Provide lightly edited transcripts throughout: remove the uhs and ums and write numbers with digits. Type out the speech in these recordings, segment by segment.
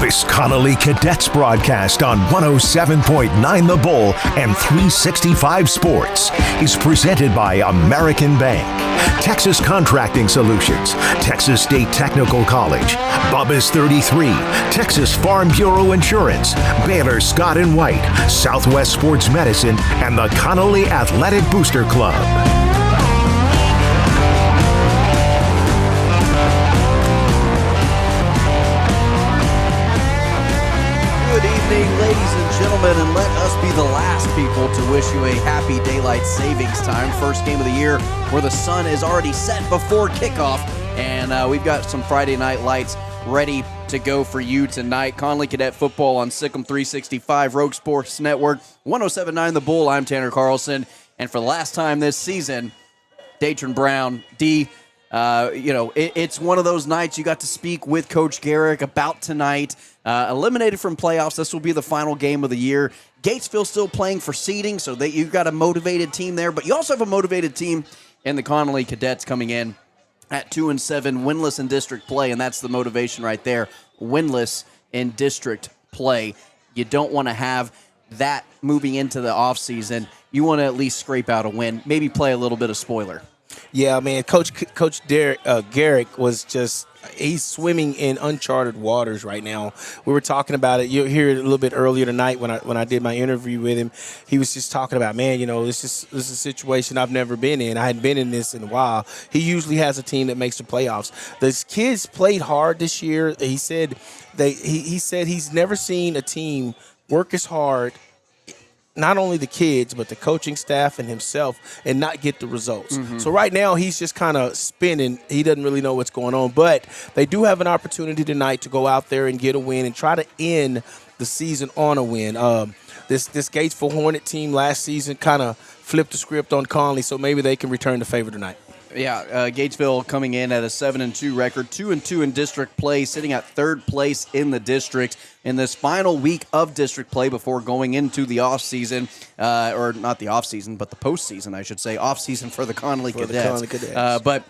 This Connally Cadets broadcast on 107.9 The Bull and 365 Sports is presented by American Bank, Texas Contracting Solutions, Texas State Technical College, Bubba's 33, Texas Farm Bureau Insurance, Baylor Scott & White, Southwest Sports Medicine, and the Connally Athletic Booster Club. Good evening, ladies and gentlemen, and let us be the last people to wish you a happy daylight savings time. First game of the year where the sun is already set before kickoff, and we've got some Friday night lights ready to go for you tonight. Connally Cadet football on Sikkim 365, Rogue Sports Network, 107.9 The Bull. I'm Tanner Carlson, and for the last time this season, Datron Brown, D. It's one of those nights you got to speak with Coach Garrick about tonight. Eliminated from playoffs, this will be the final game of the year. Gatesville still playing for seeding, so that you've got a motivated team there, but you also have a motivated team in the Connally Cadets coming in at 2-7, winless in district play, and that's the motivation right there. Winless in district play. You don't want to have that moving into the offseason. You want to at least scrape out a win, maybe play a little bit of spoiler. Yeah, man, Coach Garrick was just – he's swimming in uncharted waters right now. We were talking about it. You'll hear it a little bit earlier tonight when I did my interview with him. He was just talking about, man, this is a situation I've never been in. I hadn't been in this in a while. He usually has a team that makes the playoffs. The kids played hard this year. He said he said he's never seen a team work as hard, not only the kids, but the coaching staff and himself, and not get the results. Mm-hmm. So right now he's just kind of spinning. He doesn't really know what's going on. But they do have an opportunity tonight to go out there and get a win and try to end the season on a win. This Gatesville Hornet team last season kind of flipped the script on Connally, so maybe they can return the favor tonight. Yeah, Gatesville coming in at a 7-2 record, 2-2 in district play, sitting at third place in the district in this final week of district play before going into the offseason, or not the offseason, but the postseason, I should say, offseason for the Connally Cadets. But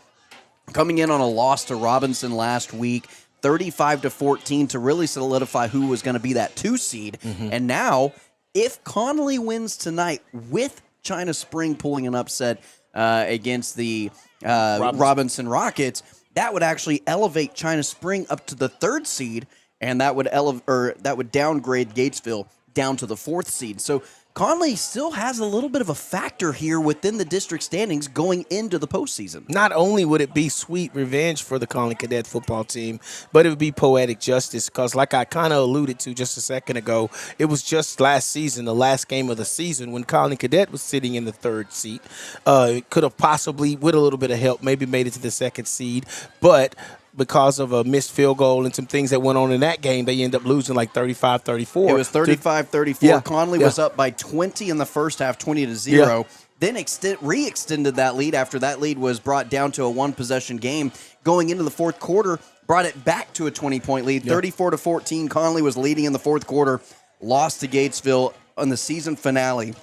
coming in on a loss to Robinson last week, 35-14 to really solidify who was going to be that 2 seed. Mm-hmm. And now, if Connally wins tonight with China Spring pulling an upset against the Robinson Rockets, that would actually elevate China Spring up to the 3rd seed, and that would downgrade Gatesville down to the 4th seed. So Connally still has a little bit of a factor here within the district standings going into the postseason. Not only would it be sweet revenge for the Connally Cadet football team, but it would be poetic justice because, like I kind of alluded to just a second ago, it was just last season, the last game of the season, when Connally Cadet was sitting in the 3rd seat. It could have possibly, with a little bit of help, maybe made it to the 2nd seed, but because of a missed field goal and some things that went on in that game, they end up losing like 35-34. It was 35-34. Yeah. Connally was up by 20 in the first half, 20-0. Yeah. Then re-extended that lead after that lead was brought down to a 1-possession game. Going into the 4th quarter, brought it back to a 20-point lead, 34-14. Connally was leading in the 4th quarter, lost to Gatesville on the season finale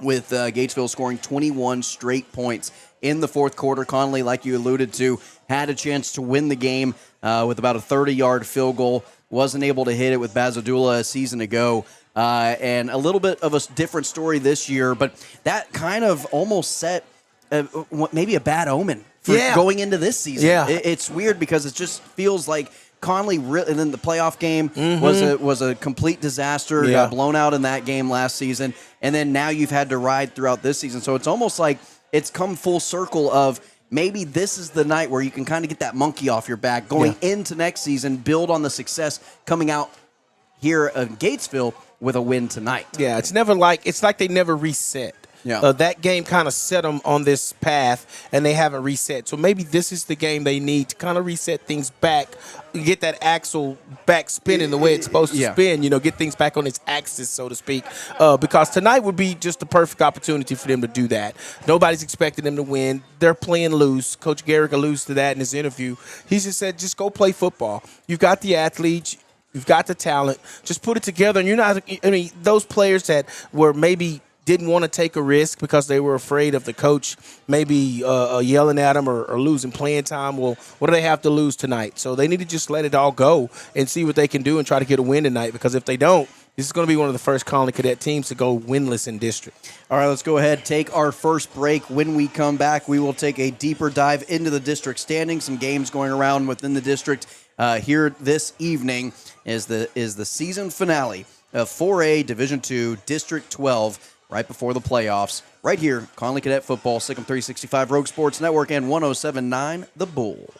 with Gatesville scoring 21 straight points in the 4th quarter. Connally, like you alluded to, had a chance to win the game with about a 30-yard field goal. Wasn't able to hit it with Bazadula a season ago. And a little bit of a different story this year, but that kind of almost set maybe a bad omen for going into this season. Yeah. It's weird because it just feels like Connally, and then the playoff game was a complete disaster. Got blown out in that game last season, and then now you've had to ride throughout this season. So it's almost like it's come full circle of maybe this is the night where you can kind of get that monkey off your back going into next season, build on the success coming out here in Gatesville with a win tonight. Yeah, it's like they never reset. Yeah. That game kind of set them on this path, and they haven't reset. So maybe this is the game they need to kind of reset things back, get that axle back spinning the way it's supposed to spin, get things back on its axis, so to speak, because tonight would be just the perfect opportunity for them to do that. Nobody's expecting them to win. They're playing loose. Coach Garrick alludes to that in his interview. He just said, just go play football. You've got the athletes. You've got the talent. Just put it together. And those players that were maybe didn't want to take a risk because they were afraid of the coach maybe yelling at them or losing playing time. Well, what do they have to lose tonight? So they need to just let it all go and see what they can do and try to get a win tonight, because if they don't, this is going to be one of the first Connally Cadet teams to go winless in district. All right, let's go ahead, take our first break. When we come back, we will take a deeper dive into the district standings, some games going around within the district. Here this evening is the season finale of 4A Division II District 12, right before the playoffs, right here, Connally Cadet Football, Sikkim 365 Rogue Sports Network, and 107.9 The Bull.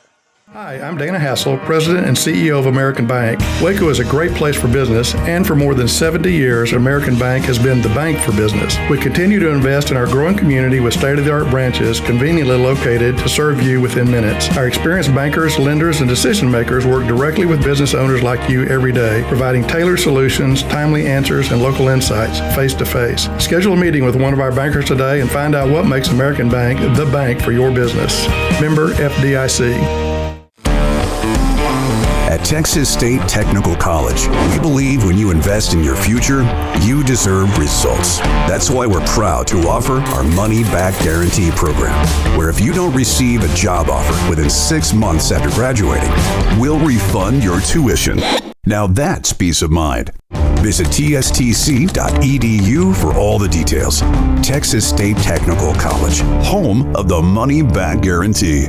Hi, I'm Dana Hassel, President and CEO of American Bank. Waco is a great place for business, and for more than 70 years, American Bank has been the bank for business. We continue to invest in our growing community with state-of-the-art branches conveniently located to serve you within minutes. Our experienced bankers, lenders, and decision makers work directly with business owners like you every day, providing tailored solutions, timely answers, and local insights face-to-face. Schedule a meeting with one of our bankers today and find out what makes American Bank the bank for your business. Member FDIC. At Texas State Technical College, we believe when you invest in your future, you deserve results. That's why we're proud to offer our money-back guarantee program, where if you don't receive a job offer within 6 months after graduating, we'll refund your tuition. Now that's peace of mind. Visit tstc.edu for all the details. Texas State Technical College, home of the money-back guarantee.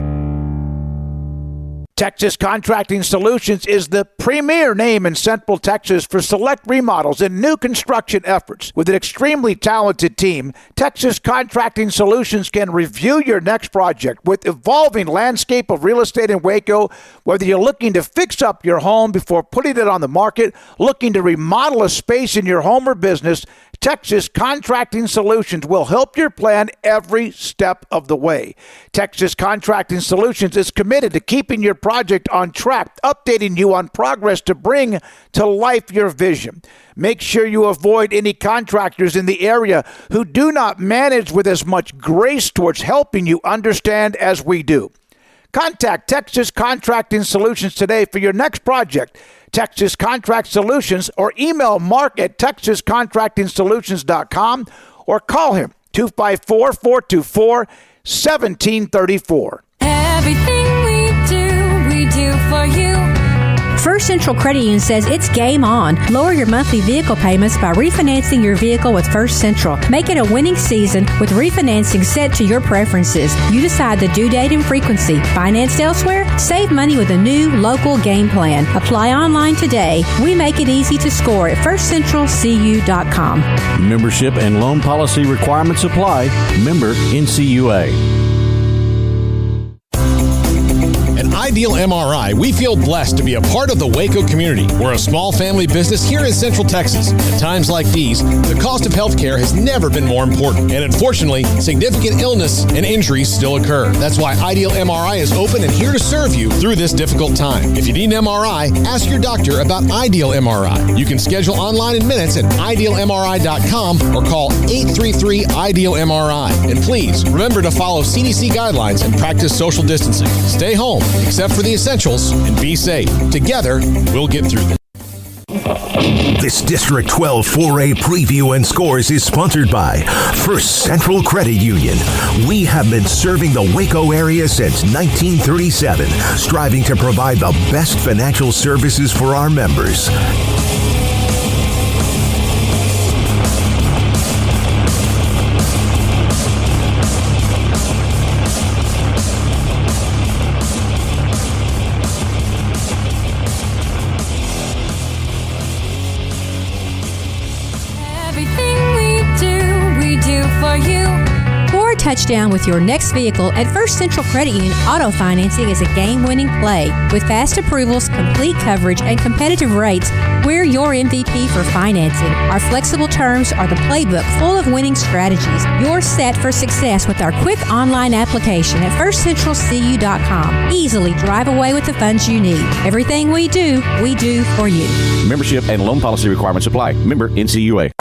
Texas Contracting Solutions is the premier name in Central Texas for select remodels and new construction efforts. With an extremely talented team, Texas Contracting Solutions can review your next project. With evolving landscape of real estate in Waco, whether you're looking to fix up your home before putting it on the market, looking to remodel a space in your home or business, Texas Contracting Solutions will help your plan every step of the way. Texas Contracting Solutions is committed to keeping your project on track, updating you on progress to bring to life your vision. Make sure you avoid any contractors in the area who do not manage with as much grace towards helping you understand as we do. Contact Texas Contracting Solutions today for your next project. Texas Contract Solutions, or email Mark at texascontractingsolutions.com or call him 254-424-1734. Everything we do for you. First Central Credit Union says it's game on. Lower your monthly vehicle payments by refinancing your vehicle with First Central. Make it a winning season with refinancing set to your preferences. You decide the due date and frequency. Financed elsewhere? Save money with a new local game plan. Apply online today. We make it easy to score at firstcentralcu.com. Membership and loan policy requirements apply. Member NCUA. At Ideal MRI, we feel blessed to be a part of the Waco community. We're a small family business here in Central Texas. At times like these, the cost of healthcare has never been more important. And unfortunately, significant illness and injuries still occur. That's why Ideal MRI is open and here to serve you through this difficult time. If you need an MRI, ask your doctor about Ideal MRI. You can schedule online in minutes at idealmri.com or call 833-IDEAL-MRI. And please, remember to follow CDC guidelines and practice social distancing. Stay home, except for the essentials, and be safe. Together, we'll get through this. This District 12 4A preview and scores is sponsored by First Central Credit Union. We have been serving the Waco area since 1937, striving to provide the best financial services for our members. Touchdown with your next vehicle at First Central Credit Union. Auto financing is a game-winning play. With fast approvals, complete coverage, and competitive rates, we're your MVP for financing. Our flexible terms are the playbook full of winning strategies. You're set for success with our quick online application at firstcentralcu.com. Easily drive away with the funds you need. Everything we do for you. Membership and loan policy requirements apply. Member NCUA.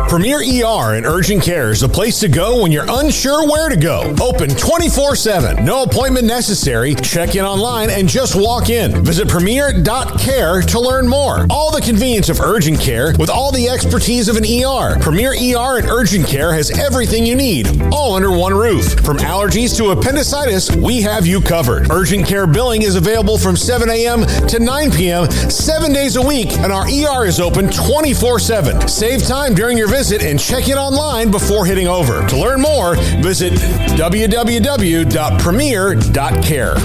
Premier ER and Urgent Care is the place to go when you're unsure where to go. Open 24/7. No appointment necessary. Check in online and just walk in. Visit premier.care to learn more. All the convenience of urgent care with all the expertise of an ER. Premier ER and Urgent Care has everything you need, all under one roof. From allergies to appendicitis, we have you covered. Urgent care billing is available from 7 a.m. to 9 p.m. 7 days a week, and our ER is open 24/7. Save time during your visit and check in online before hitting over. To learn more, visit www.premier.care.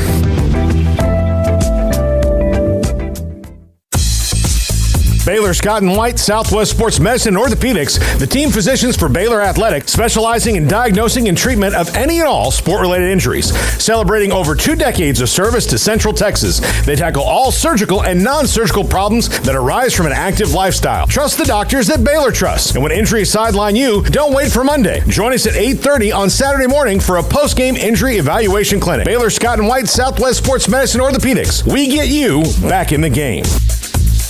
Baylor Scott and White, Southwest Sports Medicine and Orthopedics, the team physicians for Baylor Athletics, specializing in diagnosing and treatment of any and all sport-related injuries. Celebrating over 2 decades of service to Central Texas, they tackle all surgical and non-surgical problems that arise from an active lifestyle. Trust the doctors that Baylor trusts. And when injuries sideline you, don't wait for Monday. Join us at 8:30 on Saturday morning for a post-game injury evaluation clinic. Baylor Scott and White, Southwest Sports Medicine and Orthopedics. We get you back in the game.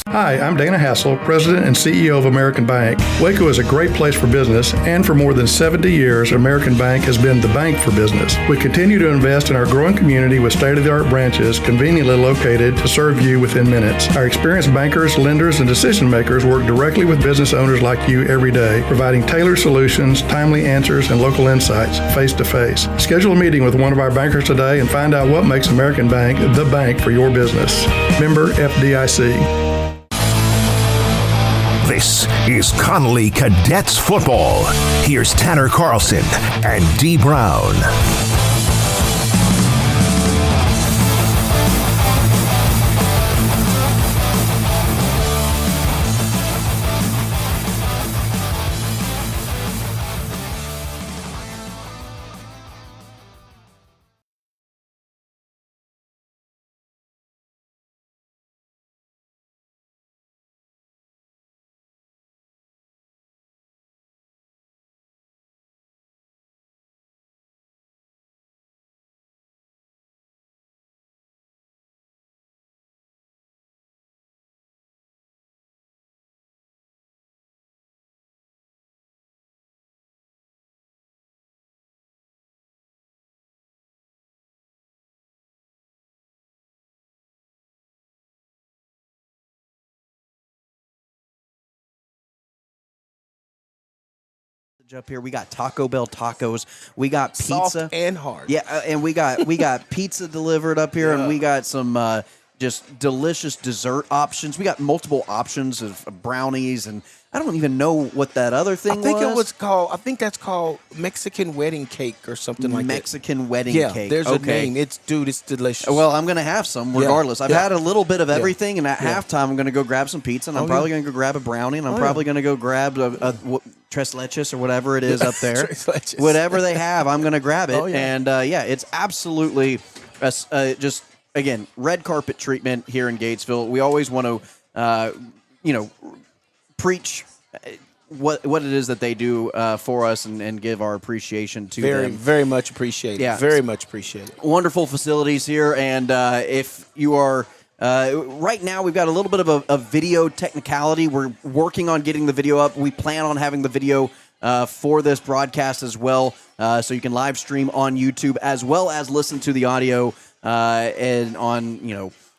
Hi, I'm Dana Hassel, President and CEO of American Bank. Waco is a great place for business, and for more than 70 years, American Bank has been the bank for business. We continue to invest in our growing community with state-of-the-art branches conveniently located to serve you within minutes. Our experienced bankers, lenders, and decision makers work directly with business owners like you every day, providing tailored solutions, timely answers, and local insights face-to-face. Schedule a meeting with one of our bankers today and find out what makes American Bank the bank for your business. Member FDIC. This is Connally Cadets Football. Here's Tanner Carlson and Dee Brown. Up here, we got Taco Bell tacos. We got pizza, soft and hard. Yeah, and we got pizza delivered up here, and we got some just delicious dessert options. We got multiple options of brownies, and I don't even know what that other thing was. I think that's called Mexican wedding cake or something like that. Mexican wedding cake. There's a name. It's delicious. Well, I'm going to have some regardless. I've had a little bit of everything, and at halftime, I'm going to go grab some pizza, and I'm probably going to go grab a brownie, and I'm probably going to go grab a tres leches or whatever it is up there. Whatever they have, I'm going to grab it. And, it's absolutely just, again, red carpet treatment here in Gatesville. We always want to, preach what it is that they do for us and give our appreciation to them. Very much appreciated. Yeah. Very much appreciated. Wonderful facilities here. And if you are... right now, we've got a little bit of a video technicality. We're working on getting the video up. We plan on having the video for this broadcast as well, so you can live stream on YouTube as well as listen to the audio and on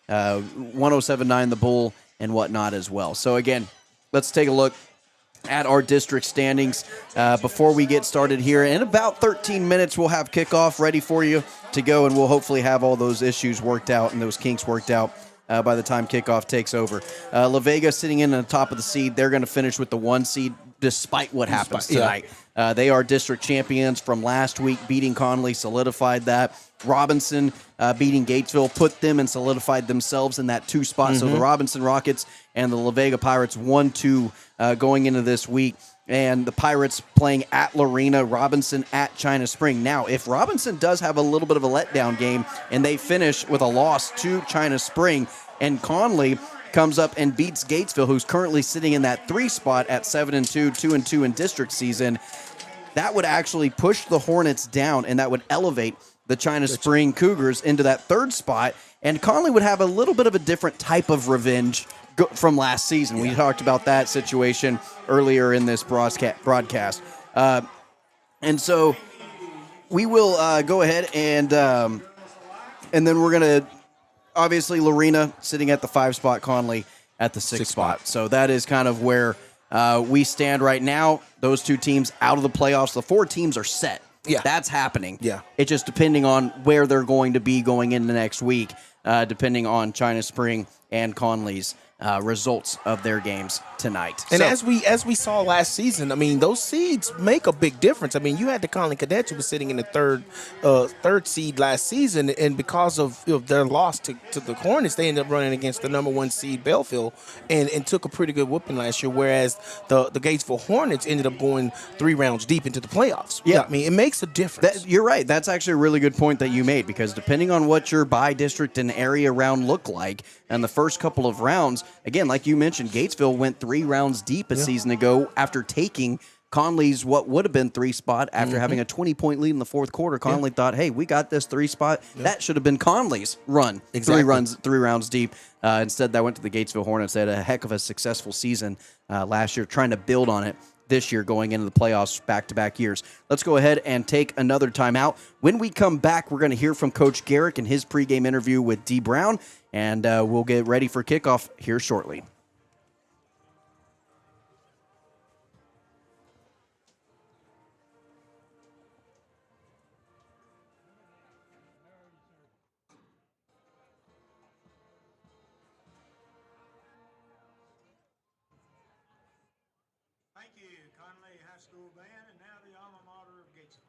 107.9 The Bull and whatnot as well. So again, let's take a look at our district standings before we get started here. In about 13 minutes, we'll have kickoff ready for you to go, and we'll hopefully have all those issues worked out and those kinks worked out by the time kickoff takes over. La Vega sitting in on the top of the seed. They're going to finish with the 1 seed despite what happens tonight. They are district champions from last week, beating Connally, solidified that. Robinson beating Gatesville, put them and solidified themselves in that 2 spot. Mm-hmm. So the Robinson Rockets and the La Vega Pirates 1-2 going into this week. And the Pirates playing at Lorena, Robinson at China Spring. Now, if Robinson does have a little bit of a letdown game and they finish with a loss to China Spring, and Connally comes up and beats Gatesville, who's currently sitting in that 3 spot at 7-2, 2-2 in district season, that would actually push the Hornets down, and that would elevate the China Spring Cougars into that 3rd spot. And Connally would have a little bit of a different type of revenge from last season. We talked about that situation earlier in this broadcast. And so we will go ahead and then we're going to, obviously, Lorena sitting at the 5 spot, Connally at the 6 spot. So that is kind of where we stand right now. Those two teams out of the playoffs. The 4 teams are set. Yeah. That's happening. Yeah. It's just depending on where they're going to be going into next week, depending on China Spring and Connally's results of their games tonight. And as we saw last season, I mean, those seeds make a big difference. I mean, you had the Connally Cadet who was sitting in the third seed last season, and because of their loss to the Hornets, they ended up running against the number 1 seed Belleville and took a pretty good whooping last year, whereas the Gatesville Hornets ended up going 3 rounds deep into the playoffs. Yeah. I mean, it makes a difference. You're right. That's actually a really good point that you made, because depending on what your by district and area round look like, and the first couple of rounds, again, like you mentioned, Gatesville went 3 rounds deep a season ago after taking Connally's what would have been 3 spot after having a 20-point lead in the fourth quarter. Connally thought, hey, we got this 3 spot. That should have been Connally's run. Exactly. 3 rounds deep. Instead, that went to the Gatesville Hornets. They had a heck of a successful season last year, trying to build on it this year going into the playoffs back-to-back years. Let's go ahead and take another timeout. When we come back, we're going to hear from Coach Garrick in his pregame interview with D. Brown, and we'll get ready for kickoff here shortly. Thank you, Connally High School Band, and now the alma mater of Gatesville.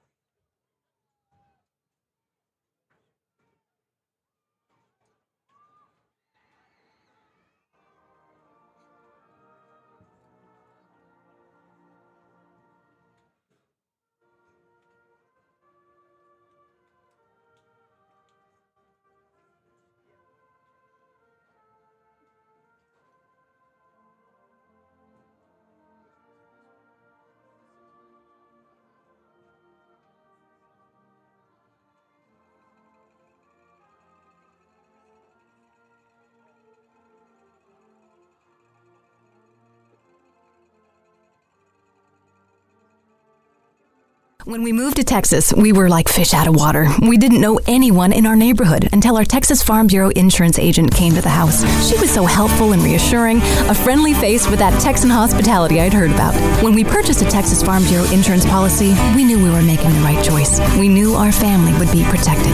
When we moved to Texas, we were like fish out of water. We didn't know anyone in our neighborhood until our Texas Farm Bureau insurance agent came to the house. She was so helpful and reassuring, a friendly face with that Texan hospitality I'd heard about. When we purchased a Texas Farm Bureau insurance policy, we knew we were making the right choice. We knew our family would be protected.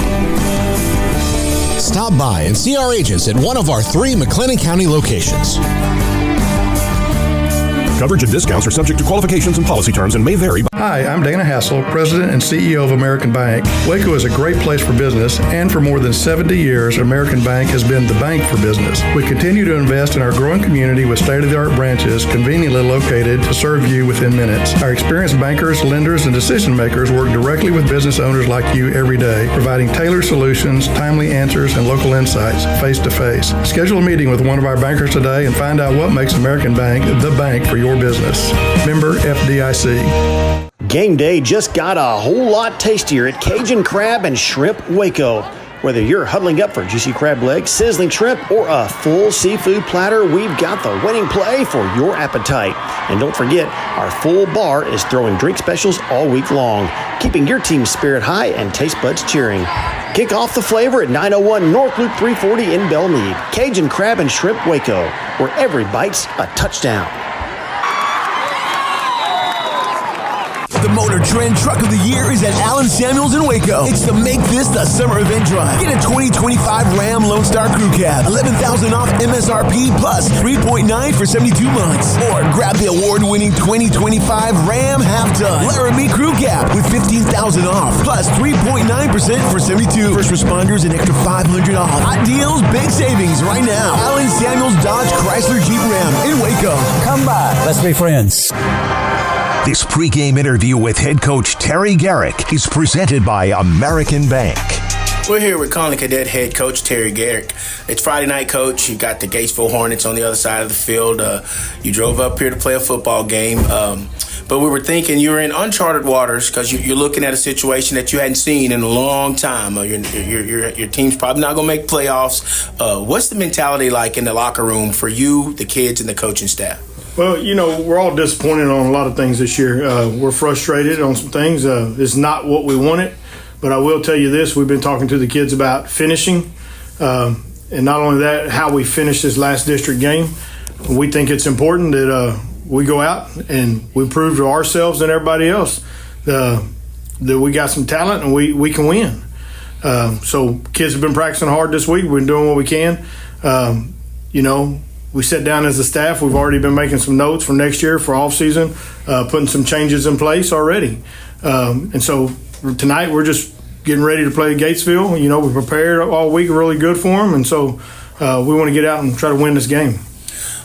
Stop by and see our agents at one of our 3 McLennan County locations. Coverage and discounts are subject to qualifications and policy terms and may vary. Hi, I'm Dana Hassel, President and CEO of American Bank. Waco is a great place for business, and for more than 70 years, American Bank has been the bank for business. We continue to invest in our growing community with state-of-the-art branches conveniently located to serve you within minutes. Our experienced bankers, lenders, and decision makers work directly with business owners like you every day, providing tailored solutions, timely answers, and local insights face-to-face. Schedule a meeting with one of our bankers today and find out what makes American Bank the bank for your business. Member FDIC. Game day just got a whole lot tastier at Cajun Crab and Shrimp Waco. Whether you're huddling up for juicy crab legs, sizzling shrimp, or a full seafood platter, we've got the winning play for your appetite. And don't forget, our full bar is throwing drink specials all week long, keeping your team's spirit high and taste buds cheering. Kick off the flavor at 901 North Loop 340 in Belmead. Cajun Crab and Shrimp Waco, where every bite's a touchdown. The Motor Trend Truck of the Year is at Allen Samuels in Waco. It's the Make This the Summer Event Drive. Get a 2025 Ram Lone Star Crew Cab, $11,000 off MSRP plus 3.9 for 72 months. Or grab the award-winning 2025 Ram Half-Ton Laramie Crew Cab with $15,000 off plus 3.9% for 72. First responders an extra $500 off. Hot deals, big savings right now. Allen Samuels Dodge Chrysler Jeep Ram in Waco. Come by. Let's be friends. This pregame interview with head coach Terry Garrick is presented by American Bank. We're here with Connally Cadet head coach Terry Garrick. It's Friday night, coach. You got the Gatesville Hornets on the other side of the field. You drove up here to play a football game. but we were thinking you're in uncharted waters because you're looking at a situation that you hadn't seen in a long time. Your team's probably not going to make playoffs. What's the mentality like in the locker room for you, the kids, and the coaching staff? Well, we're all disappointed on a lot of things this year. We're frustrated on some things. It's not what we wanted, but I will tell you this. We've been talking to the kids about finishing, and not only that, how we finish this last district game. We think it's important that we go out and we prove to ourselves and everybody else that we got some talent and we can win. So kids have been practicing hard this week. We've been doing what we can. We sat down as a staff. We've already been making some notes for next year for off season, putting some changes in place already. And so tonight we're just getting ready to play Gatesville. We prepared all week really good for them. And so we want to get out and try to win this game.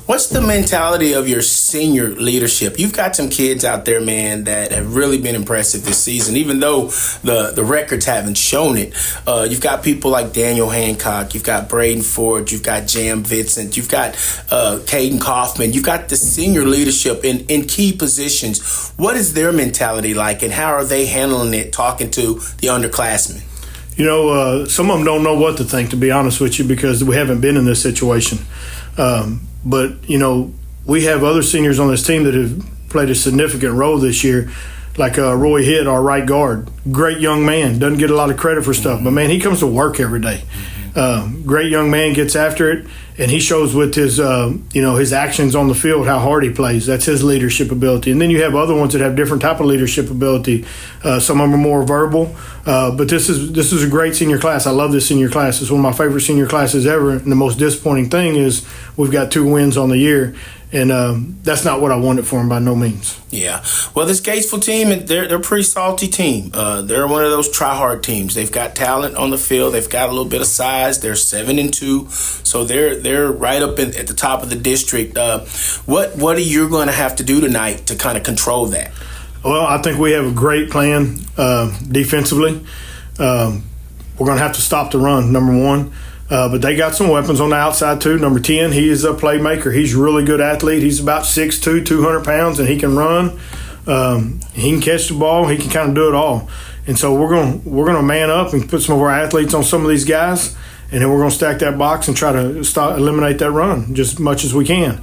What's the mentality of your senior leadership? You've got some kids out there, man, that have really been impressive this season, even though the records haven't shown it. You've got people like Daniel Hancock. You've got Braden Ford. You've got Jam Vincent. You've got Caden Kaufman. You've got the senior leadership in key positions. What is their mentality like, and how are they handling it, talking to the underclassmen? Some of them don't know what to think, to be honest with you, because we haven't been in this situation. But we have other seniors on this team that have played a significant role this year, like Roy Hitt, our right guard. Great young man, doesn't get a lot of credit for stuff, but, man, he comes to work every day. Great young man, gets after it, and he shows with his his actions on the field how hard he plays. That's his leadership ability. And then you have other ones that have different type of leadership ability. Some of them are more verbal, but this is a great senior class. I love this senior class. It's one of my favorite senior classes ever. And the most disappointing thing is we've got 2 wins on the year. And that's not what I wanted for him by no means. Yeah. Well, this Gatesville team, they're a pretty salty team. They're one of those try-hard teams. They've got talent on the field. They've got a little bit of size. They're 7-2. So they're right up at the top of the district. What are you going to have to do tonight to kind of control that? Well, I think we have a great plan defensively. We're going to have to stop the run, number one. But they got some weapons on the outside, too. Number 10, he is a playmaker. He's a really good athlete. He's about 6'2", 200 pounds, and he can run. He can catch the ball. He can kind of do it all. And so we're going to man up and put some of our athletes on some of these guys, and then we're going to stack that box and try to eliminate that run just as much as we can.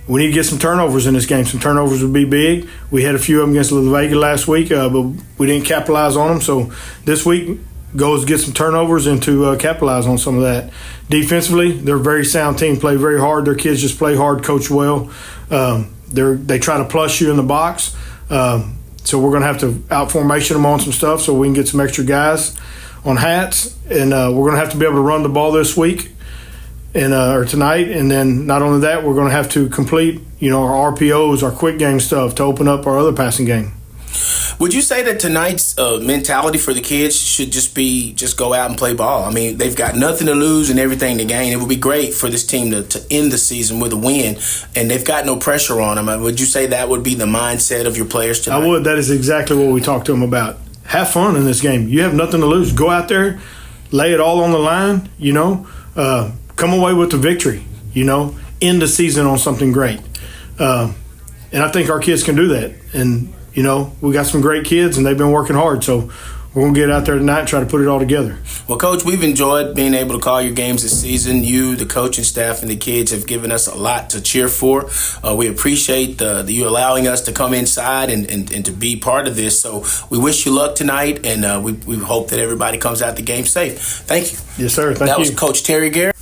We need to get some turnovers in this game. Some turnovers would be big. We had a few of them against La Vega last week, but we didn't capitalize on them. So this week, goes to get some turnovers and to capitalize on some of that. Defensively, they're a very sound team, play very hard. Their kids just play hard, coach well. They try to plus you in the box. So we're going to have to out-formation them on some stuff so we can get some extra guys on hats. And we're going to have to be able to run the ball this week or tonight. And then not only that, we're going to have to complete our RPOs, our quick game stuff to open up our other passing game. Would you say that tonight's mentality for the kids should just go out and play ball? I mean, they've got nothing to lose and everything to gain. It would be great for this team to end the season with a win, and they've got no pressure on them. Would you say that would be the mindset of your players tonight? I would. That is exactly what we talked to them about. Have fun in this game. You have nothing to lose. Go out there, lay it all on the line, come away with the victory, end the season on something great. And I think our kids can do that. And we got some great kids, and they've been working hard. So we're going to get out there tonight and try to put it all together. Well, Coach, we've enjoyed being able to call your games this season. You, the coaching staff, and the kids have given us a lot to cheer for. We appreciate you allowing us to come inside and to be part of this. So we wish you luck tonight, and we hope that everybody comes out the game safe. Thank you. Yes, sir. Thank you. That was Coach Terry Garrett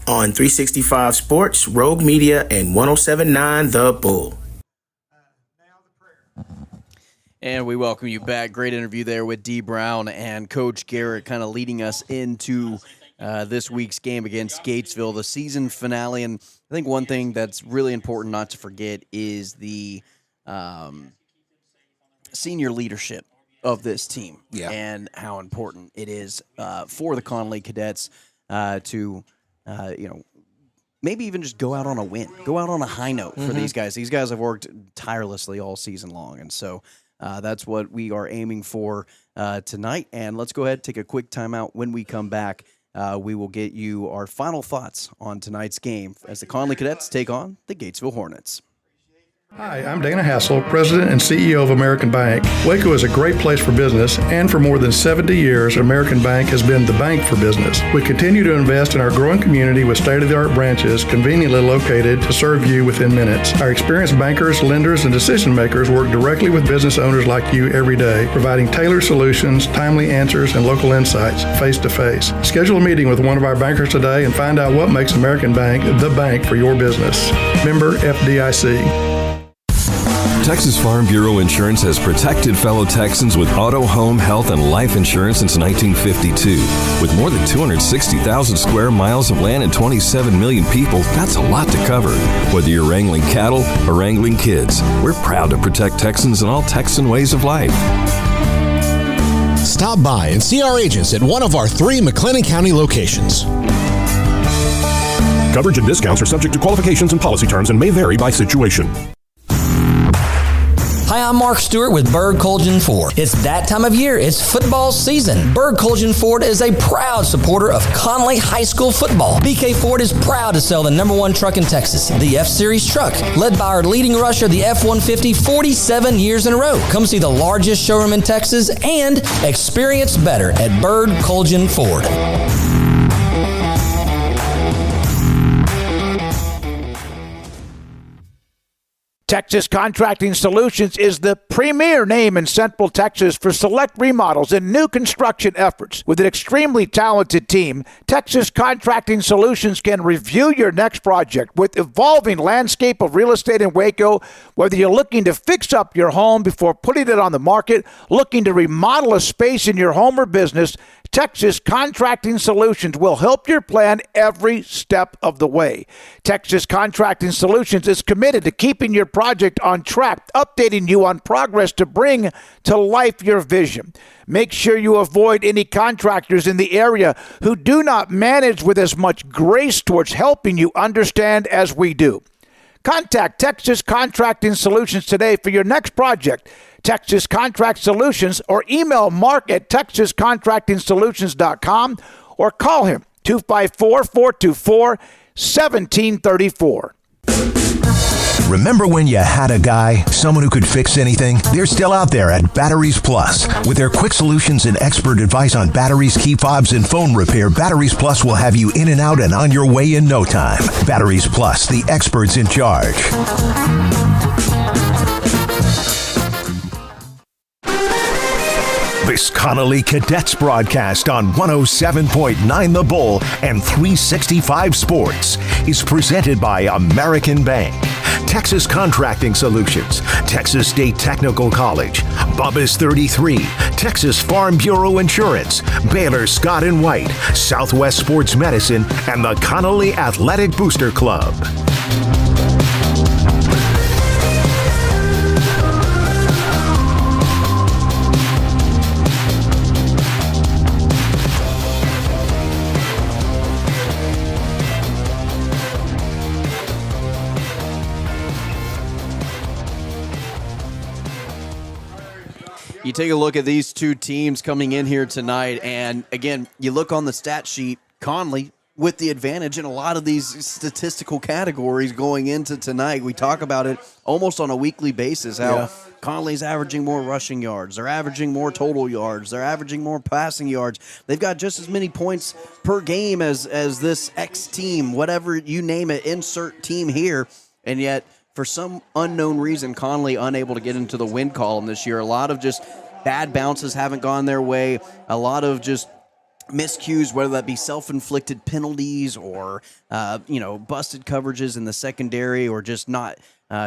on 365 Sports, Rogue Media, and 107.9 The Bull. And we welcome you back. Great interview there with Dee Brown and Coach Garrett kind of leading us into this week's game against Gatesville, the season finale. And I think one thing that's really important not to forget is the senior leadership of this team and how important it is for the Connally Cadets to, maybe even just go out on a win, go out on a high note for these guys. These guys have worked tirelessly all season long. And so that's what we are aiming for tonight. And let's go ahead and take a quick timeout. When we come back, we will get you our final thoughts on tonight's game as the Connally Cadets take on the Gatesville Hornets. Hi, I'm Dana Hassel, President and CEO of American Bank. Waco is a great place for business, and for more than 70 years, American Bank has been the bank for business. We continue to invest in our growing community with state-of-the-art branches conveniently located to serve you within minutes. Our experienced bankers, lenders, and decision makers work directly with business owners like you every day, providing tailored solutions, timely answers, and local insights face-to-face. Schedule a meeting with one of our bankers today and find out what makes American Bank the bank for your business. Member FDIC. Texas Farm Bureau Insurance has protected fellow Texans with auto, home, health, and life insurance since 1952. With more than 260,000 square miles of land and 27 million people, that's a lot to cover. Whether you're wrangling cattle or wrangling kids, we're proud to protect Texans in all Texan ways of life. Stop by and see our agents at one of our 3 McLennan County locations. Coverage and discounts are subject to qualifications and policy terms and may vary by situation. Hi, I'm Mark Stewart with Berg Colgan Ford. It's that time of year. It's football season. Berg Colgan Ford is a proud supporter of Connally High School football. BK Ford is proud to sell the #1 truck in Texas, the F-Series truck, led by our leading rusher, the F-150, 47 years in a row. Come see the largest showroom in Texas and experience better at Berg Colgan Ford. Texas Contracting Solutions is the premier name in Central Texas for select remodels and new construction efforts. With an extremely talented team, Texas Contracting Solutions can review your next project. With evolving landscape of real estate in Waco, whether you're looking to fix up your home before putting it on the market, looking to remodel a space in your home or business, Texas Contracting Solutions will help your plan every step of the way. Texas Contracting Solutions is committed to keeping your project on track, updating you on progress to bring to life your vision. Make sure you avoid any contractors in the area who do not manage with as much grace towards helping you understand as we do. Contact Texas Contracting Solutions today for your next project. Texas Contract Solutions, or email Mark at texascontractingsolutions.com or call him 254-424-1734. Remember when you had a guy, someone who could fix anything? They're still out there at Batteries Plus. With their quick solutions and expert advice on batteries, key fobs, and phone repair, Batteries Plus will have you in and out and on your way in no time. Batteries Plus, the experts in charge. This Connally Cadets broadcast on 107.9 The Bull and 365 Sports is presented by American Bank, Texas Contracting Solutions, Texas State Technical College, Bubba's 33, Texas Farm Bureau Insurance, Baylor Scott & White, Southwest Sports Medicine, and the Connally Athletic Booster Club. You take a look at these two teams coming in here tonight, and again, you look on the stat sheet, Connally with the advantage in a lot of these statistical categories going into tonight. We talk about it almost on a weekly basis, how Connally's averaging more rushing yards, they're averaging more total yards, they're averaging more passing yards. They've got just as many points per game as this X team, whatever you name it, insert team here, and yet for some unknown reason, Connally unable to get into the win column this year. A lot of just bad bounces haven't gone their way. A lot of just miscues, whether that be self-inflicted penalties or, busted coverages in the secondary or just not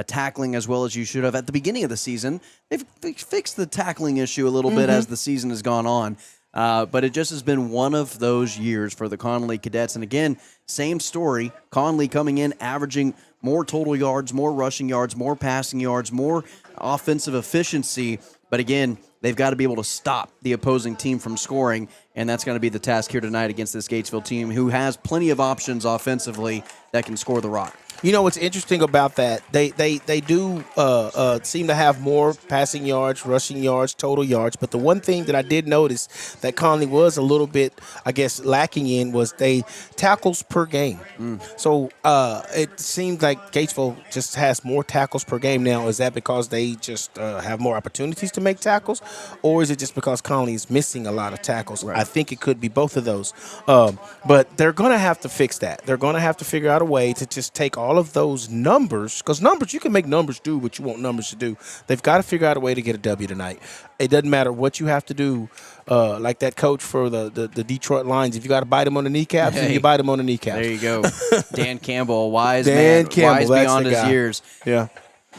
tackling as well as you should have. At the beginning of the season, they've fixed the tackling issue a little bit as the season has gone on. But it just has been one of those years for the Connally Cadets. And again, same story. Connally coming in, averaging more total yards, more rushing yards, more passing yards, more offensive efficiency. But again, they've got to be able to stop the opposing team from scoring, and that's going to be the task here tonight against this Gatesville team who has plenty of options offensively that can score the rock. You know what's interesting about that? They do seem to have more passing yards, rushing yards, total yards. But the one thing that I did notice that Connally was a little bit, I guess, lacking in was they tackles per game. So it seems like Gatesville just has more tackles per game now. Is that because they just have more opportunities to make tackles, or is it just because Connally is missing a lot of tackles? Right. I think it could be both of those. But they're going to have to fix that. They're going to have to figure out a way to just take all of those numbers, because numbers, you can make numbers do what you want numbers to do. They've got to figure out a way to get a W tonight. It doesn't matter what you have to do. Like that coach for the Detroit Lions, if you got to bite him on the kneecaps, then you bite him on the kneecaps. There you go. Dan Campbell, a wise man, wise beyond his years. Yeah.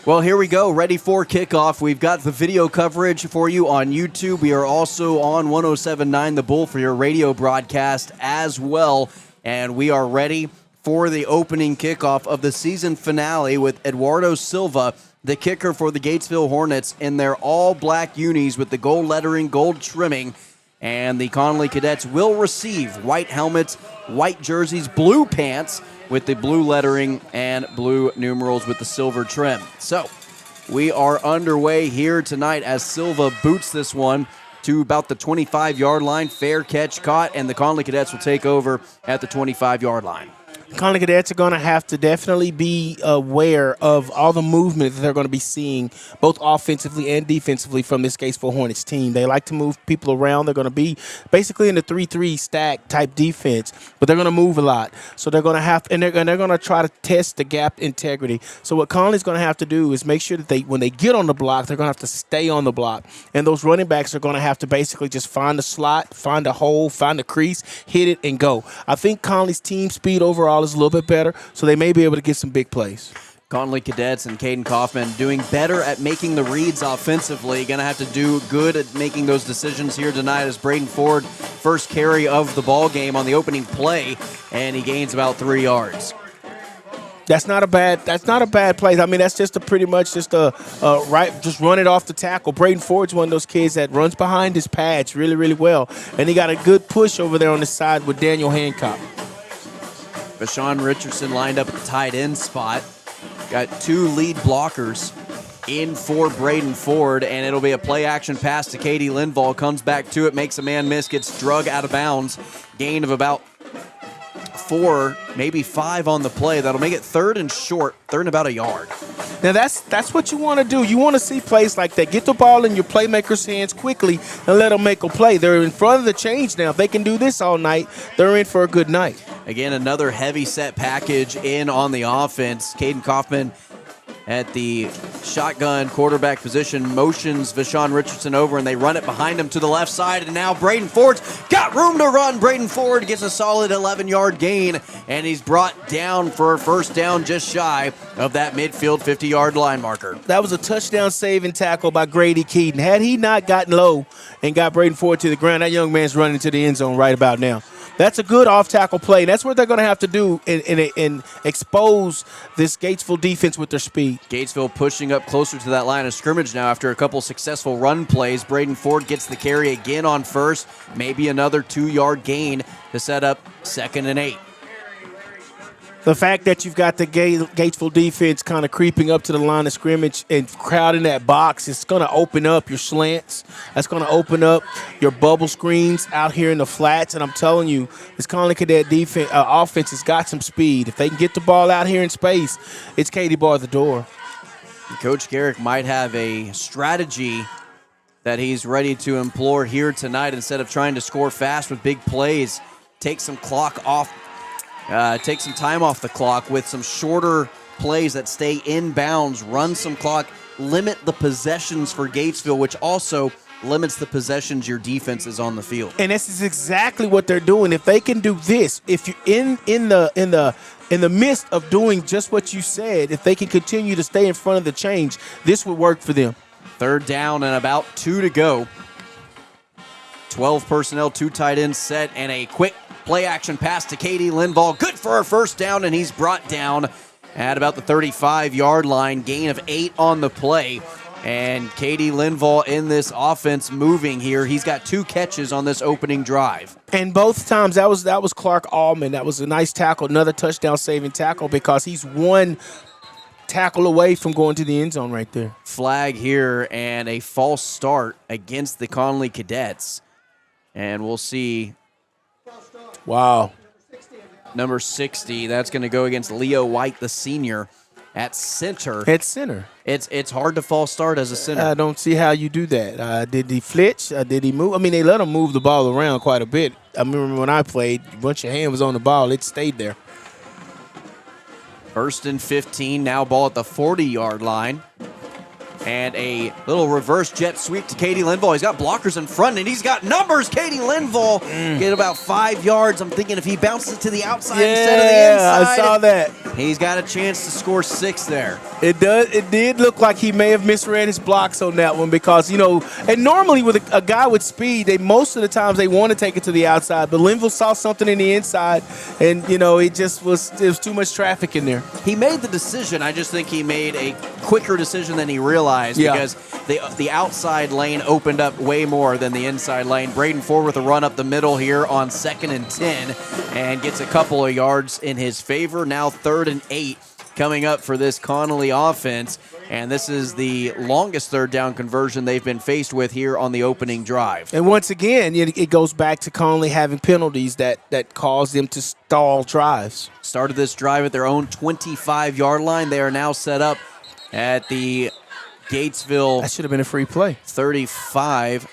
Well, here we go. Ready for kickoff. We've got the video coverage for you on YouTube. We are also on 107.9 The Bull for your radio broadcast as well. And we are ready for the opening kickoff of the season finale with Eduardo Silva, the kicker for the Gatesville Hornets, in their all-black unis with the gold lettering, gold trimming. And the Connally Cadets will receive white helmets, white jerseys, blue pants with the blue lettering, and blue numerals with the silver trim. So we are underway here tonight as Silva boots this one to about the 25-yard line. Fair catch caught, and the Connally Cadets will take over at the 25-yard line. Connally Cadets are going to have to definitely be aware of all the movement that they're going to be seeing, both offensively and defensively, from this Gatesville Hornets team. They like to move people around. They're going to be basically in the 3-3 stack type defense, but they're going to move a lot. So they're going to have, and they're going to try to test the gap integrity. So what Connally's going to have to do is make sure that when they get on the block, they're going to have to stay on the block. And those running backs are going to have to basically just find a slot, find a hole, find a crease, hit it, and go. I think Connally's team speed overall is a little bit better, so they may be able to get some big plays. Connally Cadets and Caden Kaufman doing better at making the reads offensively. Going to have to do good at making those decisions here tonight as Braden Ford, first carry of the ball game on the opening play, and he gains about 3 yards. That's not a bad play. I mean, that's just pretty much just just run it off the tackle. Braden Ford's one of those kids that runs behind his pads really, really well, and he got a good push over there on the side with Daniel Hancock. Vashawn Richardson lined up at the tight end spot. Got 2 lead blockers in for Braden Ford, and it'll be a play-action pass to Katie Linval. Comes back to it, makes a man miss, gets drug out of bounds. Gain of about 4, maybe 5 on the play. That'll make it third and short, third and about a yard. Now, that's what you want to do. You want to see plays like that. Get the ball in your playmaker's hands quickly and let them make a play. They're in front of the change now. If they can do this all night, they're in for a good night. Again, another heavy set package in on the offense. Caden Kaufman at the shotgun quarterback position motions Vashawn Richardson over, and they run it behind him to the left side, and now Braden Ford's got room to run. Braden Ford gets a solid 11-yard gain, and he's brought down for a first down just shy of that midfield 50-yard line marker. That was a touchdown saving tackle by Grady Keaton. Had he not gotten low and got Braden Ford to the ground, that young man's running to the end zone right about now. That's a good off-tackle play. That's what they're going to have to do and expose this Gatesville defense with their speed. Gatesville pushing up closer to that line of scrimmage now after a couple successful run plays. Braden Ford gets the carry again on first. Maybe another 2-yard gain to set up 2nd and 8. The fact that you've got the Gatesville defense kind of creeping up to the line of scrimmage and crowding that box, it's going to open up your slants. That's going to open up your bubble screens out here in the flats. And I'm telling you, this Connally Cadet defense, offense has got some speed. If they can get the ball out here in space, it's Katie bar the door. Coach Garrick might have a strategy that he's ready to employ here tonight. Instead of trying to score fast with big plays, take some clock off. Take some time off the clock with some shorter plays that stay in bounds, run some clock, limit the possessions for Gatesville, which also limits the possessions your defense is on the field. And this is exactly what they're doing. If they can do this, if you're in the midst of doing just what you said, if they can continue to stay in front of the change, this would work for them. 3rd down and about 2 to go. 12 personnel, 2 tight ends set, and a quick play-action pass to Katie Linval. Good for a first down, and he's brought down at about the 35-yard line. Gain of 8 on the play. And Katie Linval in this offense moving here. He's got 2 catches on this opening drive. And both times that was Clark Allman. That was a nice tackle, another touchdown saving tackle because he's one tackle away from going to the end zone right there. Flag here and a false start against the Connally Cadets. And we'll see. Wow. Number 60, that's going to go against Leo White, the senior, at center. At center. It's hard to false start as a center. I don't see how you do that. Did he flitch? Did he move? I mean, they let him move the ball around quite a bit. I remember when I played, once your hand was on the ball, it stayed there. 1st and 15, now ball at the 40-yard line. And a little reverse jet sweep to Katie Linval. He's got blockers in front, and he's got numbers. Katie Linval get about 5 yards. I'm thinking if he bounces it to the outside instead of the inside. I saw that. He's got a chance to score 6 there. It did look like he may have misread his blocks on that one because, and normally with a guy with speed, most of the times they want to take it to the outside. But Linval saw something in the inside, and, it was too much traffic in there. He made the decision. I just think he made a quicker decision than he realized because the outside lane opened up way more than the inside lane. Braden Ford with a run up the middle here on 2nd and 10 and gets a couple of yards in his favor. Now 3rd and 8 coming up for this Connally offense, and this is the longest 3rd down conversion they've been faced with here on the opening drive. And once again, it goes back to Connally having penalties that cause them to stall drives. Started this drive at their own 25-yard line. They are now set up at the Gatesville. That should have been a free play. 35,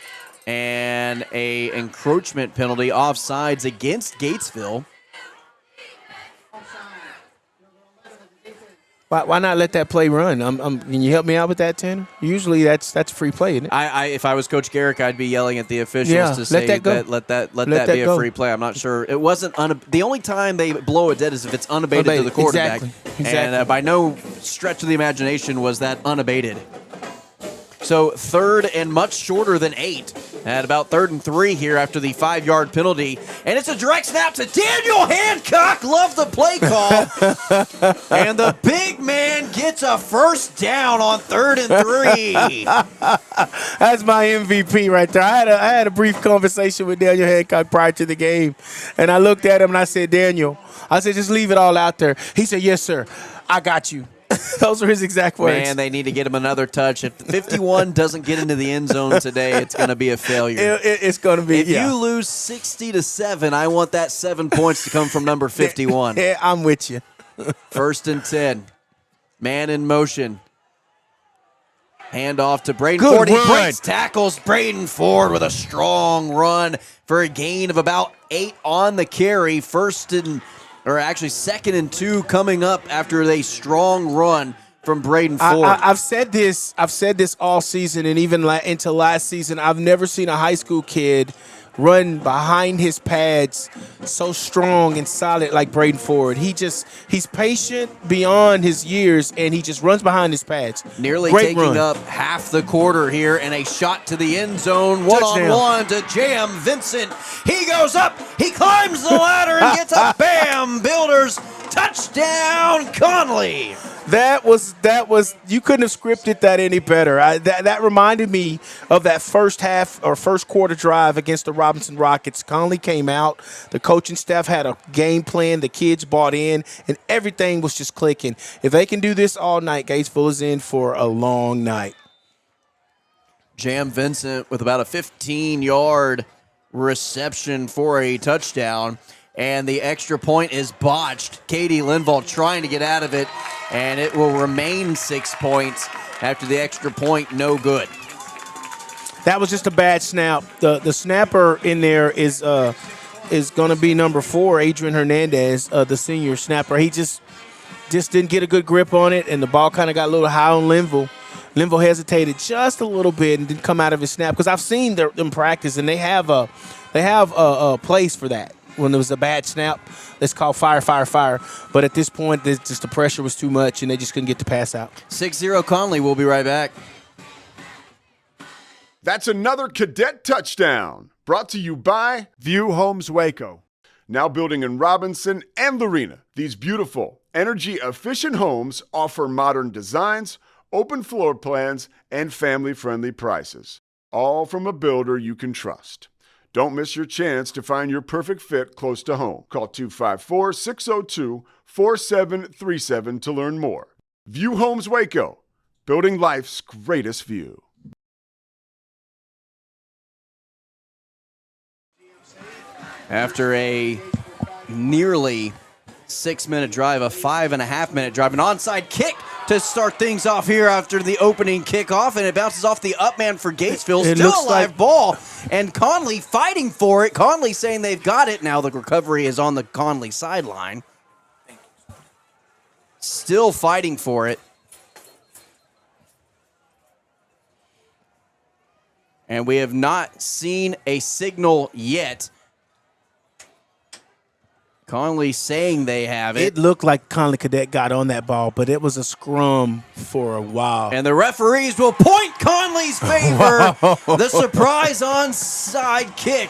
and a encroachment penalty offsides against Gatesville. Why not let that play run? Can you help me out with that, Tanner? Usually that's free play, isn't it? If I was Coach Garrick, I'd be yelling at the officials to say let that be a free play. I'm not sure. It wasn't the only time they blow it dead is if it's unabated to the quarterback. Exactly. And by no stretch of the imagination was that unabated. So 3rd and much shorter than 8 at about 3rd and 3 here after the 5-yard penalty. And it's a direct snap to Daniel Hancock. Love the play call. And the big man gets a 1st down on 3rd and 3. That's my MVP right there. I had a brief conversation with Daniel Hancock prior to the game. And I looked at him and I said, Daniel, just leave it all out there. He said, yes, sir. I got you. Those are his exact words. Man, they need to get him another touch. If 51 doesn't get into the end zone today, it's going to be a failure. It's going to be. If you lose 60-7, I want that 7 points to come from number 51. Yeah, I'm with you. 1st and 10. Man in motion. Hand off to Braden Ford. He breaks tackles. Braden Ford with a strong run for a gain of about 8 on the carry. 2nd and 2 coming up after a strong run from Braden Ford. I've said this all season and even into last season. I've never seen a high school kid run behind his pads so strong and solid like Braden Ford. He's patient beyond his years, and he just runs behind his pads. Nearly Great taking run. up half the quarter here, and a shot to the end zone. One-on-one to Jam Vincent. He goes up, he climbs the ladder, and gets a Bam Builders touchdown, Connally. That was you couldn't have scripted that any better. That reminded me of that first half or first quarter drive against the Robinson Rockets. Connally came out, the coaching staff had a game plan, the kids bought in, and everything was just clicking. If they can do this all night, Gatesville is in for a long night. Jam Vincent with about a 15-yard reception for a touchdown. And the extra point is botched. Katie Linval trying to get out of it, and it will remain 6 points after the extra point. No good. That was just a bad snap. The snapper in there is going to be number 4, Adrian Hernandez, the senior snapper. He just didn't get a good grip on it, and the ball kind of got a little high on Linval. Linval hesitated just a little bit and didn't come out of his snap because I've seen them practice, and they have a place for that. When there was a bad snap, it's called fire. But at this point, just the pressure was too much, and they just couldn't get the pass out. 6-0 Connally. We'll be right back. That's another Cadet touchdown. Brought to you by View Homes Waco. Now building in Robinson and Lorena. These beautiful, energy-efficient homes offer modern designs, open floor plans, and family-friendly prices. All from a builder you can trust. Don't miss your chance to find your perfect fit close to home. Call 254-602-4737 to learn more. View Homes Waco, building life's greatest view. After a nearly 6-minute drive, a 5.5-minute drive, an onside kick to start things off here after the opening kickoff, and it bounces off the up man for Gatesville. Still a live ball, and Connally fighting for it. Connally saying they've got it. Now the recovery is on the Connally sideline. Still fighting for it. And we have not seen a signal yet. Connally saying they have it. It looked like Connally Cadet got on that ball, but it was a scrum for a while. And the referees will point Conley's favor. The surprise onside kick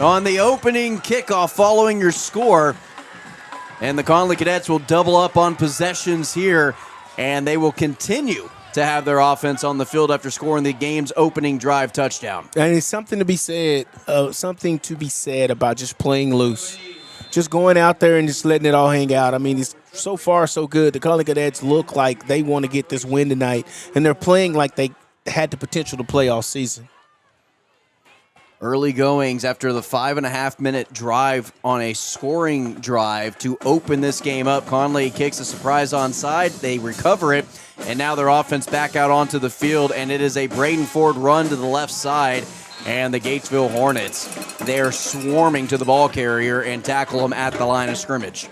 on the opening kickoff following your score. And the Connally Cadets will double up on possessions here, and they will continue to have their offense on the field after scoring the game's opening drive touchdown. And it's something to be said about just playing loose. Just going out there and just letting it all hang out. I mean, it's so far so good. The Connally Cadets look like they want to get this win tonight, and they're playing like they had the potential to play all season. Early goings after the 5.5-minute drive on a scoring drive to open this game up. Connally kicks a surprise onside. They recover it, and now their offense back out onto the field, and it is a Braden Ford run to the left side. And the Gatesville Hornets, they're swarming to the ball carrier and tackle him at the line of scrimmage.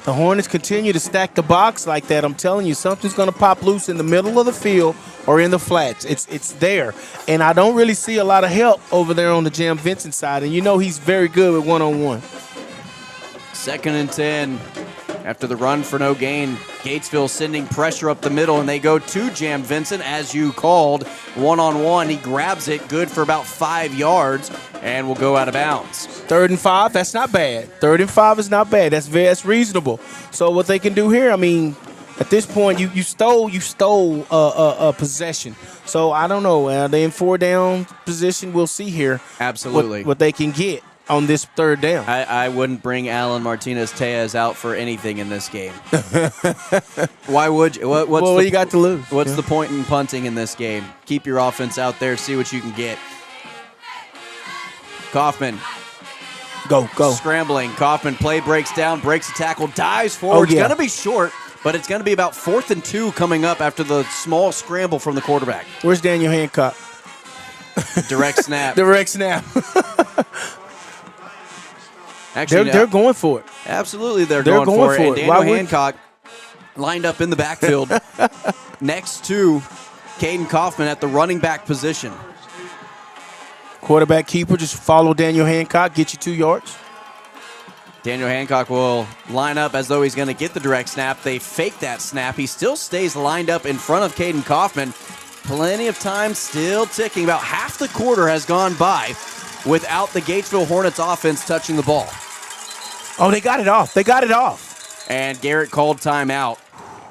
The Hornets continue to stack the box like that. I'm telling you, something's going to pop loose in the middle of the field or in the flats. It's there. And I don't really see a lot of help over there on the Jam Vincent side. And you know he's very good with one-on-one. 2nd and 10. After the run for no gain, Gatesville sending pressure up the middle, and they go to Jam Vincent, as you called, one-on-one. He grabs it, good for about 5 yards, and will go out of bounds. 3rd and 5, that's not bad. 3rd and 5 is not bad. That's reasonable. So what they can do here, I mean, at this point, you stole a possession. So I don't know. Are they in 4-down position? We'll see here. Absolutely. What they can get on this 3rd down. I wouldn't bring Alan Martinez-Tejas out for anything in this game. Why would you? What you got to lose? What's the point in punting in this game? Keep your offense out there, see what you can get. Kaufman. Go. Scrambling. Kaufman play breaks down, breaks a tackle, dives forward. It's going to be short, but it's going to be about 4th and 2 coming up after the small scramble from the quarterback. Where's Daniel Hancock? Direct snap. Direct snap. Actually, they're going for it. Absolutely, they're going for it. And Daniel Hancock lined up in the backfield next to Caden Kaufman at the running back position. Quarterback keeper, just follow Daniel Hancock, get you 2 yards. Daniel Hancock will line up as though he's going to get the direct snap. They fake that snap. He still stays lined up in front of Caden Kaufman. Plenty of time still ticking. About half the quarter has gone by without the Gatesville Hornets offense touching the ball. Oh, they got it off. And Garrett called timeout.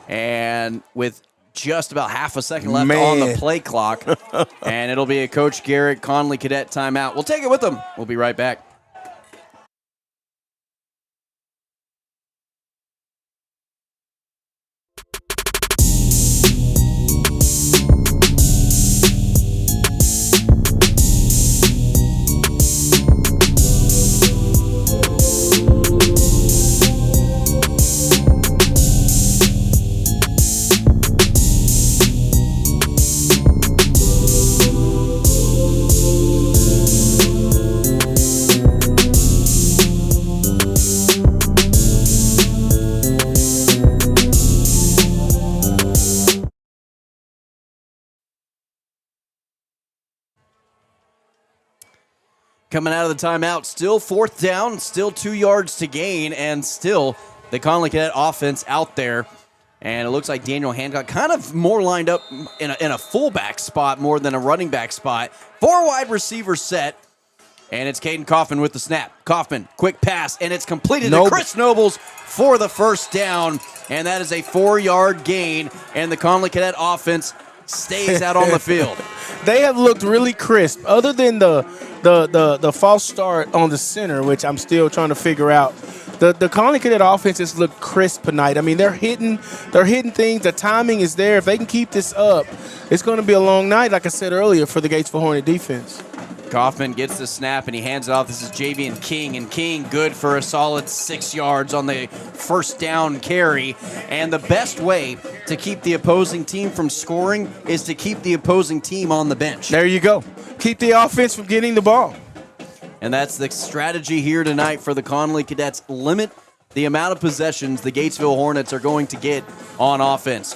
And with just about half a second left on the play clock, and it'll be a Coach Garrett Connally Cadet timeout. We'll take it with them. We'll be right back. Coming out of the timeout, still 4th down, still 2 yards to gain, and still the Connally Cadet offense out there. And it looks like Daniel Hancock kind of more lined up in a fullback spot more than a running back spot. 4 wide receiver set. And it's Caden Kaufman with the snap. Kaufman, quick pass, and it's completed to Chris Nobles for the first down. And that is a 4-yard gain, and the Connally Cadet offense stays out on the field. They have looked really crisp, other than the false start on the center, which I'm still trying to figure out. The Connally Cadet offense has looked crisp tonight. I mean, they're hitting things. The timing is there. If they can keep this up, it's going to be a long night, like I said earlier, for the Gatesville Hornet defense. Kaufman gets the snap, and he hands it off. This is Javian King, and King good for a solid 6 yards on the first down carry. And the best way to keep the opposing team from scoring is to keep the opposing team on the bench. There you go. Keep the offense from getting the ball. And that's the strategy here tonight for the Connally Cadets. Limit the amount of possessions the Gatesville Hornets are going to get on offense.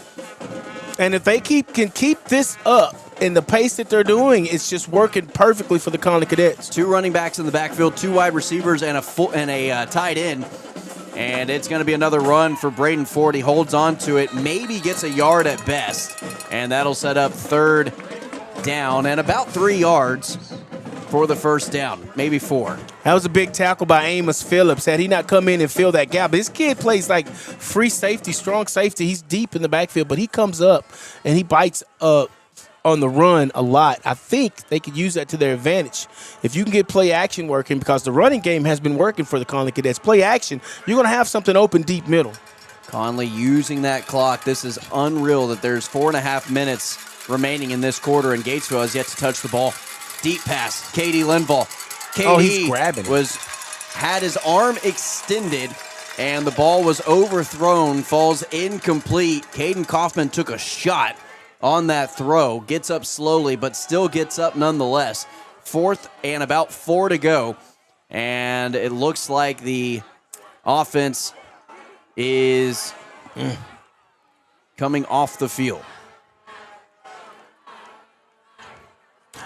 And if they can keep this up, and the pace that they're doing, it's just working perfectly for the Connally Cadets. 2 running backs in the backfield, 2 wide receivers, and a tight end. And it's going to be another run for Braden Ford. He holds on to it, maybe gets a yard at best. And that'll set up 3rd down and about 3 yards for the first down, maybe 4. That was a big tackle by Amos Phillips. Had he not come in and fill that gap, this kid plays like free safety, strong safety. He's deep in the backfield, but he comes up and he bites up on the run a lot. I think they could use that to their advantage. If you can get play action working, because the running game has been working for the Connally Cadets. Play action, you're going to have something open deep middle. Conley using that clock. This is unreal that there's 4.5 minutes remaining in this quarter, and Gatesville has yet to touch the ball. Deep pass, K.D. Linval. He's grabbing it. Had his arm extended, and the ball was overthrown, falls incomplete. Caden Kaufman took a shot on that throw, gets up slowly, but still gets up nonetheless. 4th and about 4 to go, and it looks like the offense is coming off the field.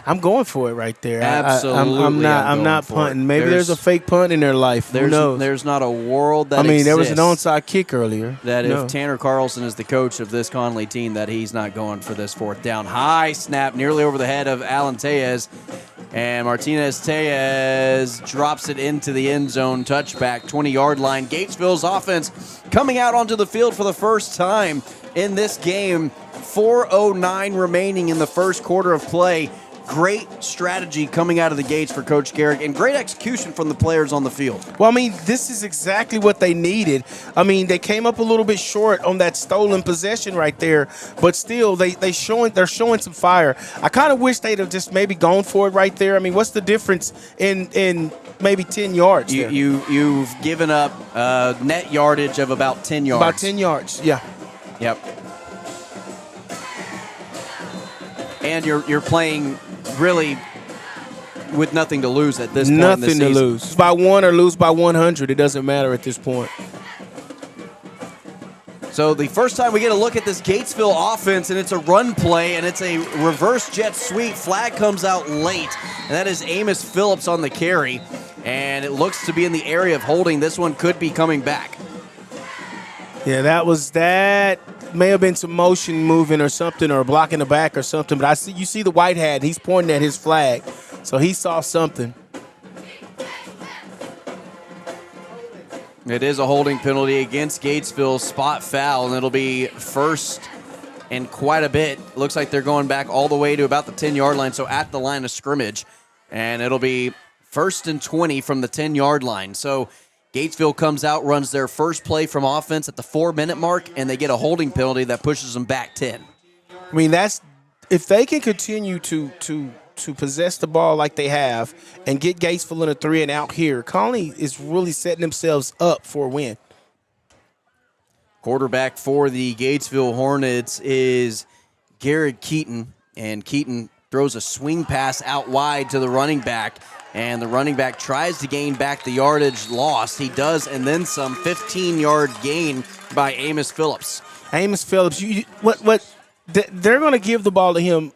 I'm going for it right there. Absolutely, I'm not punting. Maybe there's a fake punt in their life. Who knows? There's not a world that there was an onside kick earlier. That if Tanner Carlson is the coach of this Connally team, that he's not going for this 4th down. High snap nearly over the head of Alan Tellez. And Martinez Tellez drops it into the end zone, touchback, 20-yard line. Gatesville's offense coming out onto the field for the first time in this game. 4:09 remaining in the first quarter of play. Great strategy coming out of the gates for Coach Garrick, and great execution from the players on the field. Well, I mean, this is exactly what they needed. I mean, they came up a little bit short on that stolen possession right there, but still, they're showing some fire. I kind of wish they'd have just maybe gone for it right there. I mean, what's the difference in maybe 10 yards? You've given up net yardage of about 10 yards. About 10 yards, yeah. Yep. And you're playing really with nothing to lose at this point in the season. Nothing to lose. By 1 or lose by 100, it doesn't matter at this point. So the first time we get a look at this Gatesville offense, and it's a run play, and it's a reverse jet sweep. Flag comes out late, and that is Amos Phillips on the carry, and it looks to be in the area of holding. This one could be coming back. Yeah, that may have been some motion moving or something, or blocking the back or something. But you see the white hat. He's pointing at his flag, so he saw something. It is a holding penalty against Gatesville, spot foul, and it'll be first and quite a bit. Looks like they're going back all the way to about the 10-yard line, so at the line of scrimmage, and it'll be 1st and 20 from the 10-yard line. So Gatesville comes out, runs their first play from offense at the 4-minute mark, and they get a holding penalty that pushes them back 10. I mean, if they can continue to possess the ball like they have and get Gatesville in a 3-and-out here, Connally is really setting themselves up for a win. Quarterback for the Gatesville Hornets is Garrett Keaton, and Keaton throws a swing pass out wide to the running back, and the running back tries to gain back the yardage lost. He does, and then some. 15-yard gain by Amos Phillips. Amos Phillips, they're going to give the ball to him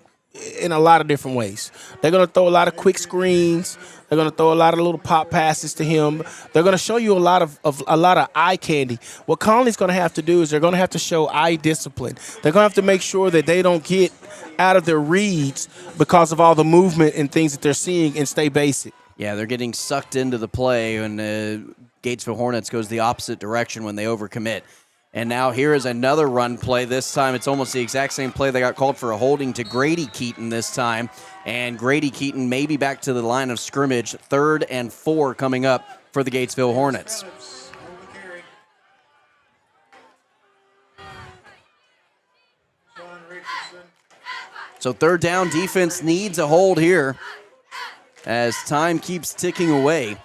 in a lot of different ways. They're going to throw a lot of quick screens. They're going to throw a lot of little pop passes to him. They're going to show you a lot of eye candy. What Conley's going to have to do is they're going to have to show eye discipline. They're going to have to make sure that they don't get out of their reads because of all the movement and things that they're seeing, and stay basic. Yeah, they're getting sucked into the play, and Gatesville Hornets goes the opposite direction when they overcommit. And now here is another run play. This time it's almost the exact same play. They got called for a holding to Grady Keaton this time. And Grady Keaton maybe back to the line of scrimmage. 3rd and 4 coming up for the Gatesville Hornets. So 3rd down, defense needs a hold here as time keeps ticking away.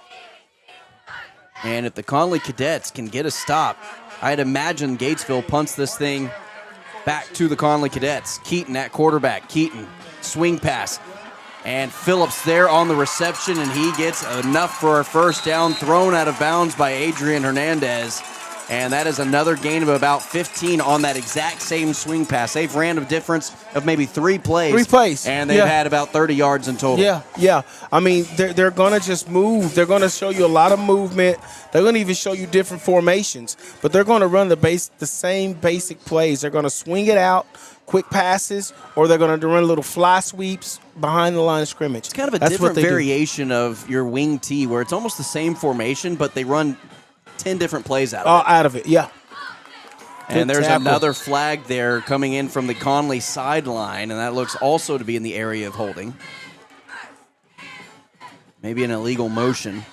And if the Connally Cadets can get a stop, I'd imagine Gatesville punts this thing back to the Connally Cadets. Keaton at quarterback. Keaton, swing pass. And Phillips there on the reception, and he gets enough for a first down, thrown out of bounds by Adrian Hernandez. And that is another gain of about 15 on that exact same swing pass. They've ran a difference of maybe 3 plays. 3 plays. And they've had about 30 yards in total. Yeah. I mean, they're going to just move. They're going to show you a lot of movement. They're going to even show you different formations. But they're going to run the same basic plays. They're going to swing it out, quick passes, or they're going to run little fly sweeps behind the line of scrimmage. It's kind of a different variation of your wing tee where it's almost the same formation, but they run 10 different plays out of it. Out of it, yeah. And there's another flag there coming in from the Connally sideline, and that looks also to be in the area of holding. Maybe an illegal motion.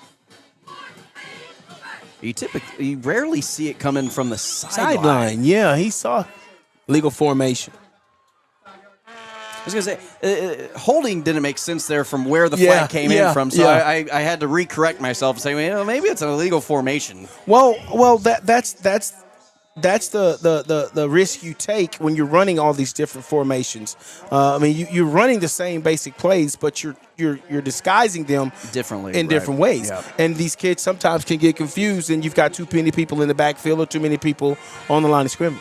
You rarely see it coming from the sideline. Yeah, he saw legal formation. I was going to say, holding didn't make sense there from where the flag came in from, so I had to recorrect myself and say, well, maybe it's an illegal formation. Well, that's the risk you take when you're running all these different formations. I mean, you're running the same basic plays, but you're disguising them differently in different ways. Yep. And these kids sometimes can get confused, and you've got too many people in the backfield or too many people on the line of scrimmage.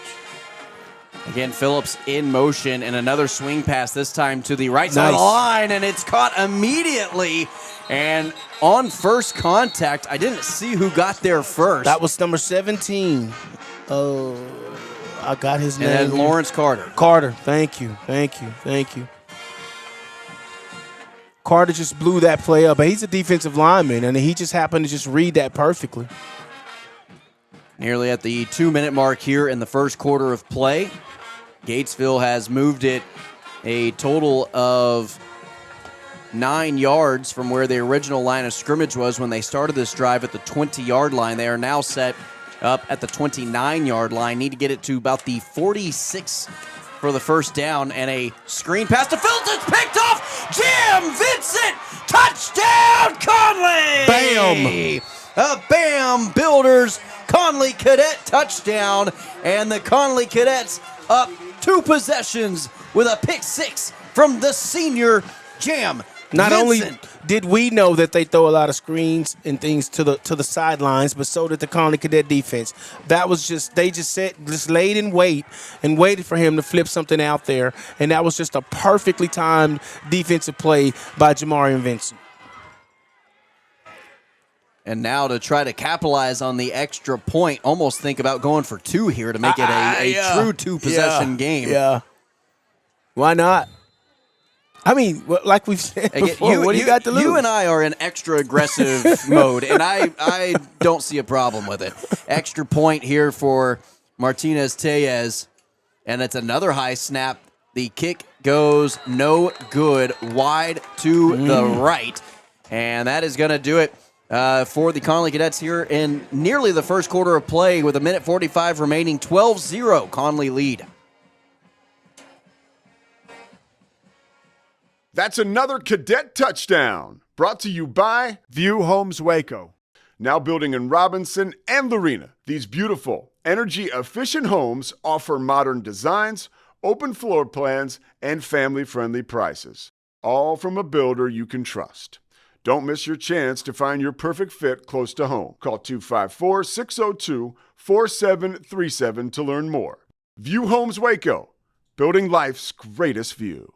Again, Phillips in motion, and another swing pass, this time to the right side of the line, and it's caught immediately. And on first contact, I didn't see who got there first. That was number 17. Oh, I got his name. And Lawrence Carter. Carter, thank you. Carter just blew that play up. But he's a defensive lineman, and he just happened to just read that perfectly. Nearly at the 2-minute mark here in the first quarter of play. Gatesville has moved it a total of 9 yards from where the original line of scrimmage was when they started this drive at the 20-yard line. They are now set up at the 29-yard line. Need to get it to about the 46 for the first down, and a screen pass to Phillips. It's picked off. Jim Vincent, touchdown, Connally. Bam. A Bam Builders Connally Cadet touchdown, and the Connally Cadets up 2 possessions with a pick 6 from the senior Jam Not Vincent. only did we know that they throw a lot of screens and things to the sidelines, but so did the Connally Cadet defense. That was they just laid in wait and waited for him to flip something out there, and that was just a perfectly timed defensive play by Jamarian Vincent. And now to try to capitalize on the extra point, almost think about going for 2 here to make it a true 2-possession game. Yeah. Why not? I mean, like we've said before, what do you got to lose? You and I are in extra aggressive mode, and I don't see a problem with it. Extra point here for Martinez Tellez, and it's another high snap. The kick goes no good, wide to the right, and that is going to do it for the Connally Cadets here in nearly the first quarter of play with 1:45 remaining. 12-0 Connally lead. That's another Cadet touchdown, brought to you by View Homes Waco. Now building in Robinson and Lorena, these beautiful, energy-efficient homes offer modern designs, open floor plans, and family-friendly prices, all from a builder you can trust. Don't miss your chance to find your perfect fit close to home. Call 254-602-4737 to learn more. View Homes Waco, building life's greatest view.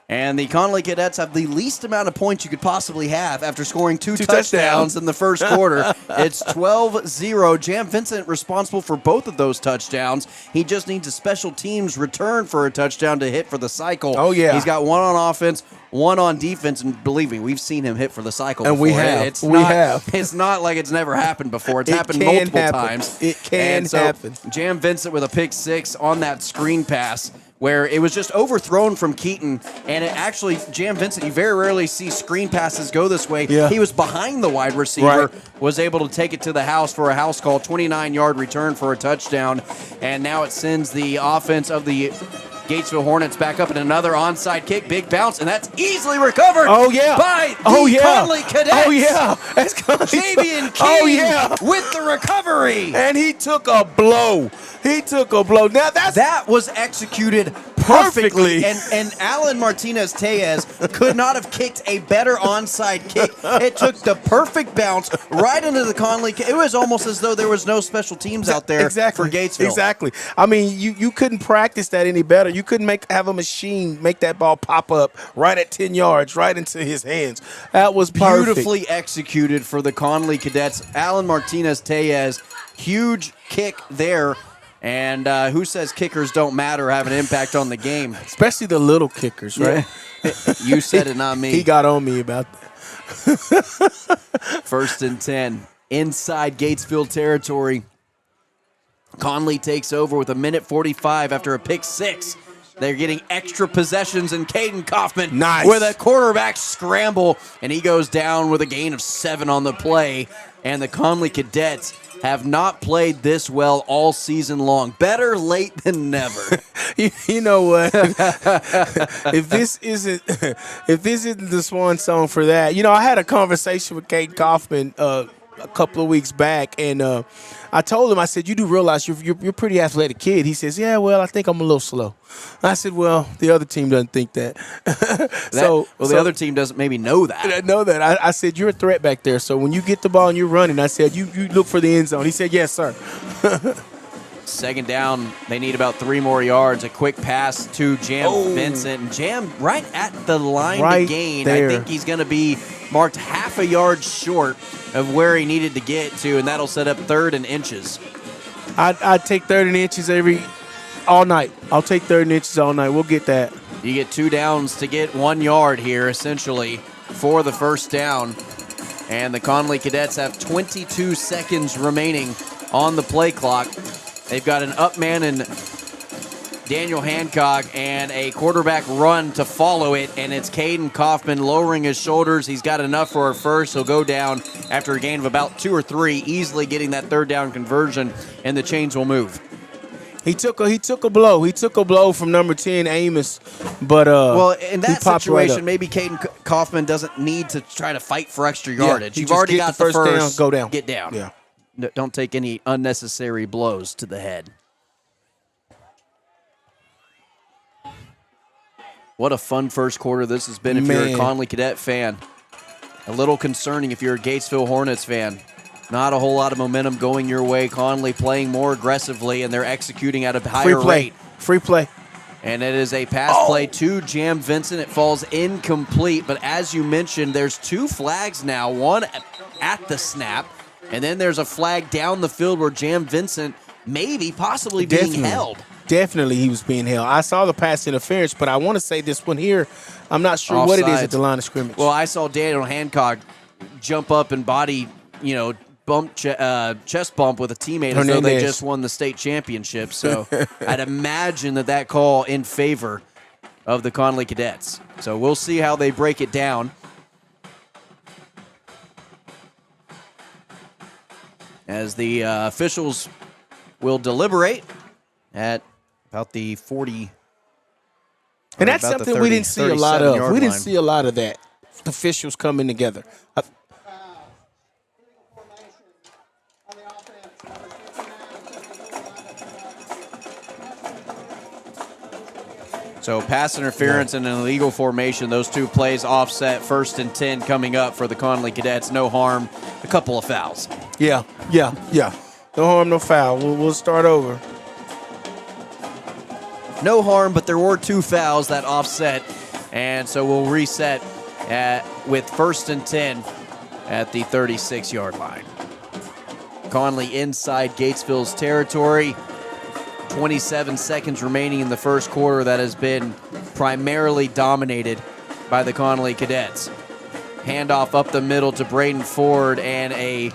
And the Connally Cadets have the least amount of points you could possibly have after scoring two touchdowns in the first quarter. It's 12-0. Jam Vincent responsible for both of those touchdowns. He just needs a special teams return for a touchdown to hit for the cycle. Oh, yeah. He's got one on offense, one on defense, and believe me, we've seen him hit for the cycle and before. We have. It's not like it's never happened before. It's happened multiple times. It can happen. Jam Vincent with a pick six on that screen pass, where it was just overthrown from Keaton, and it actually, Jam Vincent, you very rarely see screen passes go this way. Yeah. He was behind the wide receiver, was able to take it to the house for a house call, 29-yard return for a touchdown, and now it sends the offense of the Gatesville Hornets back up in another onside kick, big bounce, and that's easily recovered by the Connally Cadets. Oh, yeah. That's Javian King with the recovery. And he took a blow. Now that was executed perfectly. And Alan Martinez-Tellez could not have kicked a better onside kick. It took the perfect bounce right into the Connally. It was almost as though there was no special teams out there for Gatesville. Exactly. I mean, you couldn't practice that any better. You couldn't have a machine make that ball pop up right at 10 yards, right into his hands. That was perfect. Beautifully executed for the Connally Cadets. Alan Martinez-Tellez, huge kick there. And who says kickers don't matter, have an impact on the game? Especially the little kickers, right? Yeah. You said it, not me. He got on me about that. 1st and 10. Inside Gatesville territory. Connally takes over with 1:45 after a pick six. They're getting extra possessions, and Caden Kaufman with a quarterback scramble, and he goes down with a gain of 7 on the play. And the Connally Cadets have not played this well all season long. Better late than never. You know what? if this isn't the swan song for that, I had a conversation with Caden Kaufman a couple of weeks back, and I told him, I said, you do realize you're a pretty athletic kid. He says, yeah, well, I think I'm a little slow. I said, well, the other team doesn't think that. The other team doesn't maybe know that. I know that. I said, you're a threat back there. So when you get the ball and you're running, I said, you look for the end zone. He said, yes, sir. 2nd down, they need about 3 more yards. A quick pass to Jam Vincent. And Jam right at the line to gain. There. I think he's going to be marked half a yard short of where he needed to get to, and that'll set up 3rd and inches. I'd take 3rd and inches all night. I'll take 3rd and inches all night. We'll get that. You get 2 downs to get 1 yard here, essentially, for the first down. And the Connally Cadets have 22 seconds remaining on the play clock. They've got an up man in Daniel Hancock and a quarterback run to follow it, and it's Caden Kaufman lowering his shoulders. He's got enough for a first. He'll go down after a gain of about 2 or 3, easily getting that 3rd down conversion, and the chains will move. He took a blow. He took a blow from number 10, Amos. But well, in that situation, right maybe Caden Kaufman doesn't need to try to fight for extra yardage. You've already got the first down. Go down. Get down. Yeah. Don't take any unnecessary blows to the head. What a fun first quarter this has been if you're a Connally Cadet fan. A little concerning if you're a Gatesville Hornets fan. Not a whole lot of momentum going your way. Connally playing more aggressively, and they're executing at a higher rate. Free play. And it is a pass play to Jam Vincent. It falls incomplete, but as you mentioned, there's 2 flags now, one at the snap, and then there's a flag down the field where Jam Vincent possibly being held. Definitely he was being held. I saw the pass interference, but I want to say this one here, I'm not sure what it is at the line of scrimmage. Well, I saw Daniel Hancock jump up and body, chest bump with a teammate as though they just won the state championship. So I'd imagine that call in favor of the Connally Cadets. So we'll see how they break it down. As the officials will deliberate at about the 40. And that's something we didn't see a lot of. We didn't see a lot of that. Officials coming together. So pass interference and an illegal formation. Those 2 plays offset. 1st and 10 coming up for the Connally Cadets. No harm. A couple of fouls. Yeah. No harm, no foul. We'll start over. No harm, but there were 2 fouls that offset And so we'll reset with 1st and 10 at the 36-yard line. Connally inside Gatesville's territory. 27 seconds remaining in the first quarter that has been primarily dominated by the Connally Cadets. Handoff up the middle to Braden Ford, and a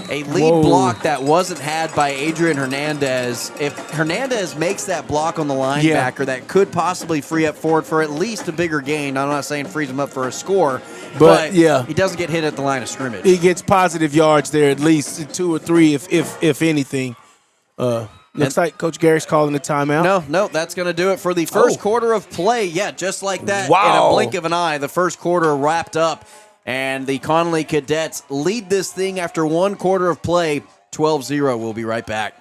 lead block that wasn't had by Adrian Hernandez. If Hernandez makes that block on the linebacker, that could possibly free up Ford for at least a bigger gain. I'm not saying frees him up for a score, but he doesn't get hit at the line of scrimmage. He gets positive yards there, at least 2 or 3, if anything. Looks like Coach Garrick's calling a timeout. No, that's going to do it for the first quarter of play. Yeah, just like that, in a blink of an eye, the first quarter wrapped up. And the Connally Cadets lead this thing after 1 quarter of play, 12-0. We'll be right back.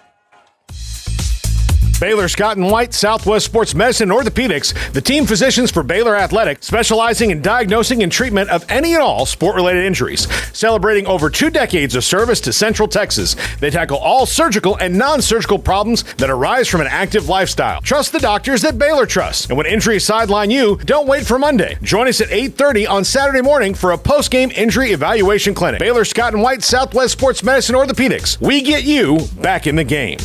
Baylor Scott & White, Southwest Sports Medicine and Orthopedics, the team physicians for Baylor Athletic, specializing in diagnosing and treatment of any and all sport-related injuries. Celebrating over 2 decades of service to Central Texas, they tackle all surgical and non-surgical problems that arise from an active lifestyle. Trust the doctors that Baylor trusts. And when injuries sideline you, don't wait for Monday. Join us at 8:30 on Saturday morning for a post-game injury evaluation clinic. Baylor Scott & White, Southwest Sports Medicine and Orthopedics. We get you back in the game.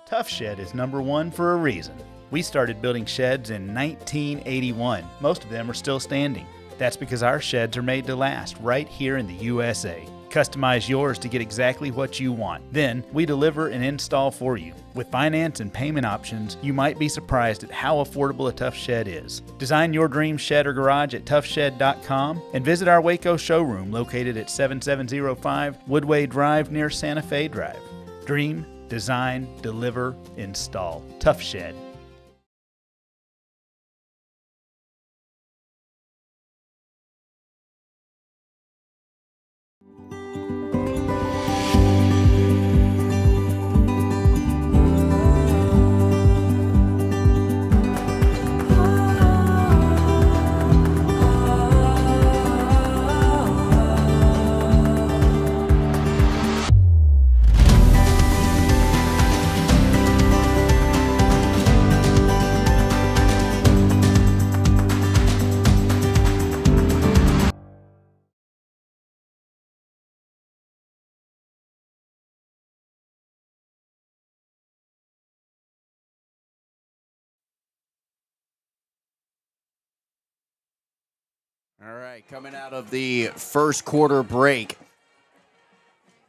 Tough Shed is #1 for a reason. We started building sheds in 1981. Most of them are still standing. That's because our sheds are made to last right here in the USA. Customize yours to get exactly what you want. Then we deliver and install for you. With finance and payment options, you might be surprised at how affordable a Tough Shed is. Design your dream shed or garage at toughshed.com and visit our Waco showroom located at 7705 Woodway Drive near Santa Fe Drive. Dream, design, deliver, install. Tough Shed. All right, coming out of the first quarter break,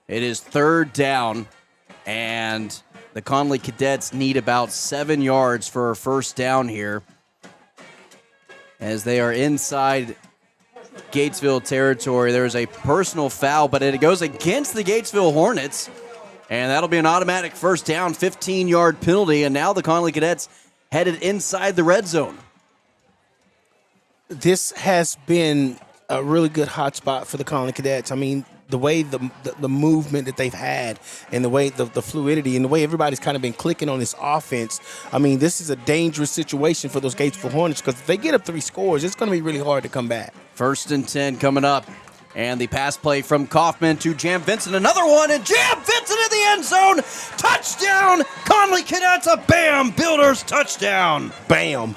it is 3rd down, and the Connally Cadets need about 7 yards for a first down here as they are inside Gatesville territory. There's a personal foul, but it goes against the Gatesville Hornets, and that'll be an automatic first down, 15-yard penalty, and now the Connally Cadets headed inside the red zone. This has been a really good hot spot for the Connally Cadets. I mean, the way the movement that they've had and the way the fluidity and the way everybody's kind of been clicking on this offense, I mean, this is a dangerous situation for those Gatesville Hornets because if they get up 3 scores, it's going to be really hard to come back. 1st and 10 coming up. And the pass play from Kaufman to Jam Vincent. Another one, and Jam Vincent in the end zone. Touchdown! Connally Cadets, a bam! Builders touchdown. Bam.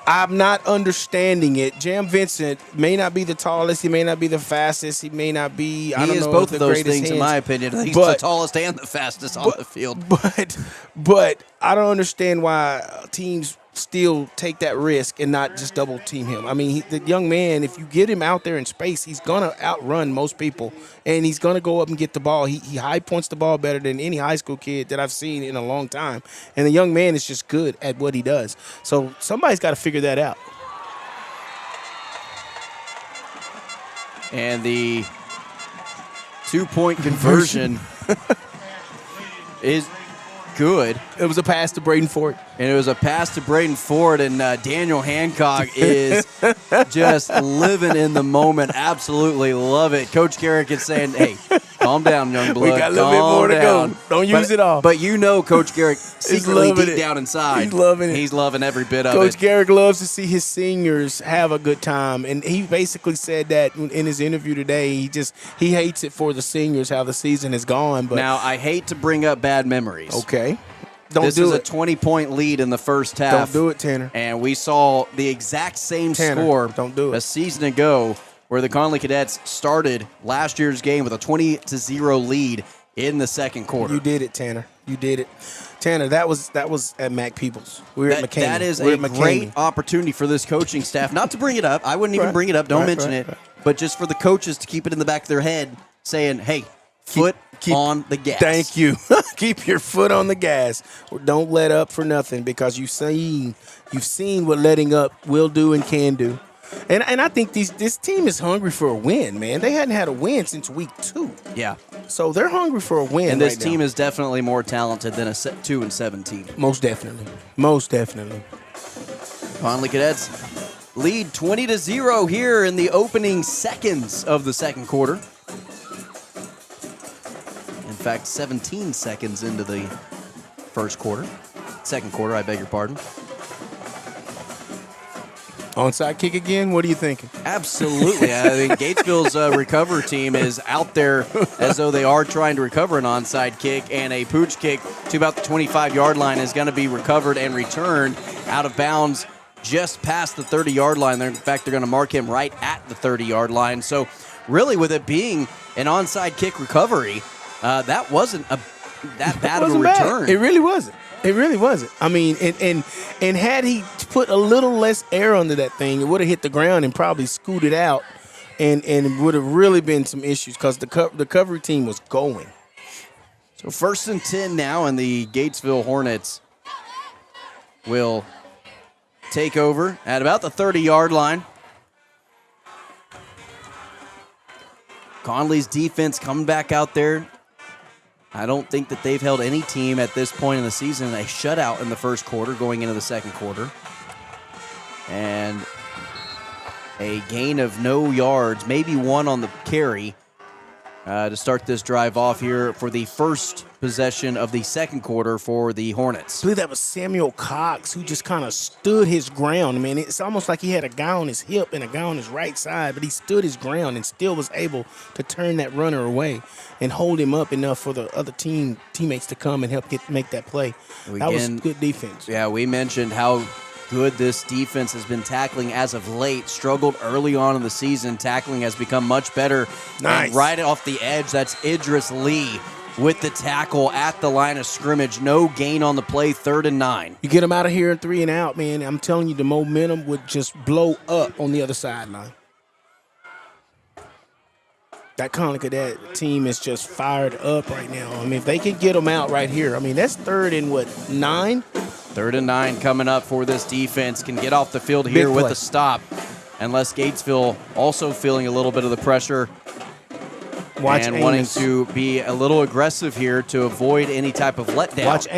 I'm not understanding it. Jam Vincent may not be the tallest. He may not be the fastest. He may not be, he is both of those things, in my opinion. He's the tallest and the fastest on the field. But I don't understand why teams still take that risk and not just double team him. I mean, the young man, if you get him out there in space, he's going to outrun most people, and he's going to go up and get the ball. He high points the ball better than any high school kid that I've seen in a long time, and the young man is just good at what he does. So somebody's got to figure that out. And the 2-point conversion is good. It was a pass to Braden Ford. And it was a pass to Braden Ford, and Daniel Hancock is just living in the moment. Absolutely love it. Coach Garrick is saying, hey, calm down, young blood. We got a little bit more to go. Don't use it all. But you know Coach Garrick secretly deep down inside. He's loving it. He's loving every bit of it. Coach Garrick loves to see his seniors have a good time. And he basically said that in his interview today. He hates it for the seniors, how the season has gone. But now, I hate to bring up bad memories. Okay. This is a 20-point lead in the first half. Don't do it, Tanner. And we saw the exact same score a season ago where the Connally Cadets started last year's game with a 20-0 lead in the second quarter. You did it, Tanner. You did it. Tanner, that was at Mac Peoples. We were at McCain. That is a great opportunity for this coaching staff. Not to bring it up. I wouldn't even bring it up. Don't mention it. But just for the coaches to keep it in the back of their head saying, hey, foot on the gas. Thank you. Keep your foot on the gas. Don't let up for nothing, because you've seen what letting up will do and can do. And I think this team is hungry for a win, man. They hadn't had a win since week 2. Yeah. So they're hungry for a win. And this team is definitely more talented than a 2-7 team. Most definitely. Most definitely. Connally Cadets lead 20-0 here in the opening seconds of the second quarter. In fact, 17 seconds into the second quarter, I beg your pardon. Onside kick again? What are you thinking? Absolutely. I think Gatesville's recover team is out there as though they are trying to recover an onside kick, and a pooch kick to about the 25-yard line is going to be recovered and returned out of bounds just past the 30-yard line. In fact, they're going to mark him right at the 30-yard line. So really, with it being an onside kick recovery, that wasn't that bad of a return. It really wasn't. It really wasn't. I mean, and had he put a little less air under that thing, it would have hit the ground and probably scooted out, and would have really been some issues, because the recovery team was going. So 1st and 10 now, and the Gatesville Hornets will take over at about the 30-yard line. Connally's defense coming back out there. I don't think that they've held any team at this point in the season a shutout in the first quarter going into the second quarter. And a gain of no yards, maybe one on the carry, to start this drive off here for the first possession of the second quarter for the Hornets. I believe that was Samuel Cox, who just kind of stood his ground. I mean, it's almost like he had a guy on his hip and a guy on his right side, but he stood his ground and still was able to turn that runner away and hold him up enough for the other teammates to come and help make that play. That was good defense. Yeah, we mentioned how good this defense has been tackling as of late. Struggled early on in the season. Tackling has become much better. Nice. And right off the edge, that's Idris Lee with the tackle at the line of scrimmage. No gain on the play, 3rd and 9. You get him out of here in 3 and out, man. I'm telling you, the momentum would just blow up on the other sideline. That Connally Cadet team is just fired up right now. I mean, if they can get them out right here, I mean, that's 3rd and 9? 3rd and 9 coming up for this defense. Can get off the field here with a stop. Unless Gatesville also feeling a little bit of the pressure wanting to be a little aggressive here to avoid any type of letdown. Watch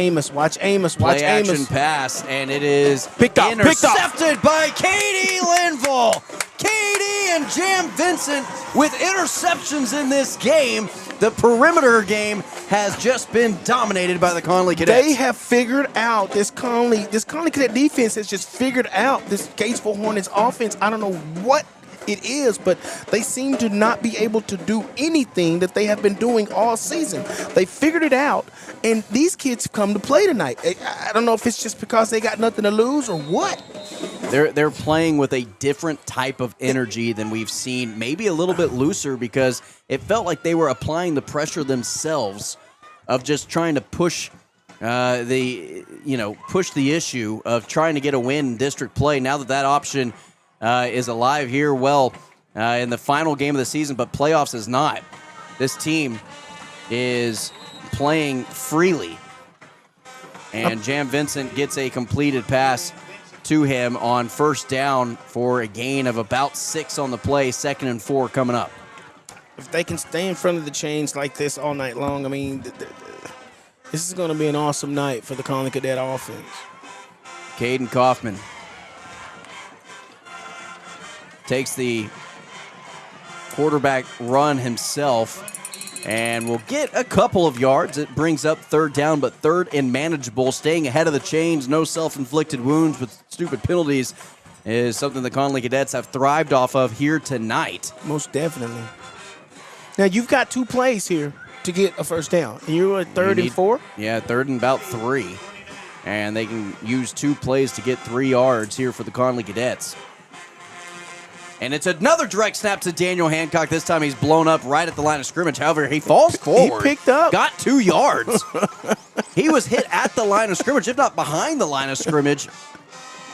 Amos. Play action pass, and it is intercepted by Katie Linville. Katie and Jam Vincent with interceptions in this game. The perimeter game has just been dominated by the Connally Cadets. They have figured out this Connally Cadet defense has just figured out this Gatesville Hornets offense. I don't know what it is, but they seem to not be able to do anything that they have been doing all season. They figured it out, and these kids come to play tonight. I don't know if it's just because they got nothing to lose or what. They're playing with a different type of energy than we've seen, maybe a little bit looser, because it felt like they were applying the pressure themselves of just trying to push the issue of trying to get a win in district play. Now that option is alive here, in the final game of the season, but playoffs is not. This team is playing freely, and Jam Vincent gets a completed pass to him on 1st down for a gain of about 6 on the play. 2nd and 4 coming up. if they can stay in front of the chains like this all night long, I mean, this is going to be an awesome night for the Connally Cadet offense. Caden Kaufman takes the quarterback run himself and will get a couple of yards. It brings up third down, but third and manageable. Staying ahead of the chains, no self-inflicted wounds with stupid penalties is something the Connally Cadets have thrived off of here tonight. Most definitely. Now, you've got 2 plays here to get a first down. And you're at third and 4? Yeah, third and about 3. And they can use 2 plays to get 3 yards here for the Connally Cadets. And it's another direct snap to Daniel Hancock. This time he's blown up right at the line of scrimmage. However, he falls forward. He picked up. Got 2 yards. He was hit at the line of scrimmage, if not behind the line of scrimmage.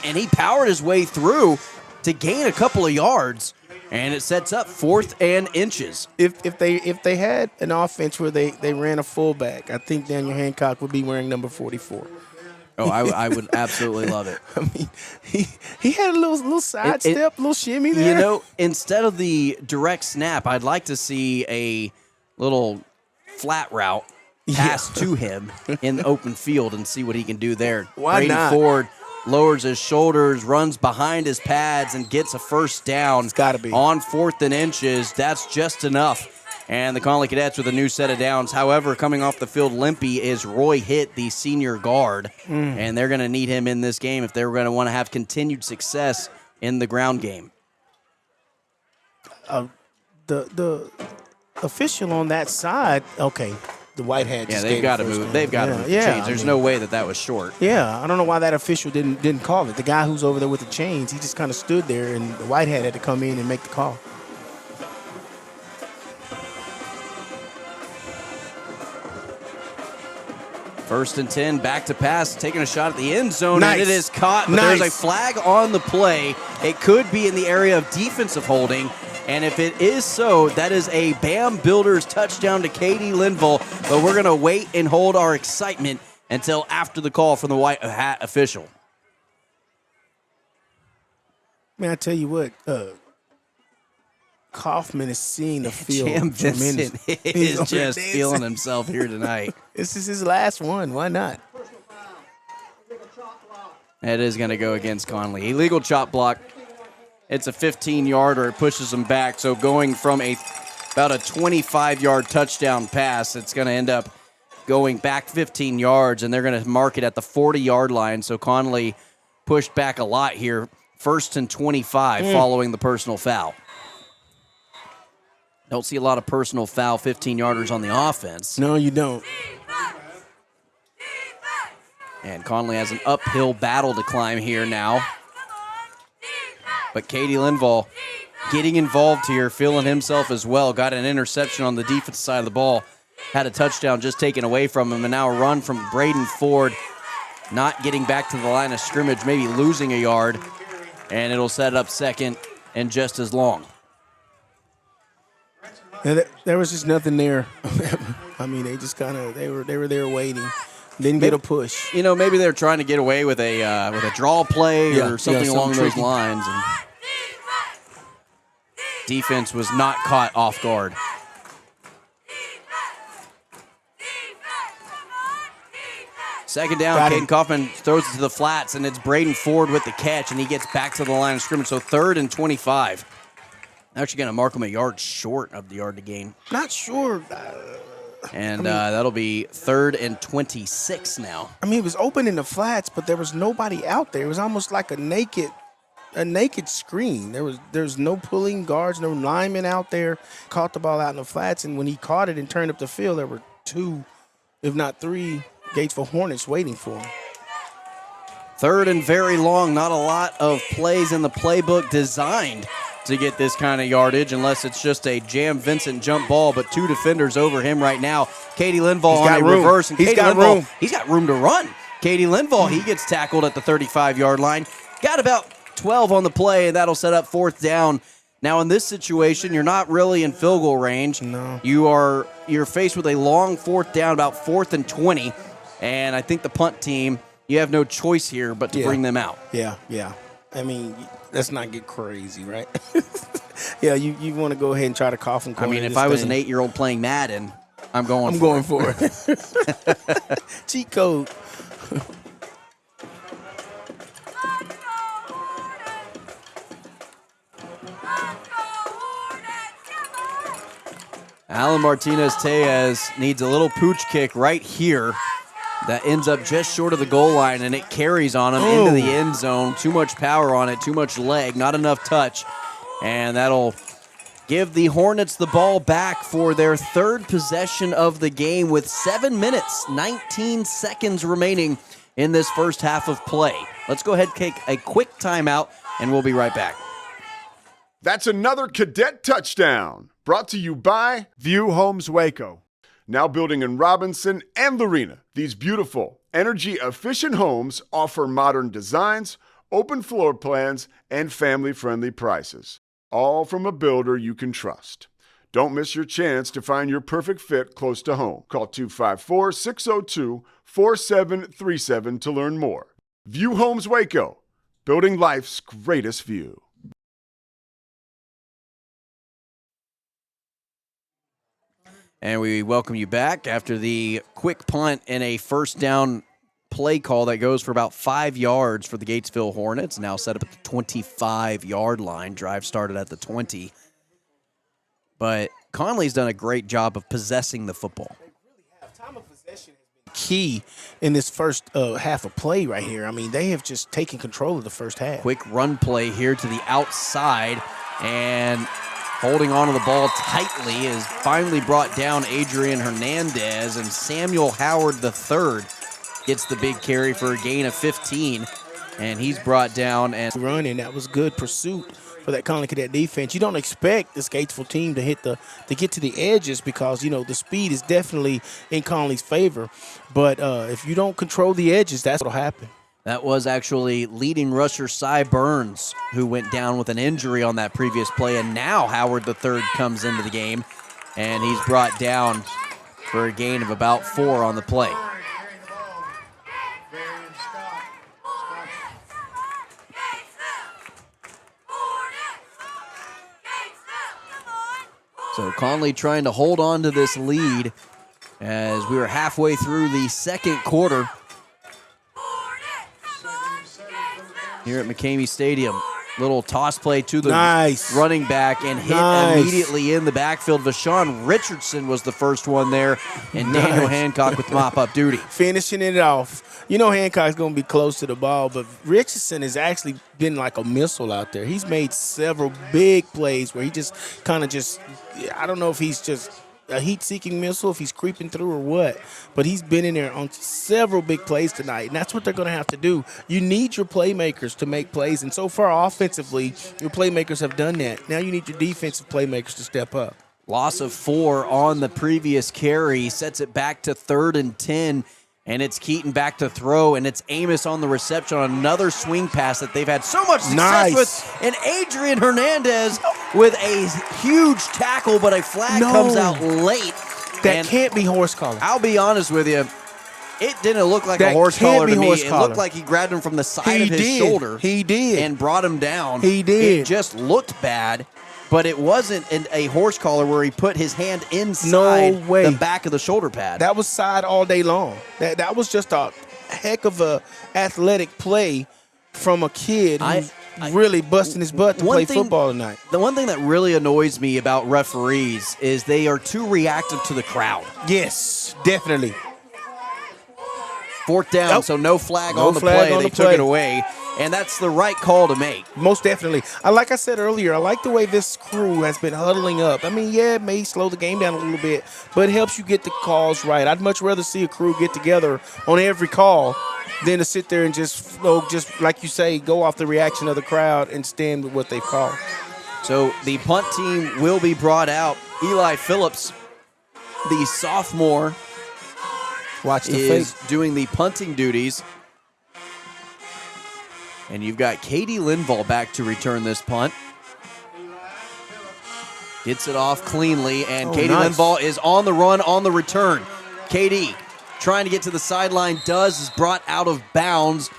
And he powered his way through to gain a couple of yards. And it sets up 4th and inches. If they had an offense where they ran a fullback, I think Daniel Hancock would be wearing number 44. Oh, I would absolutely love it. I mean, he had a little side step, little shimmy there. You know, instead of the direct snap, I'd like to see a little flat route pass to him in the open field and see what he can do there. Why not? Ford lowers his shoulders, runs behind his pads, and gets a first down. It's got to be. On 4th and inches. That's just enough. And the Connally Cadets with a new set of downs. However, coming off the field limpy is Roy Hitt, the senior guard. And they're going to need him in this game if they're going to want to have continued success in the ground game. The official on that side, okay, the white hat just they've got to move. They've got to move the chains. There's no way that was short. Yeah, I don't know why that official didn't call it. The guy who's over there with the chains, he just kind of stood there, and the white hat had to come in and make the call. First and 10, back to pass, taking a shot at the end zone, Nice. and it is caught. But Nice. there's a flag on the play. It could be in the area of defensive holding, and if it is so, that is a Bam Builders touchdown to Katie Linville. But we're going to wait and hold our excitement until after the call from the white hat official. Man, I tell you what, Kaufman is seeing the field. Cam tremendous. Vincent is just feeling himself here tonight. This is his last one. Why not? That is going to go against Connally. Illegal chop block. It's a 15-yarder. It pushes him back. So going from about a 25-yard touchdown pass, it's going to end up going back 15 yards, and they're going to mark it at the 40-yard line. So Connally pushed back a lot here. First and 25 following the personal foul. Don't see a lot of personal foul 15-yarders on the offense. No, you don't. And Connally has an uphill battle to climb here now. But Katie Linville getting involved here, feeling himself as well. Got an interception on the defensive side of the ball. Had a touchdown just taken away from him. And now a run from Braden Ford. Not getting back to the line of scrimmage, maybe losing a yard. And it'll set up second and just as long. Yeah, there was just nothing there. I mean, they just kind of they were there waiting. Didn't get a push. You know, maybe they're trying to get away with a draw play or something along those lines. And defense was not caught off guard. Second down, Caden Kaufman throws it to the flats, and it's Braden Ford with the catch, and he gets back to the line of scrimmage. So 3rd and 25. Actually going to mark him a yard short of the yard to gain. Not sure. And that'll be 3rd and 26 now. I mean, it was open in the flats, but there was nobody out there. It was almost like a naked screen. There's no pulling guards, no linemen out there. Caught the ball out in the flats, and when he caught it and turned up the field, there were 2, if not 3, Gatesville Hornets waiting for him. 3rd and very long. Not a lot of plays in the playbook designed to get this kind of yardage unless it's just a Jam Vincent jump ball, but 2 defenders over him right now. Katie Linville on a reverse, and he's got room. He's got room to run. Katie Linville, he gets tackled at the 35-yard line. Got about 12 on the play, and that'll set up 4th down. Now, in this situation, you're not really in field goal range. No. You're faced with a long 4th down, about 4th and 20, and I think the punt team, you have no choice here but to bring them out. Yeah. I mean, let's not get crazy, right? Yeah, you want to go ahead and try to cough and corner. I mean, if I was an 8-year-old playing Madden, I'm going for it. Cheat code. Alan Martinez-Tejas needs a little pooch kick right here that ends up just short of the goal line, and it carries on him into the end zone. Too much power on it, too much leg, not enough touch, and that'll give the Hornets the ball back for their third possession of the game with 7 minutes, 19 seconds remaining in this first half of play. Let's go ahead and take a quick timeout, and we'll be right back. That's another Cadet touchdown, brought to you by View Homes Waco. Now building in Robinson and Lorena, these beautiful, energy-efficient homes offer modern designs, open floor plans, and family-friendly prices, all from a builder you can trust. Don't miss your chance to find your perfect fit close to home. Call 254-602-4737 to learn more. View Homes Waco, building life's greatest view. And we welcome you back after the quick punt and a first down play call that goes for about 5 yards for the Gatesville Hornets. Now set up at the 25-yard line. Drive started at the 20. But Connally's done a great job of possessing the football. Time of possession has been key in this first half of play right here. I mean, they have just taken control of the first half. Quick run play here to the outside, and holding on to the ball tightly is finally brought down Adrian Hernandez, and Samuel Howard III gets the big carry for a gain of 15, and he's brought down. And running, that was good pursuit for that Connally Cadet defense. You don't expect this Gatesville team to get to the edges because, you know, the speed is definitely in Connally's favor, but if you don't control the edges, that's what'll happen. That was actually leading rusher Cy Burns, who went down with an injury on that previous play, and now Howard III comes into the game, and he's brought down for a gain of about 4 on the play. So Connally trying to hold on to this lead as we were halfway through the second quarter here at McCamey Stadium. Little toss play to the running back and hit immediately in the backfield. Vashawn Richardson was the first one there, and Daniel Hancock with mop-up duty. Finishing it off. You know Hancock's going to be close to the ball, but Richardson has actually been like a missile out there. He's made several big plays where he just kind of I don't know if he's just a heat-seeking missile, if he's creeping through or what, but he's been in there on several big plays tonight, and that's what they're going to have to do. You need your playmakers to make plays, and so far offensively, your playmakers have done that. Now you need your defensive playmakers to step up. Loss of 4 on the previous carry sets it back to 3rd and 10, and it's Keaton back to throw, and it's Amos on the reception on another swing pass that they've had so much success with. And Adrian Hernandez with a huge tackle, but a flag comes out late. That can't be horse collar. I'll be honest with you. It didn't look like a horse collar to me. It looked like he grabbed him from the side of his shoulder. He did. And brought him down. He did. It just looked bad. But it wasn't a horse collar where he put his hand inside the back of the shoulder pad. That was side all day long. That was just a heck of a athletic play from a kid who's really busting his butt to play football tonight. The one thing that really annoys me about referees is they are too reactive to the crowd. Yes, definitely. 4th down, so no flag on the play. They took it away. And that's the right call to make. Most definitely. Like I said earlier, I like the way this crew has been huddling up. I mean, yeah, it may slow the game down a little bit, but it helps you get the calls right. I'd much rather see a crew get together on every call than to sit there and just like you say, go off the reaction of the crowd and stand with what they've called. So the punt team will be brought out. Eli Phillips, the sophomore, is doing the punting duties. And you've got Katie Linval back to return this punt. Gets it off cleanly, and Katie Linval is on the run on the return. Katie trying to get to the sideline, is brought out of bounds,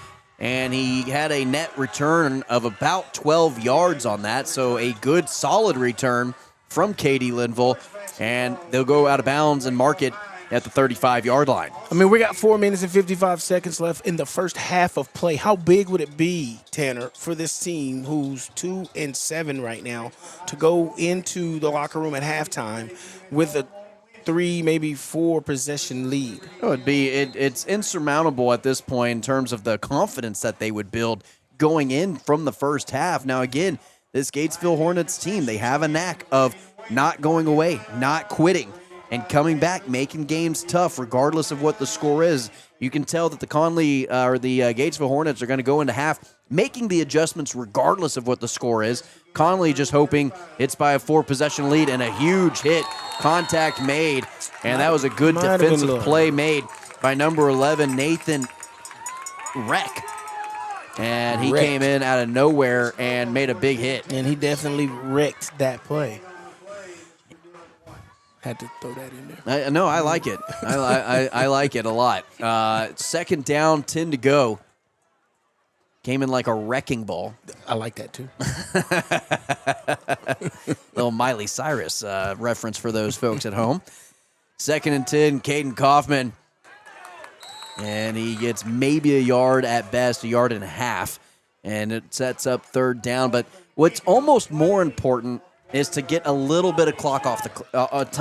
and he had a net return of about 12 yards on that, so a good, solid return from Katie Linville, and they'll go out of bounds and mark it at the 35-yard line. I mean, we got 4 minutes and 55 seconds left in the first half of play. How big would it be, Tanner, for this team who's 2-7 right now to go into the locker room at halftime with a 3, maybe 4 possession lead? It's insurmountable at this point in terms of the confidence that they would build going in from the first half. Now, again, this Gatesville Hornets team, they have a knack of not going away, not quitting, and coming back, making games tough regardless of what the score is. You can tell that the Gatesville Hornets are going to go into half making the adjustments regardless of what the score is. Connally just hoping it's by a 4-possession lead, and a huge hit, contact made, and that was a good defensive play made by number 11, Nathan Reck. And he came in out of nowhere and made a big hit. And he definitely wrecked that play. Had to throw that in there. No, I like it. I like it a lot. Second down, 10 to go. Came in like a wrecking ball. I like that too. Little Miley Cyrus reference for those folks at home. 2nd and 10, Caden Kaufman. And he gets maybe a yard at best, a yard and a half. And it sets up 3rd down. But what's almost more important is to get a little bit of clock off the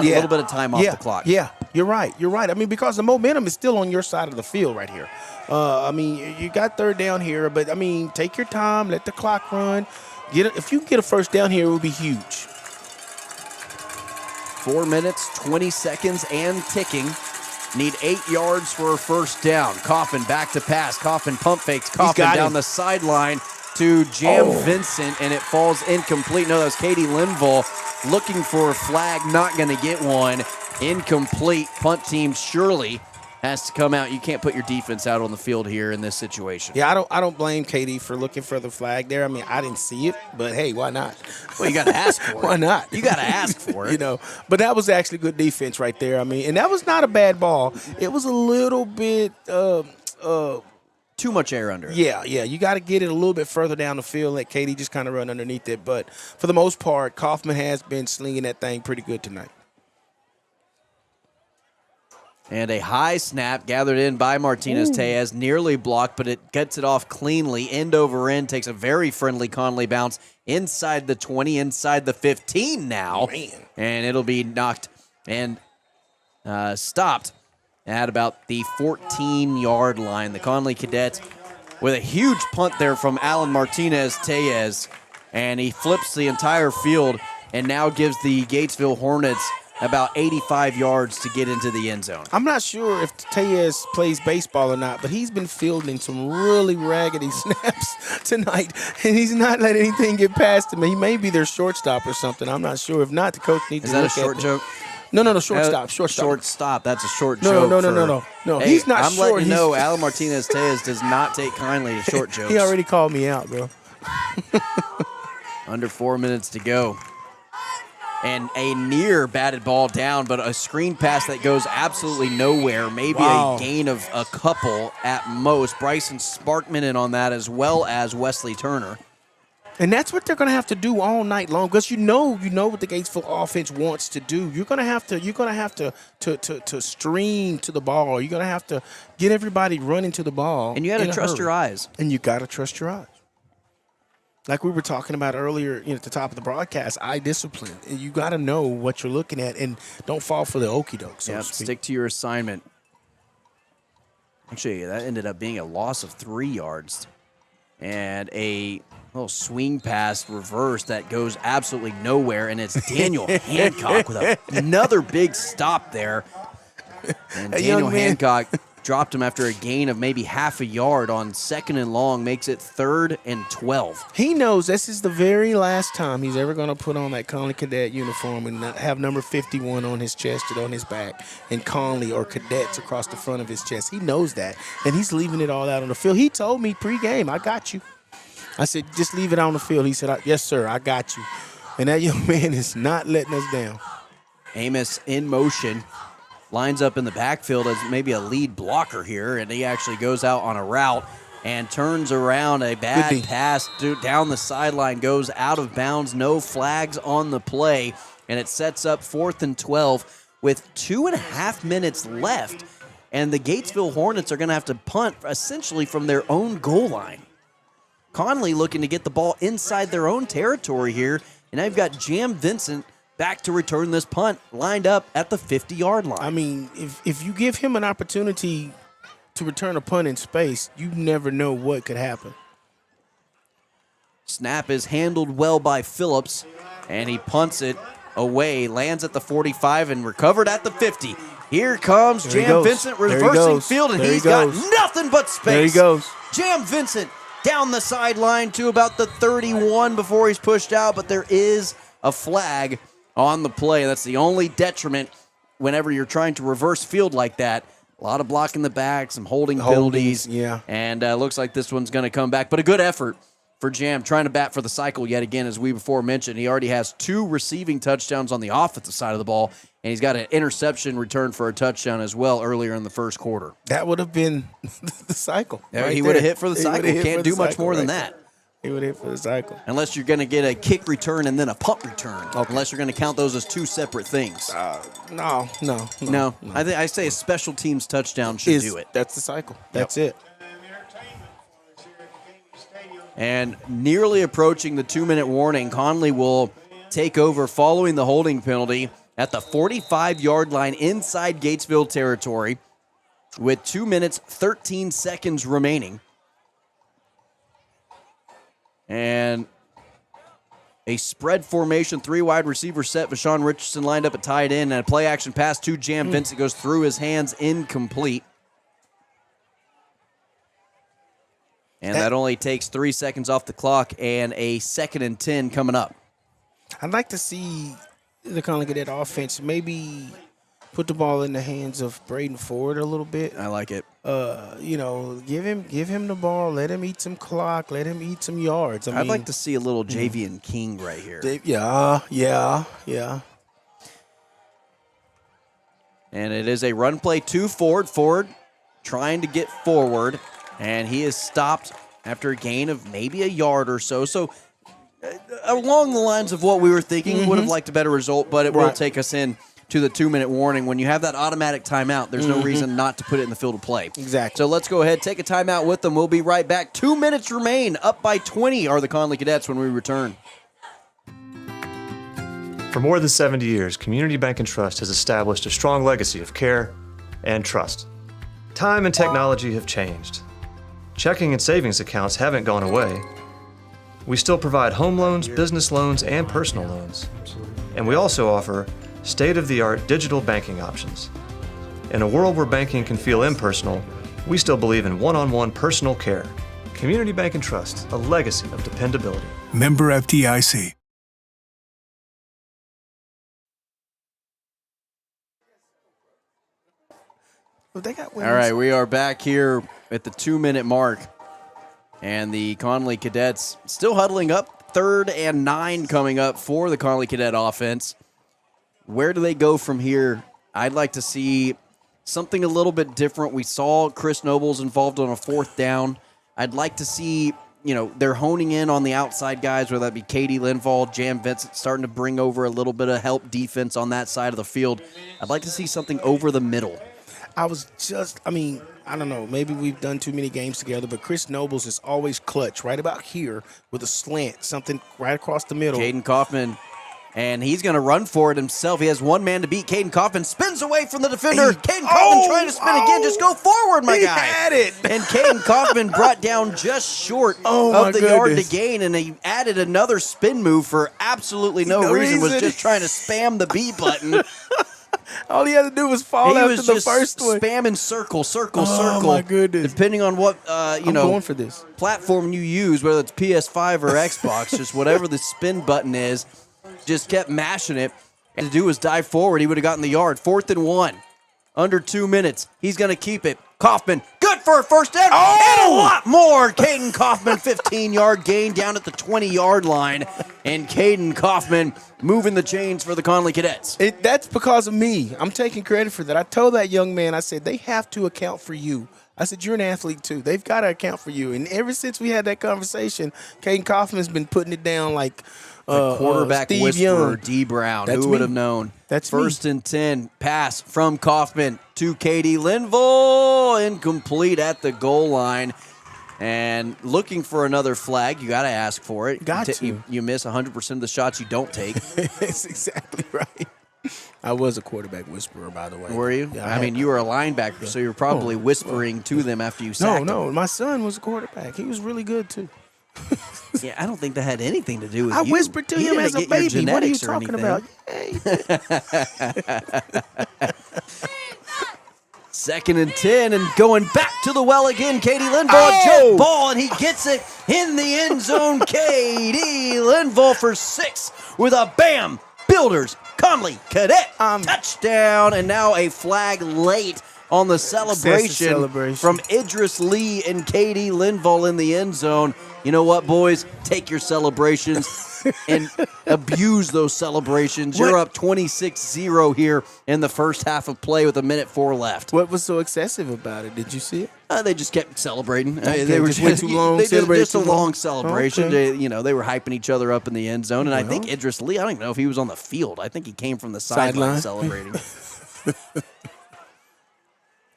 little bit of time off the clock. Yeah, you're right. I mean, because the momentum is still on your side of the field right here. I mean, you got 3rd down here, but I mean, take your time, let the clock run. If you can get a 1st down here, it would be huge. 4 minutes, 20 seconds, and ticking. Need 8 yards for a 1st down. Coffin back to pass. Coffin pump fakes. Coffin down the sideline to Jam Vincent, and it falls incomplete. No, that was Katie Linville looking for a flag, not going to get one. Incomplete. Punt team surely has to come out. You can't put your defense out on the field here in this situation. Yeah, I don't blame Katie for looking for the flag there. I mean, I didn't see it, but hey, why not? Well, you got to ask for it. Why not? You got to ask for it. But that was actually good defense right there. I mean, and that was not a bad ball. It was a little bit too much air under it. Yeah. You got to get it a little bit further down the field. Let Katie just kind of run underneath it. But for the most part, Kaufman has been slinging that thing pretty good tonight. And a high snap gathered in by Martinez-Tellez, nearly blocked, but it gets it off cleanly, end over end, takes a very friendly Connally bounce inside the 20, inside the 15 now. Man. And it'll be knocked and stopped at about the 14-yard line. The Connally Cadets with a huge punt there from Alan Martinez-Tellez, and he flips the entire field and now gives the Gatesville Hornets about 85 yards to get into the end zone. I'm not sure if Tellez plays baseball or not, but he's been fielding some really raggedy snaps tonight, and he's not letting anything get past him. He may be their shortstop or something. I'm not sure. If not, the coach needs to look at it. Is that a short joke? No, shortstop. Short stop. That's a short joke. No. Hey, he's not I'm short. Letting you know, Alan Martinez-Tellez does not take kindly to short jokes. He already called me out, bro. Under 4 minutes to go. And a near batted ball down, but a screen pass that goes absolutely nowhere. Maybe a gain of a couple at most. Bryson Sparkman in on that, as well as Wesley Turner. And that's what they're going to have to do all night long, because you know what the Gatesville offense wants to do. You're going to have to stream to the ball. You're going to have to get everybody running to the ball. And you got to trust your eyes. And you got to trust your eyes. Like we were talking about earlier at the top of the broadcast, eye discipline. You got to know what you're looking at and don't fall for the okie doke, so to speak. Stick to your assignment. Actually, that ended up being a loss of 3 yards. And a little swing pass reverse that goes absolutely nowhere, and it's Daniel Hancock with another big stop there. And Daniel Hancock dropped him after a gain of maybe half a yard on 2nd and long, makes it 3rd and 12. He knows this is the very last time he's ever going to put on that Connally Cadet uniform and not have number 51 on his chest and on his back and Connally or Cadets across the front of his chest. He knows that, and he's leaving it all out on the field. He told me pregame, I got you. I said, just leave it on the field. He said, yes, sir, I got you. And that young man is not letting us down. Amos in motion. Lines up in the backfield as maybe a lead blocker here, and he actually goes out on a route and turns around. A bad pass down the sideline goes out of bounds. No flags on the play, and it sets up 4th and 12 with 2.5 minutes left. And the Gatesville Hornets are going to have to punt essentially from their own goal line. Connally looking to get the ball inside their own territory here. And now you've got Jam Vincent back to return this punt, lined up at the 50-yard line. I mean, if you give him an opportunity to return a punt in space, you never know what could happen. Snap is handled well by Phillips, and he punts it away, lands at the 45 and recovered at the 50. Here comes Jam Vincent reversing field, and he's got nothing but space. There he goes. Jam Vincent down the sideline to about the 31 before he's pushed out, but there is a flag on the play. That's the only detriment whenever you're trying to reverse field like that. A lot of blocking the back, some holding penalties. Yeah. And looks like this one's going to come back. But a good effort for Jam, trying to bat for the cycle yet again, as we before mentioned. He already has 2 receiving touchdowns on the offensive side of the ball, and he's got an interception return for a touchdown as well earlier in the first quarter. That would have been the cycle. Yeah, he would have hit for the cycle. Can't do much more than that. He would hit for the cycle. Unless you're going to get a kick return and then a punt return. Okay. Unless you're going to count those as 2 separate things. No. I say a special teams touchdown should do it. That's the cycle. That's it. And nearly approaching the 2-minute warning, Connally will take over following the holding penalty at the 45-yard line inside Gatesville territory with 2 minutes, 13 seconds remaining. And a spread formation, 3 wide receiver set. Vashawn Richardson lined up at tight end, and a play action pass to Jam Vincent goes through his hands, incomplete. And that only takes 3 seconds off the clock, and a 2nd and 10 coming up. I'd like to see the Connally Cadet offense maybe put the ball in the hands of Braden Ford a little bit. I like it. Give him the ball. Let him eat some clock. Let him eat some yards. I'd like to see a little Javian King right here. Yeah. And it is a run play to Ford. Ford trying to get forward, and he is stopped after a gain of maybe a yard or so. So along the lines of what we were thinking, would have liked a better result, but it will take us in to the 2-minute warning. When you have that automatic timeout, there's no reason not to put it in the field of play. Exactly. So let's go ahead, take a timeout with them. We'll be right back. 2 minutes remain. Up by 20 are the Connally Cadets when we return. For more than 70 years, Community Bank & Trust has established a strong legacy of care and trust. Time and technology have changed. Checking and savings accounts haven't gone away. We still provide home loans, business loans, and personal loans. And we also offer state-of-the-art digital banking options. In a world where banking can feel impersonal, we still believe in one-on-one personal care. Community Bank & Trust, a legacy of dependability. Member FDIC. All right, we are back here at the 2-minute mark. And the Connally Cadets still huddling up. 3rd and 9 coming up for the Connally Cadet offense. Where do they go from here? I'd like to see something a little bit different. We saw Chris Nobles involved on a 4th down. I'd like to see, they're honing in on the outside guys, whether that be Katie Linval, Jam Vincent, starting to bring over a little bit of help defense on that side of the field. I'd like to see something over the middle. I don't know, maybe we've done too many games together, but Chris Nobles is always clutch right about here with a slant, something right across the middle. Caden Kaufman, and he's going to run for it himself. He has one man to beat. Caden Kaufman spins away from the defender. Caden Kaufman trying to spin again. Just go forward, my guy. He had it. And Caden Kaufman brought down just short of the yard to gain, and he added another spin move for absolutely no reason. Was just trying to spam the B button. All he had to do was fall after the first one. Spamming circle. Oh, my goodness. Depending on what, I'm going for this platform you use, whether it's PS5 or Xbox, just whatever the spin button is, just kept mashing it. And to do was dive forward. He would have gotten the yard. 4th and 1. Under 2 minutes. He's going to keep it. Kaufman, good for a first down. And a lot more. Caden Kaufman, 15-yard gain down at the 20-yard line. And Caden Kaufman moving the chains for the Connally Cadets. That's because of me. I'm taking credit for that. I told that young man, I said, they have to account for you. I said, you're an athlete too. They've got to account for you. And ever since we had that conversation, Caden Kaufman's been putting it down like the quarterback Steve whisperer, Young. D. Brown. That's Who would me. have known? That's First and 10, pass from Kaufman to Katie Linville, incomplete at the goal line. And looking for another flag, you got to ask for it. You miss 100% of the shots you don't take. That's exactly right. I was a quarterback whisperer, by the way. Were you? Yeah, I mean, you were a linebacker, so you're probably whispering to them after you sacked them. No, my son was a quarterback. He was really good too. Yeah, I don't think that had anything to do with I you. whispered to He him didn't as a get your baby. What are you genetics or talking anything. about? Second and 10, and going back to the well again. Katie Linville, Oh! jump ball, and he gets it in the end zone. Katie Linville for 6 with a bam. Builders, Connally Cadet, touchdown, and now a flag late on the celebration from Idris Lee and Katie Linville in the end zone. You know what, boys? Take your celebrations and abuse those celebrations. You're up 26-0 here in the first half of play with 1:04 left. What was so excessive about it? Did you see it? They just kept celebrating. Okay, They were just went too long, They did celebrated just a too long? long celebration. Okay. They were hyping each other up in the end zone. And I think Idris Lee, I don't even know if he was on the field. I think he came from the sideline celebrating.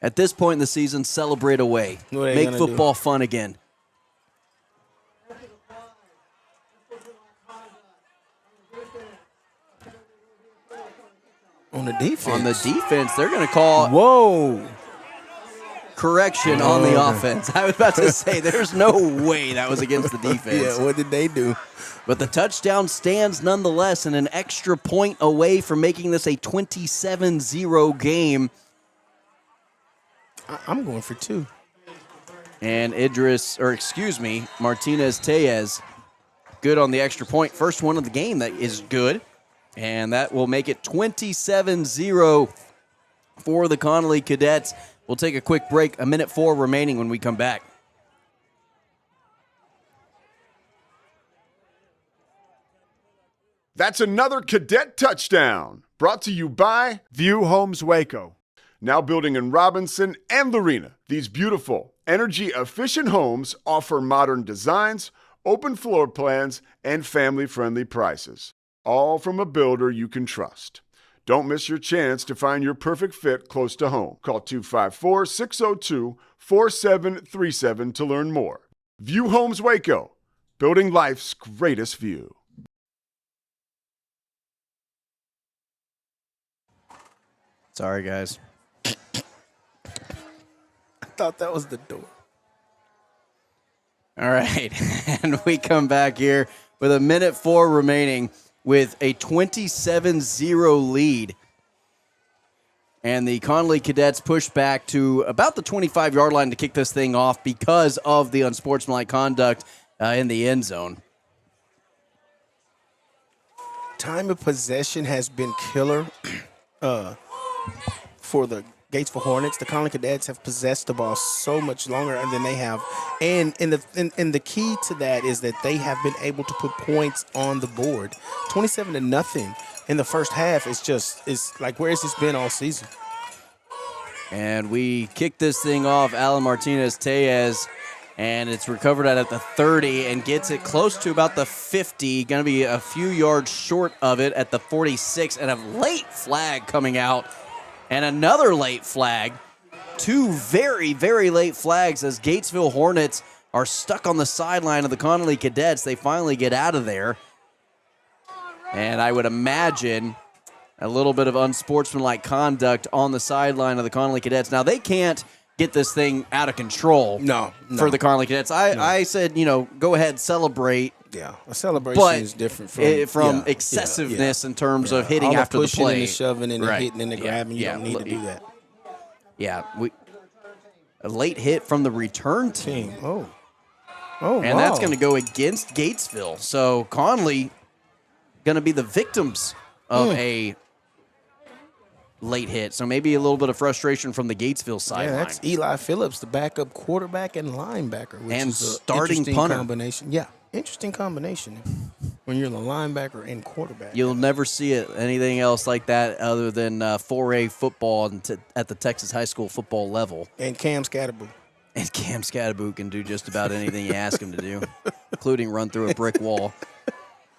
At this point in the season, celebrate away. Make football fun again. On the defense. They're going to call correction on the offense. I was about to say, there's no way that was against the defense. Yeah, what did they do? But the touchdown stands nonetheless, and an extra point away from making this a 27-0 game. I'm going for 2. And Martinez Tellez, good on the extra point. First one of the game that is good. And that will make it 27-0 for the Connally Cadets. We'll take a quick break. 1:04 remaining when we come back. That's another Cadet touchdown, brought to you by View Homes Waco. Now building in Robinson and Lorena, these beautiful, energy-efficient homes offer modern designs, open floor plans, and family-friendly prices. All from a builder you can trust. Don't miss your chance to find your perfect fit close to home. Call 254-602-4737 to learn more. View Homes Waco, building life's greatest view. Sorry, guys. I thought that was the door. All right. And we come back here with 1:04 remaining with a 27-0 lead. And the Connally Cadets push back to about the 25-yard line to kick this thing off because of the unsportsmanlike conduct in the end zone. Time of possession has been killer for the Gatesville Hornets. The Connally Cadets have possessed the ball so much longer than they have. And the key to that is that they have been able to put points on the board. 27-0 in the first half is like, where has this been all season? And we kick this thing off. Alan Martinez Tellez, and it's recovered at the 30 and gets it close to about the 50. Going to be a few yards short of it at the 46, and a late flag coming out. And another late flag. 2 very, very late flags as Gatesville Hornets are stuck on the sideline of the Connally Cadets. They finally get out of there. And I would imagine a little bit of unsportsmanlike conduct on the sideline of the Connally Cadets. Now, they can't get this thing out of control for the Connally Cadets. I said, go ahead, celebrate. Yeah, a celebration is different from excessiveness in terms of hitting all after the pushing play. and the shoving and the hitting and the grabbing. You don't need to do that. Yeah, a late hit from the return team. And that's going to go against Gatesville. So Connally going to be the victims of a late hit. So maybe a little bit of frustration from the Gatesville sideline. Yeah, that's Eli Phillips, the backup quarterback and linebacker, which and is a starting interesting punter combination. Yeah, interesting combination when you're the linebacker and quarterback. You'll never see anything else like that other than 4A football at the Texas high school football level. And Cam Scatterby. And Cam Scadaboo can do just about anything you ask him to do, including run through a brick wall.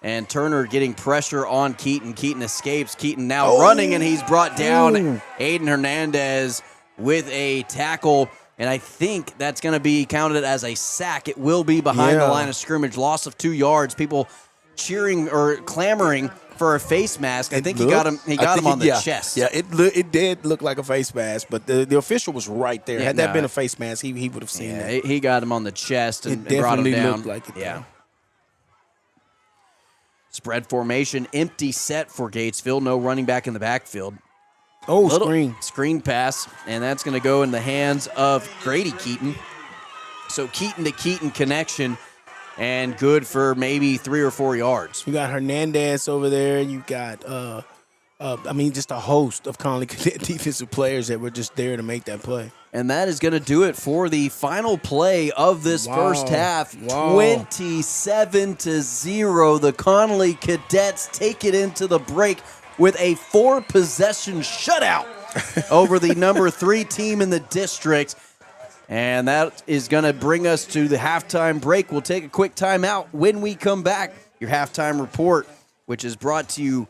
And Turner getting pressure on Keaton. Keaton escapes. Keaton now running, and he's brought down. Aiden Hernandez with a tackle. And I think that's going to be counted as a sack. It will be behind the line of scrimmage. Loss of 2 yards. People cheering or clamoring for a face mask. I think he got him. He got him on the chest. Yeah, it did look like a face mask, but the official was right there. Had that been a face mask, he would have seen it. He got him on the chest and it brought him down. Looked like it. Yeah. Spread formation, empty set for Gatesville. No running back in the backfield. Oh, screen pass, and that's going to go in the hands of Grady Keaton. So Keaton to Keaton connection, and good for maybe 3 or 4 yards. You got Hernandez over there. You got, just a host of Connally Cadet defensive players that were just there to make that play. And that is going to do it for the final play of this first half. 27-0. The Connally Cadets take it into the break with a 4-possession shutout over the number 3 team in the district. And that is going to bring us to the halftime break. We'll take a quick timeout. When we come back, your halftime report, which is brought to you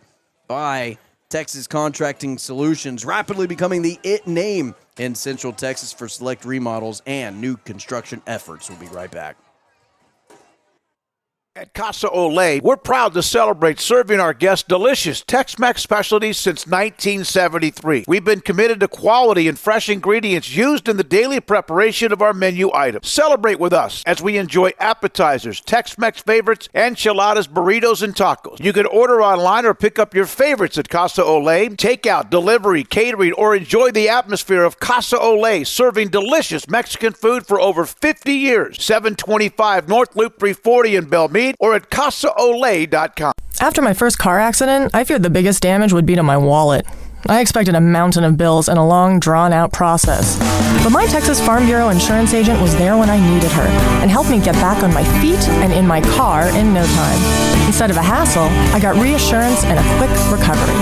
by Texas Contracting Solutions, rapidly becoming the IT name in Central Texas for select remodels and new construction efforts. We'll be right back. At Casa Olay, we're proud to celebrate serving our guests delicious Tex-Mex specialties since 1973. We've been committed to quality and fresh ingredients used in the daily preparation of our menu items. Celebrate with us as we enjoy appetizers, Tex-Mex favorites, enchiladas, burritos, and tacos. You can order online or pick up your favorites at Casa Olay. Takeout, delivery, catering, or enjoy the atmosphere of Casa Olay, serving delicious Mexican food for over 50 years. 725 North Loop 340 in Belmead, or at CasaOlay.com. After my first car accident, I feared the biggest damage would be to my wallet. I expected a mountain of bills and a long, drawn-out process. But my Texas Farm Bureau insurance agent was there when I needed her and helped me get back on my feet and in my car in no time. Instead of a hassle, I got reassurance and a quick recovery.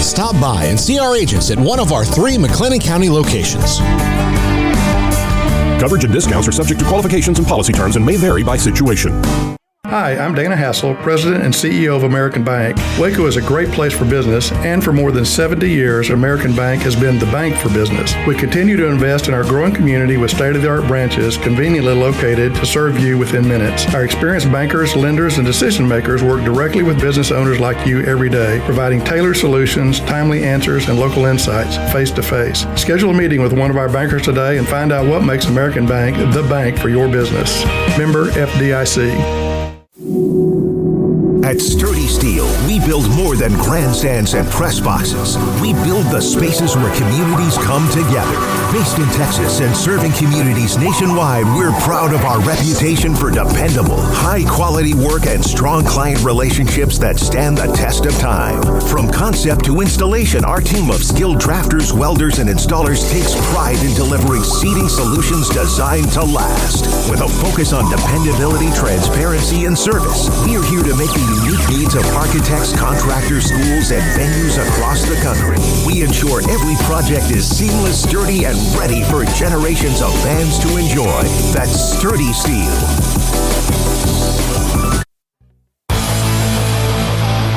Stop by and see our agents at one of our 3 McLennan County locations. Coverage and discounts are subject to qualifications and policy terms and may vary by situation. Hi, I'm Dana Hassel, President and CEO of American Bank. Waco is a great place for business, and for more than 70 years, American Bank has been the bank for business. We continue to invest in our growing community with state-of-the-art branches conveniently located to serve you within minutes. Our experienced bankers, lenders, and decision makers work directly with business owners like you every day, providing tailored solutions, timely answers, and local insights face-to-face. Schedule a meeting with one of our bankers today and find out what makes American Bank the bank for your business. Member FDIC. At Sturdy Steel, we build more than grandstands and press boxes. We build the spaces where communities come together. Based in Texas and serving communities nationwide, we're proud of our reputation for dependable, high-quality work and strong client relationships that stand the test of time. From concept to installation, our team of skilled drafters, welders, and installers takes pride in delivering seating solutions designed to last. With a focus on dependability, transparency, and service, we are here to make the unique needs of architects, contractors, schools, and venues across the country. We ensure every project is seamless, sturdy, and ready for generations of fans to enjoy. That's Sturdy Steel.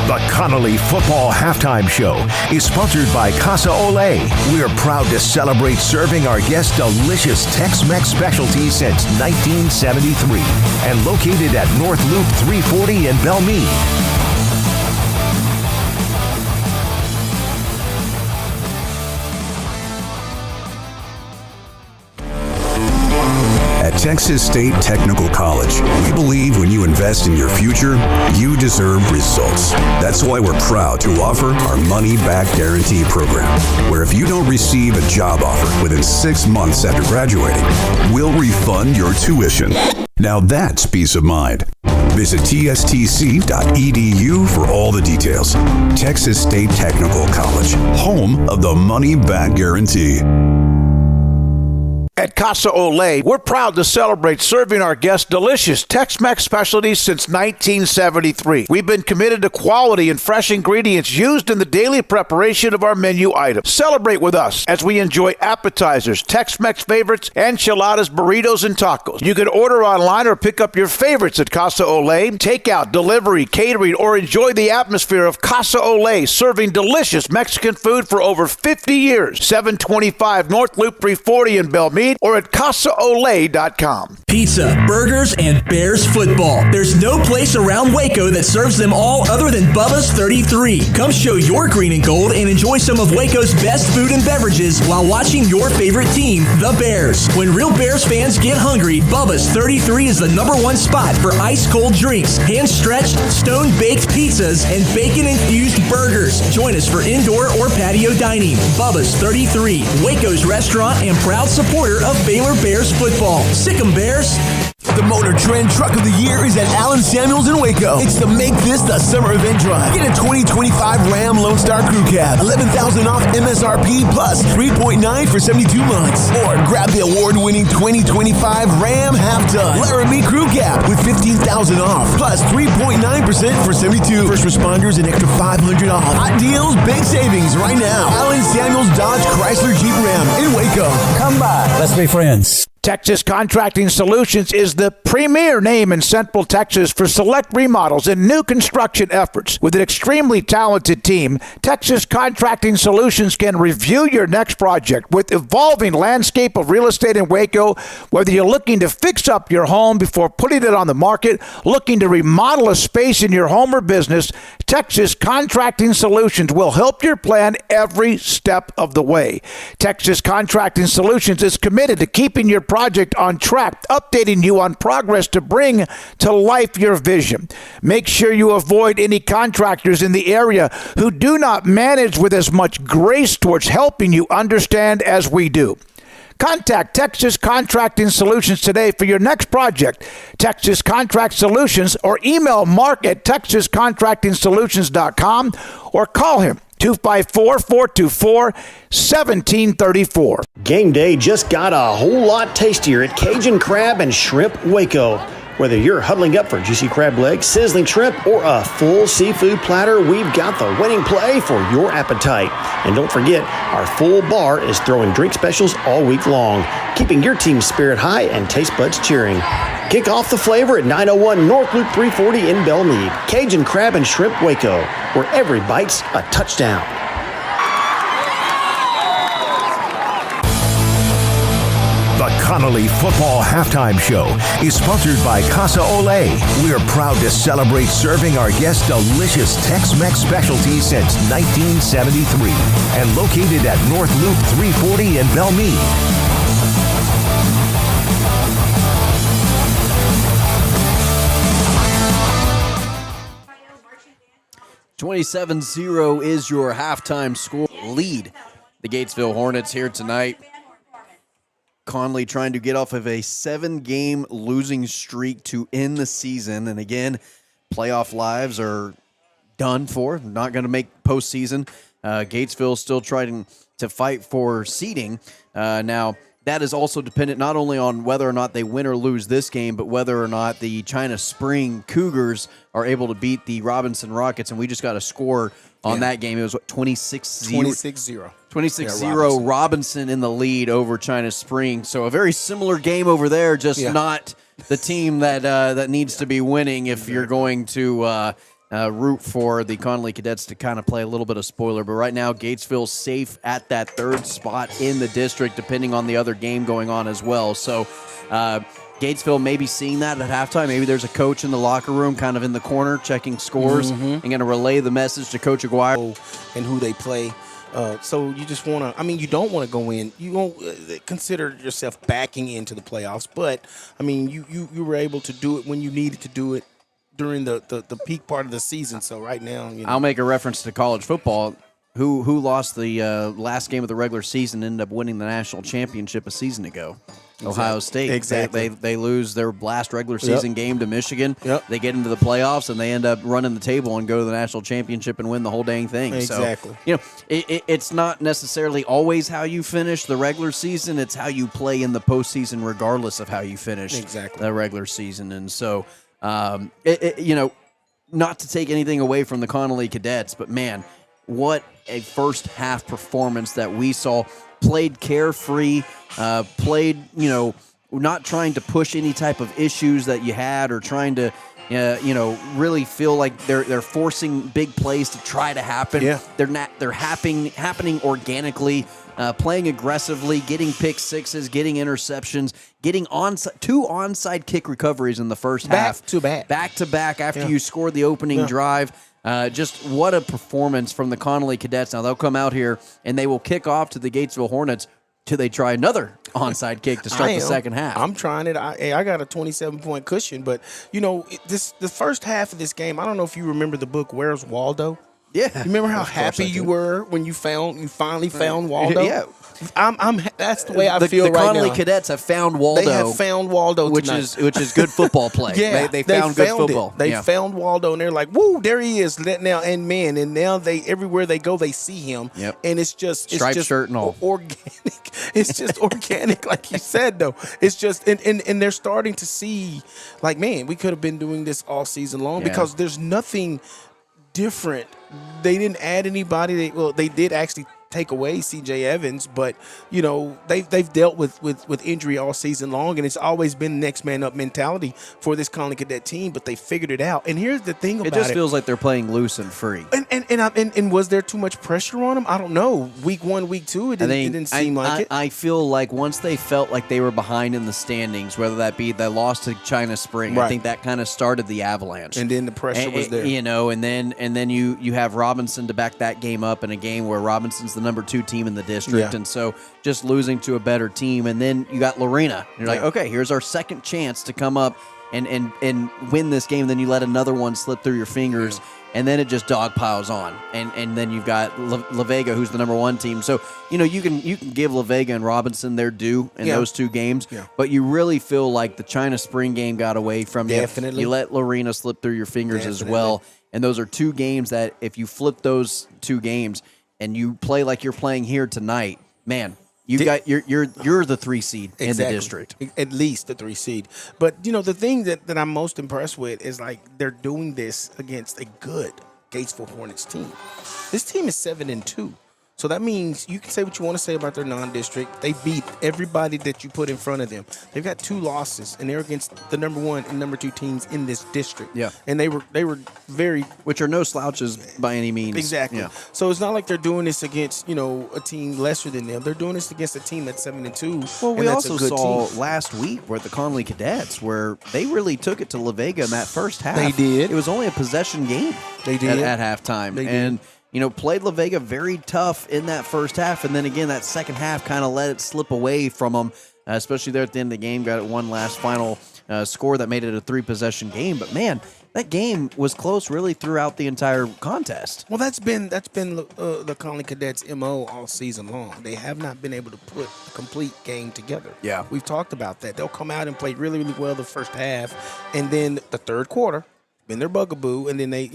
The Connally Football Halftime Show is sponsored by Casa Olay. We're proud to celebrate serving our guests delicious Tex-Mex specialties since 1973 and located at North Loop 340 in Belmead. At Texas State Technical College, we believe when you invest in your future, you deserve results. That's why we're proud to offer our money-back guarantee program, where if you don't receive a job offer within 6 months after graduating, we'll refund your tuition. Now that's peace of mind. Visit tstc.edu for all the details. Texas State Technical College, home of the money-back guarantee. At Casa Ole, we're proud to celebrate serving our guests delicious Tex-Mex specialties since 1973. We've been committed to quality and fresh ingredients used in the daily preparation of our menu items. Celebrate with us as we enjoy appetizers, Tex-Mex favorites, enchiladas, burritos, and tacos. You can order online or pick up your favorites at Casa Ole. Takeout, delivery, catering, or enjoy the atmosphere of Casa Ole, serving delicious Mexican food for over 50 years. 725 North Loop 340 in Belmead or at CasaOle.com. Pizza, burgers, and Bears football. There's no place around Waco that serves them all other than Bubba's 33. Come show your green and gold and enjoy some of Waco's best food and beverages while watching your favorite team, the Bears. When real Bears fans get hungry, Bubba's 33 is the #1 spot for ice-cold drinks, hand-stretched, stone-baked pizzas, and bacon-infused burgers. Join us for indoor or patio dining. Bubba's 33, Waco's restaurant and proud supporter of Baylor Bears football. Sick 'em, Bears. The Motor Trend Truck of the Year is at Allen Samuels in Waco. It's the Make This the Summer Event Drive. Get a 2025 Ram Lone Star Crew Cab, $11,000 off MSRP plus 3.9 for 72 months. Or grab the award-winning 2025 Ram Half Ton Laramie Crew Cab with $15,000 off plus 3.9% for 72. First responders an extra $500 off. Hot deals, big savings right now. Allen Samuels Dodge Chrysler Jeep Ram in Waco. Come by. Let's be friends. Texas Contracting Solutions is the premier name in Central Texas for select remodels and new construction efforts. With an extremely talented team, Texas Contracting Solutions can review your next project with evolving landscape of real estate in Waco. Whether you're looking to fix up your home before putting it on the market, looking to remodel a space in your home or business, Texas Contracting Solutions will help your plan every step of the way. Texas Contracting Solutions is committed to keeping your project on track, updating you on progress to bring to life your vision. Make sure you avoid any contractors in the area who do not manage with as much grace towards helping you understand as we do. Contact Texas Contracting Solutions today for your next project. Texas Contract Solutions, or email Mark at texascontractingsolutions.com or call him 254-424-1734. Game day just got a whole lot tastier at Cajun Crab and Shrimp Waco. Whether you're huddling up for juicy crab legs, sizzling shrimp, or a full seafood platter, we've got the winning play for your appetite. And don't forget, our full bar is throwing drink specials all week long, keeping your team's spirit high and taste buds cheering. Kick off the flavor at 901 North Loop 340 in Belmead. Cajun Crab and Shrimp Waco, where every bite's a touchdown. The Connally Football Halftime Show is sponsored by Casa Ole. We're proud to celebrate serving our guests delicious Tex-Mex specialties since 1973 and located at North Loop 340 in Belmead. 27-0 is your halftime score lead. The Gatesville Hornets here tonight. Connally trying to get off of a 7-game losing streak to end the season. And again, playoff lives are done for. Not going to make postseason. Gatesville still trying to fight for seeding. Now, that is also dependent not only on whether or not they win or lose this game, but whether or not the China Spring Cougars are able to beat the Robinson Rockets. And we just got a score on that game. It was, what, 26-0? 26-0. 26-0, Robinson in the lead over China Spring. So a very similar game over there, just not the team that that needs to be winning if you're going to root for the Connally Cadets to kind of play a little bit of spoiler. But right now, Gatesville's safe at that third spot in the district, depending on the other game going on as well. So Gatesville may be seeing that at halftime. Maybe there's a coach in the locker room kind of in the corner checking scores and going to relay the message to Coach Aguirre. And who they play. So you just want to, I mean, you don't want to go in. You won't consider yourself backing into the playoffs. But, I mean, you were able to do it when you needed to do it during the peak part of the season. So right now, you know. I'll make a reference to college football. Who lost the last game of the regular season and ended up winning the national championship a season ago? Ohio State. Exactly. They lose their last regular season game to Michigan. Yep. They get into the playoffs and they end up running the table and go to the national championship and win the whole dang thing. Exactly. So, it's not necessarily always how you finish the regular season. It's how you play in the postseason, regardless of how you finish the regular season. And so, not to take anything away from the Connally Cadets, but man, what a first half performance that we saw. Played carefree, played, not trying to push any type of issues that you had or trying to, really feel like they're forcing big plays to try to happen. Yeah. They're happening organically, playing aggressively, getting pick sixes, getting interceptions, getting two onside kick recoveries in the first half. Back to back after you scored the opening drive. Just what a performance from the Connally Cadets. Now, they'll come out here and they will kick off to the Gatesville Hornets till they try another onside kick to start the second half. I'm trying it. I got a 27-point cushion, but, the first half of this game, I don't know if you remember the book Where's Waldo? Yeah. You remember how happy you were when you finally found Waldo? Yeah. That's the way I feel right now. The Connally Cadets have found Waldo. They have found Waldo which tonight. is good football play. Yeah, they found good football. They found Waldo, and they're like, "Woo, there he is!" Now and now they everywhere they go, they see him. Yep. And it's just striped shirt and all organic. It's just organic, like you said. Though it's just and they're starting to see, like, man, we could have been doing this all season long because there's nothing different. They didn't add anybody. They did actually take away C.J. Evans, but they've dealt with injury all season long, and it's always been next man up mentality for this Connally Cadet team. But they figured it out. And here's the thing about it: just feels like they're playing loose and free. And was there too much pressure on them? I don't know. Week 1, week 2, it didn't seem like it. I feel like once they felt like they were behind in the standings, whether that be they lost to China Spring, I think that kind of started the avalanche. And then the pressure was there. And then you have Robinson to back that game up in a game where Robinson's the number 2 team in the district, and so just losing to a better team. And then you got Lorena. You're like, okay, here's our second chance to come up and win this game. Then you let another one slip through your fingers, and then it just dog piles on. And then you've got La Vega, who's the number 1 team. So you can give La Vega and Robinson their due in those 2 games, but you really feel like the China Spring game got away from you. Definitely. You let Lorena slip through your fingers as well. And those are 2 games that if you flip those 2 games and you play like you're playing here tonight, man, you're the 3 seed in the district. At least the 3 seed. But the thing that I'm most impressed with is like they're doing this against a good Gatesville Hornets team. This team is 7-2. So that means you can say what you want to say about their non-district. They beat everybody that you put in front of them. They've got 2 losses, and they're against the number 1 and number 2 teams in this district. Yeah, and they were very, which are no slouches by any means. Exactly. Yeah. So it's not like they're doing this against a team lesser than them. They're doing this against a team that's 7-2. Well, we also saw last week where the Connally Cadets, where they really took it to La Vega in that first half. They did. It was only a possession game. They did at halftime. They did. Played La Vega very tough in that first half, and then again that second half kind of let it slip away from them, especially there at the end of the game. Got one last final score that made it a 3-possession game. But man, that game was close really throughout the entire contest. Well, that's been the Connally Cadets' MO all season long. They have not been able to put a complete game together. Yeah, we've talked about that. They'll come out and play really, really well the first half, and then the third quarter, been their bugaboo, and then they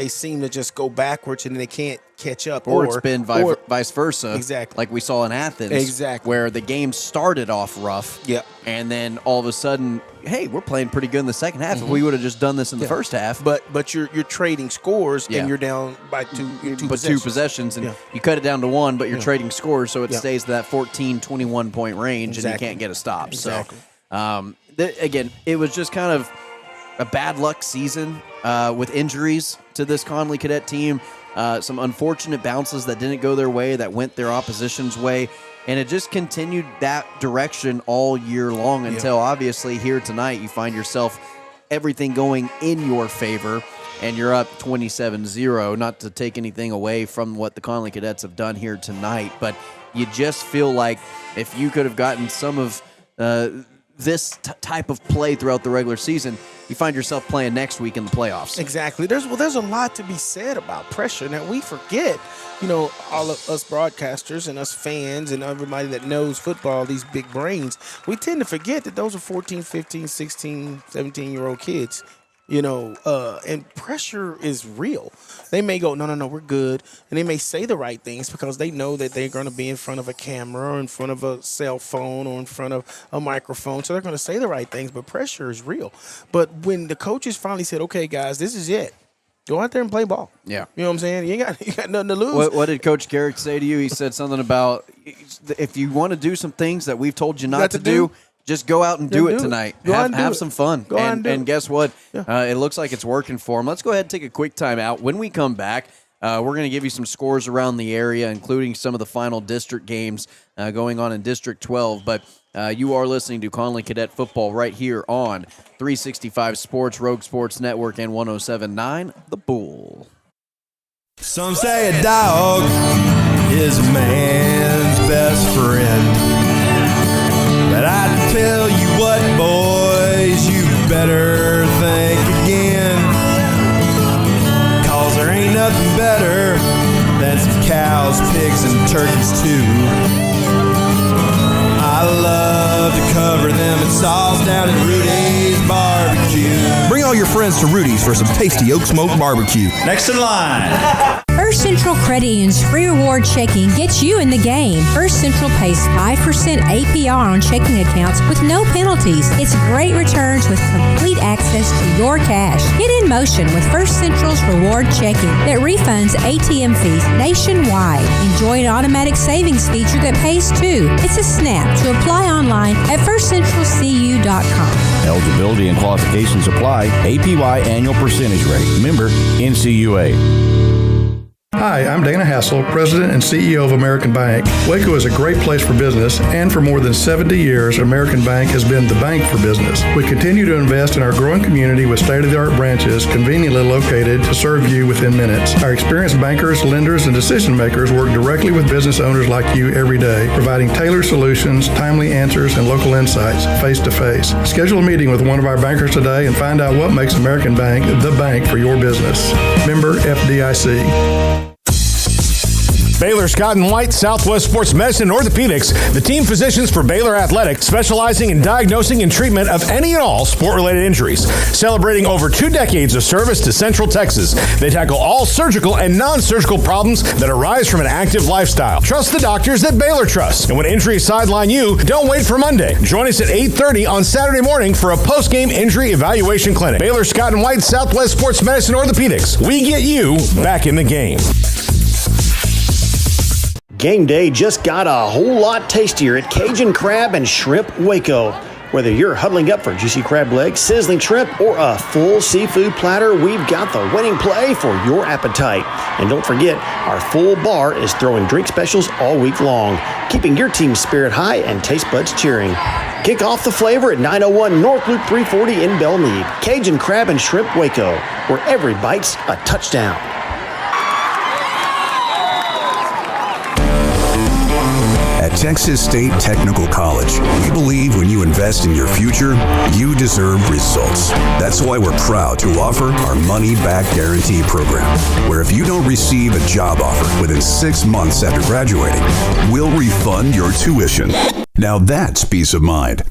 seem to just go backwards and they can't catch up. Or it's been vice versa. Exactly. Like we saw in Athens. Exactly. Where the game started off rough. Yeah. And then all of a sudden, hey, we're playing pretty good in the second half. If we would have just done this in the first half. But you're trading scores and you're down by two possessions. And you cut it down to 1, but you're trading scores, so it stays to that 14, 21 point range, and you can't get a stop. Exactly. So again, it was just kind of a bad luck season with injuries to this Connally Cadet team. Some unfortunate bounces that didn't go their way, that went their opposition's way. And it just continued that direction all year long until obviously here tonight you find yourself everything going in your favor and you're up 27-0. Not to take anything away from what the Connally Cadets have done here tonight, but you just feel like if you could have gotten some of this type of play throughout the regular season, you find yourself playing next week in the playoffs. Exactly. There's a lot to be said about pressure. Now, we forget, all of us broadcasters and us fans and everybody that knows football, these big brains, we tend to forget that those are 14, 15, 16, 17-year-old kids. And pressure is real. They may go, no, we're good. And they may say the right things because they know that they're going to be in front of a camera or in front of a cell phone or in front of a microphone. So they're going to say the right things, but pressure is real. But when the coaches finally said, okay, guys, this is it. Go out there and play ball. Yeah. You know what I'm saying? You got nothing to lose. What did Coach Garrick say to you? He said something about if you want to do some things that we've told you not to do, just go out and do it tonight. Have some fun. And guess what? Yeah. It looks like it's working for them. Let's go ahead and take a quick time out. When we come back, we're going to give you some scores around the area, including some of the final district games going on in District 12. But you are listening to Connally Cadet Football right here on 365 Sports, Rogue Sports Network, and 107.9 The Bull. Some say a dog is a man's best friend. But I tell you what, boys, you better think again. 'Cause there ain't nothing better than some cows, pigs, and turkeys too. I love to cover them in sauce down at Rudy's Barbecue. Bring all your friends to Rudy's for some tasty oak smoke barbecue. Next in line. First Central Credit Union's free reward checking gets you in the game. First Central pays 5% APR on checking accounts with no penalties. It's great returns with complete access to your cash. Get in motion with First Central's reward checking that refunds ATM fees nationwide. Enjoy an automatic savings feature that pays too. It's a snap to apply online at firstcentralcu.com. Eligibility and qualifications apply. APY annual percentage rate. Member NCUA. Hi, I'm Dana Hassel, President and CEO of American Bank. Waco is a great place for business, and for more than 70 years, American Bank has been the bank for business. We continue to invest in our growing community with state-of-the-art branches conveniently located to serve you within minutes. Our experienced bankers, lenders, and decision makers work directly with business owners like you every day, providing tailored solutions, timely answers, and local insights face-to-face. Schedule a meeting with one of our bankers today and find out what makes American Bank the bank for your business. Member FDIC. Baylor Scott and White, Southwest Sports Medicine and Orthopedics, the team physicians for Baylor Athletics, specializing in diagnosing and treatment of any and all sport-related injuries. Celebrating over 2 decades of service to Central Texas, they tackle all surgical and non-surgical problems that arise from an active lifestyle. Trust the doctors that Baylor trusts. And when injuries sideline you, don't wait for Monday. Join us at 8:30 on Saturday morning for a post-game injury evaluation clinic. Baylor Scott and White, Southwest Sports Medicine and Orthopedics. We get you back in the game. Game day just got a whole lot tastier at Cajun Crab and Shrimp Waco. Whether you're huddling up for juicy crab legs, sizzling shrimp, or a full seafood platter, we've got the winning play for your appetite. And don't forget, our full bar is throwing drink specials all week long, keeping your team's spirit high and taste buds cheering. Kick off the flavor at 901 North Loop 340 in Belmead. Cajun Crab and Shrimp Waco, where every bite's a touchdown. At Texas State Technical College, we believe when you invest in your future, you deserve results. That's why we're proud to offer our money-back guarantee program, where if you don't receive a job offer within 6 months after graduating, we'll refund your tuition. Now that's peace of mind.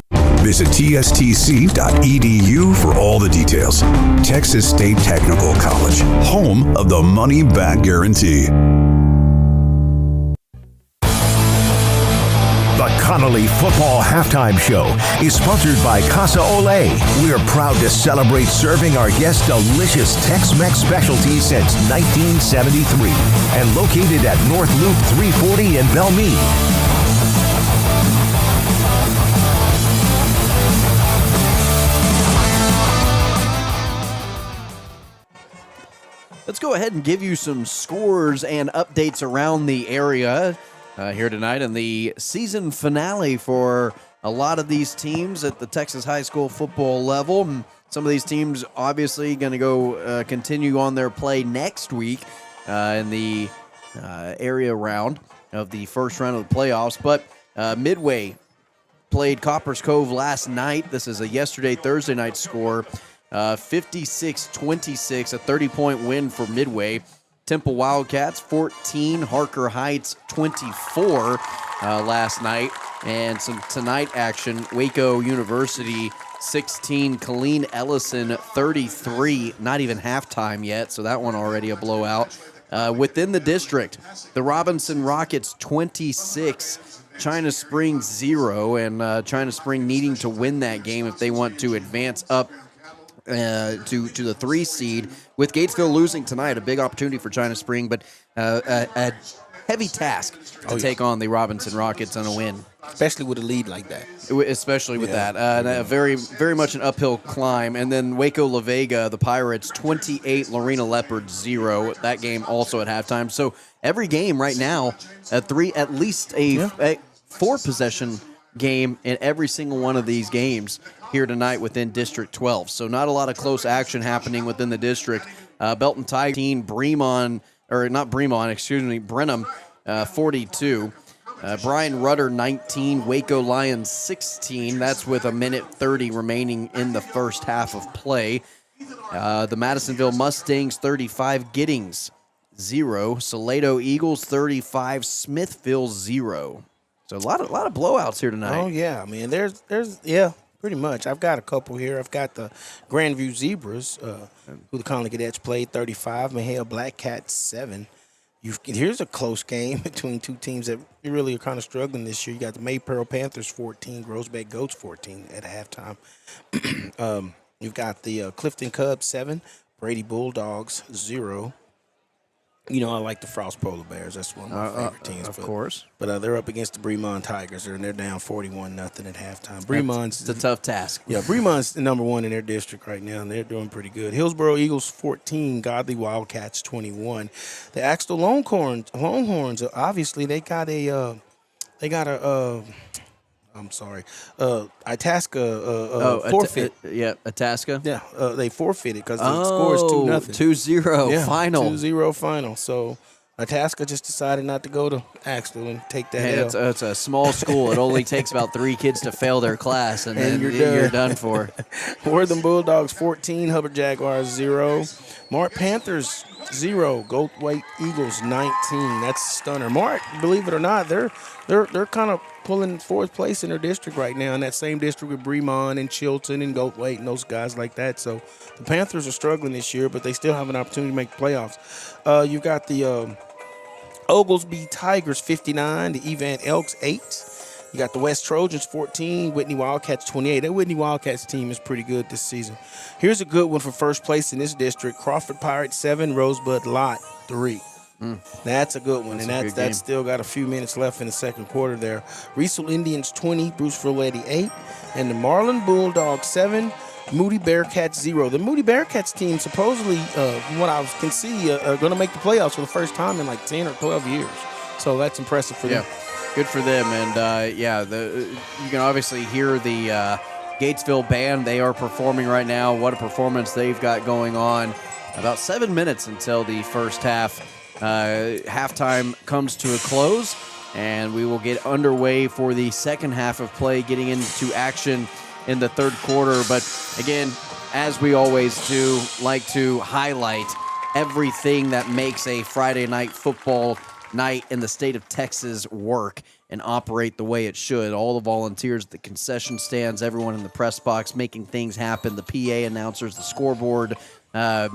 Visit tstc.edu for all the details. Texas State Technical College, home of the money-back guarantee. The Connally Football Halftime Show is sponsored by Casa Ole. We're proud to celebrate serving our guests delicious Tex-Mex specialties since 1973 and located at North Loop 340 in Belmead. Let's go ahead and give you some scores and updates around the area here tonight in the season finale for a lot of these teams at the Texas high school football level. And some of these teams obviously going to go continue on their play next week in the area round of the first round of the playoffs. But Midway played Coppers Cove last night. This is a yesterday, Thursday night score. 56-26, a 30-point win for Midway. Temple Wildcats 14, Harker Heights 24 last night. And some tonight action, Waco University 16, Colleen Ellison 33, not even halftime yet, so that one already a blowout. Within the district, the Robinson Rockets 26, China Spring 0, and China Spring needing to win that game if they want to advance up to the 3 seed. With Gatesville losing tonight, a big opportunity for China Spring, but a heavy task to take on the Robinson Rockets on a win. Especially with a lead like that. Especially with that. A very, very much an uphill climb. And then Waco La Vega, the Pirates, 28, Lorena Leopards 0. That game also at halftime. So every game right now, at least a 4-possession game in every single one of these games here tonight within District 12. So not a lot of close action happening within the district. Belton Tigers 18, Brenham 42. Brian Rudder 19, Waco Lions 16. That's with a minute 30 remaining in the first half of play. The Madisonville Mustangs 35, Giddings 0. Salado Eagles 35, Smithville 0. So a lot of blowouts here tonight. Oh yeah, man. There's pretty much. I've got a couple here. I've got the Grandview Zebras, who the Connally Cadets played 35, Mahale Black Cats 7. Here's a close game between two teams that really are kind of struggling this year. You got the Maypearl Panthers 14, Groesbeck Goats 14 at halftime. You've got the Clifton Cubs 7, Brady Bulldogs 0. You know, I like the Frost Polar Bears. That's one of my favorite teams. Of course. But they're up against the Bremond Tigers, and they're down 41-0 at halftime. Bremon's it's a tough task. Yeah, Bremon's the number 1 in their district right now, and they're doing pretty good. Hillsboro Eagles 14, Godly Wildcats 21. The Axtell Longhorns, obviously they got a Itasca forfeit. Itasca. Yeah, they forfeited because the score is 2-0. 2-0 final. 2-0 final. So Itasca just decided not to go to Axtell and take that L. It's a small school. It only takes about 3 kids to fail their class, and then you're done for. Wortham Bulldogs 14, Hubbard Jaguars 0. Mart Panthers 0, Goldthwaite Eagles 19. That's a stunner. Mart, believe it or not, they're kind of pulling 4th place in their district right now, in that same district with Bremond and Chilton and Goldthwaite and those guys like that. So the Panthers are struggling this year, but they still have an opportunity to make the playoffs. You got the Oglesby Tigers 59, the Evan Elks 8. You got the West Trojans 14, Whitney Wildcats 28. That Whitney Wildcats team is pretty good this season. Here's a good one for first place in this district. Crawford Pirates 7, Rosebud Lot 3. That's a good one, that's still got a few minutes left in the second quarter there. Riesel Indians 20, Bruceville Lady 8, and the Marlin Bulldogs 7, Moody Bearcats 0. The Moody Bearcats team supposedly, from what I can see, are going to make the playoffs for the first time in like 10 or 12 years. So that's impressive for them. Good for them, and you can obviously hear the Gatesville band. They are performing right now. What a performance they've got going on. About 7 minutes until the first half. Halftime comes to a close, and we will get underway for the second half of play, getting into action in the third quarter. But again, as we always do, like to highlight everything that makes a Friday night football night in the state of Texas work and operate the way it should. All the volunteers, the concession stands, everyone in the press box making things happen, the PA announcers, the scoreboard, guys,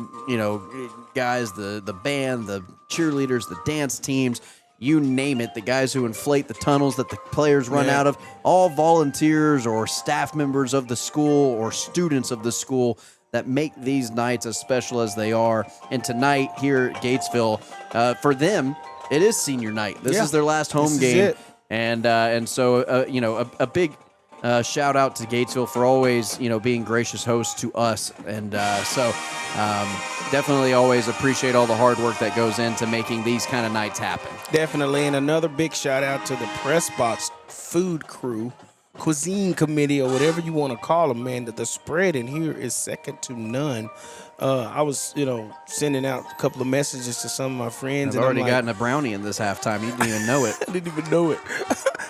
the band, the cheerleaders, the dance teams, you name it, the guys who inflate the tunnels that the players run out of, all volunteers or staff members of the school or students of the school that make these nights as special as they are. And tonight here at Gatesville, for them, it is senior night. This is their last home game. And so, a big shout out to Gatesville for always, being gracious hosts to us. And definitely always appreciate all the hard work that goes into making these kind of nights happen. Definitely. And another big shout out to the press box food crew, cuisine committee, or whatever you want to call them, man. That the spread in here is second to none. I was, sending out a couple of messages to some of my friends. I've already gotten a brownie in this halftime. You didn't even know it. I didn't even know it.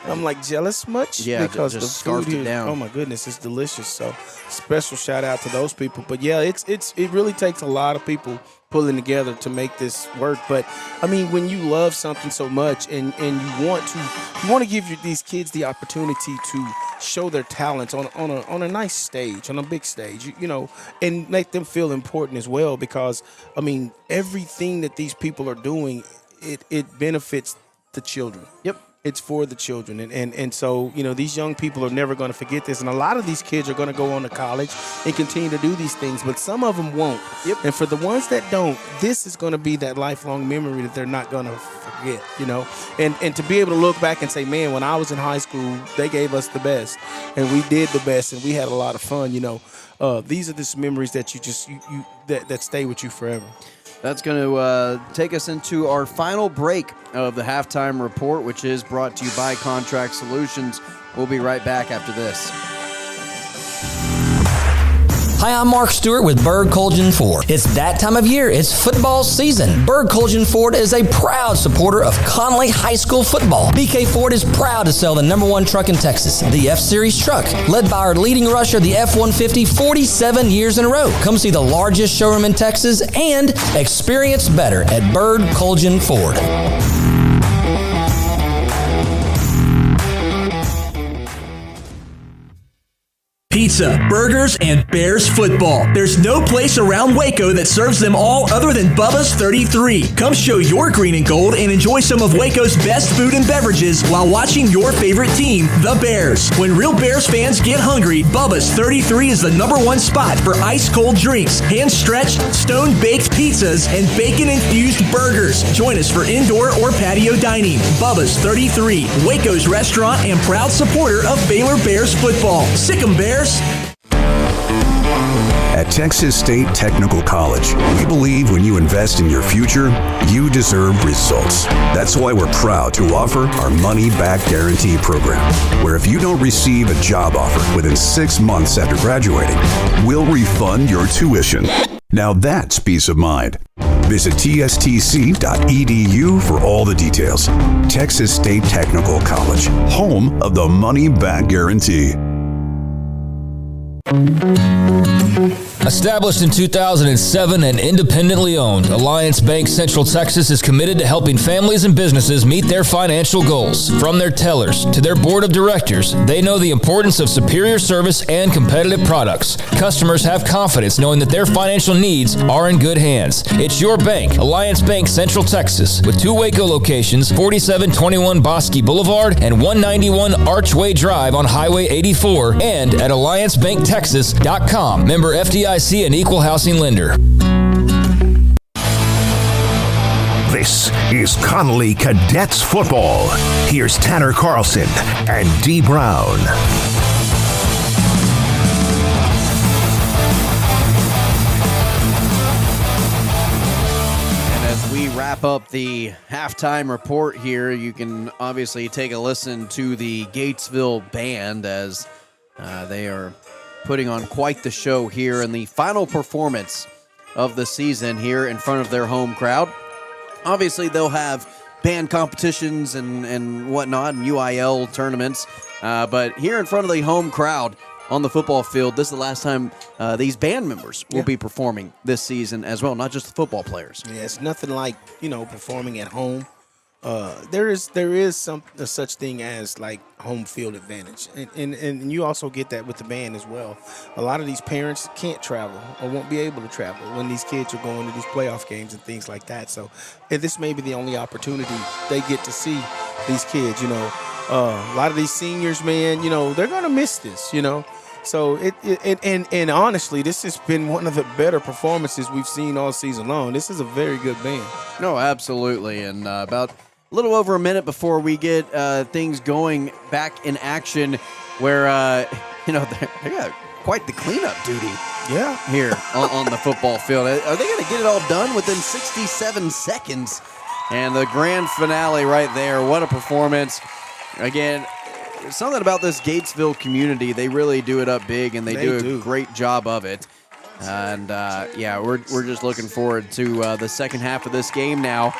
I'm like, jealous much? Yeah, because just the scarfed food it here, down. oh my goodness, it's delicious. So special shout out to those people. But yeah, it really takes a lot of people pulling together to make this work. But I mean, when you love something so much and you want to give these kids the opportunity to show their talents on a nice stage, on a big stage, you know, and make them feel important as well. Because I mean, everything that these people are doing, it benefits the children. Yep. It's for the children. And so, you know, these young people are never going to forget this. And a lot of these kids are going to go on to college and continue to do these things, but some of them won't. Yep. And for the ones that don't, this is going to be that lifelong memory that they're not going to forget, you know. And to be able to look back and say, man, when I was in high school, they gave us the best. And we did the best, and we had a lot of fun, you know. These are just memories that that stay with you forever. That's going to take us into our final break of the halftime report, which is brought to you by Contract Solutions. We'll be right back after this. Hi, I'm Mark Stewart with Berg Colgan Ford. It's that time of year. It's football season. Berg Colgan Ford is a proud supporter of Connally High School football. BK Ford is proud to sell the #1 truck in Texas, the F-Series truck, led by our leading rusher, the F-150, 47 years in a row. Come see the largest showroom in Texas and experience better at Berg Colgan Ford. Pizza, burgers, and Bears football. There's no place around Waco that serves them all other than Bubba's 33. Come show your green and gold and enjoy some of Waco's best food and beverages while watching your favorite team, the Bears. When real Bears fans get hungry, Bubba's 33 is the #1 spot for ice-cold drinks, hand-stretched, stone-baked pizzas, and bacon-infused burgers. Join us for indoor or patio dining. Bubba's 33, Waco's restaurant and proud supporter of Baylor Bears football. Sick 'em, Bears! At Texas State Technical College, we believe when you invest in your future, you deserve results. That's why we're proud to offer our money-back guarantee program, where if you don't receive a job offer within 6 months after graduating, we'll refund your tuition. Now that's peace of mind. Visit tstc.edu for all the details. Texas State Technical College, home of the money-back guarantee. Established in 2007 and independently owned, Alliance Bank Central Texas is committed to helping families and businesses meet their financial goals. From their tellers to their board of directors, they know the importance of superior service and competitive products. Customers have confidence knowing that their financial needs are in good hands. It's your bank, Alliance Bank Central Texas, with 2 Waco locations, 4721 Bosque Boulevard and 191 Archway Drive on Highway 84, and at AllianceBankTexas.com. Member FDIC and equal housing lender. This is Connally Cadets football. Here's Tanner Carlson and Dee Brown. And as we wrap up the halftime report here, you can obviously take a listen to the Gatesville band as they are putting on quite the show here in the final performance of the season here in front of their home crowd. Obviously, they'll have band competitions and whatnot, and UIL tournaments, but here in front of the home crowd on the football field, this is the last time these band members will be performing this season as well, not just the football players. Yeah, it's nothing like, you know, performing at home. There is such thing as like home field advantage, and you also get that with the band as well. A lot of these parents can't travel or won't be able to travel when these kids are going to these playoff games and things like that. So this may be the only opportunity they get to see these kids. You know, a lot of these seniors, man, you know, they're gonna miss this. You know. So and honestly, this has been one of the better performances we've seen all season long. This is a very good band. No, absolutely, and about a little over a minute before we get things going back in action, where they got quite the cleanup duty. Yeah, here on the football field. Are they going to get it all done within 67 seconds? And the grand finale right there. What a performance! Again, something about this Gatesville community. They really do it up big, and they do a great job of it. And we're just looking forward to the second half of this game now.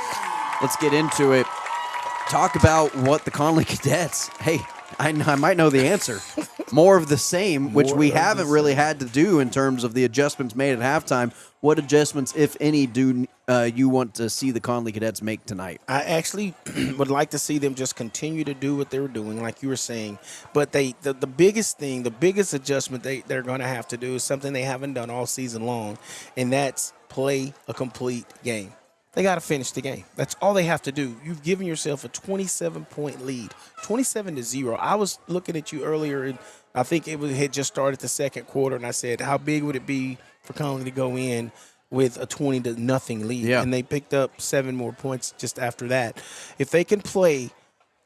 Let's get into it. talk about what the Connally Cadets, hey, I might know the answer. More of the same, which we haven't really had to do in terms of the adjustments made at halftime. What adjustments, if any, do you want to see the Connally Cadets make tonight? I actually would like to see them just continue to do what they were doing, like you were saying. But the biggest thing, the biggest adjustment they're going to have to do is something they haven't done all season long, and that's play a complete game. They got to finish the game. That's all they have to do. You've given yourself a 27-point lead, 27-0. I was looking at you earlier, and I think it had just started the second quarter, and I said, how big would it be for Connally to go in with a 20-0 lead? Yeah. And they picked up 7 more points just after that. If they can play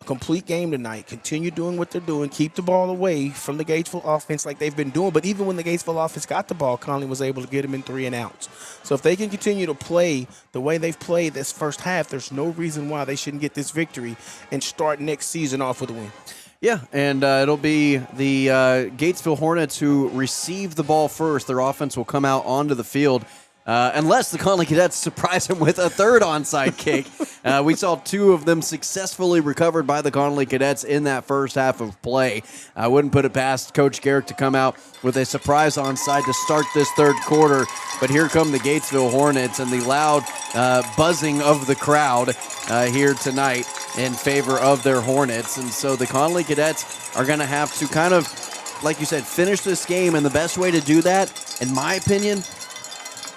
a complete game tonight, continue doing what they're doing, keep the ball away from the Gatesville offense like they've been doing. But even when the Gatesville offense got the ball, Connally was able to get them in 3 and outs. So if they can continue to play the way they've played this first half, there's no reason why they shouldn't get this victory and start next season off with a win. Yeah, and it'll be the Gatesville Hornets who receive the ball first. Their offense will come out onto the field. Unless the Connally Cadets surprise him with a third onside kick. We saw 2 of them successfully recovered by the Connally Cadets in that first half of play. I wouldn't put it past Coach Garrick to come out with a surprise onside to start this third quarter. But here come the Gatesville Hornets and the loud buzzing of the crowd here tonight in favor of their Hornets. And so the Connally Cadets are going to have to kind of, like you said, finish this game. And the best way to do that, in my opinion,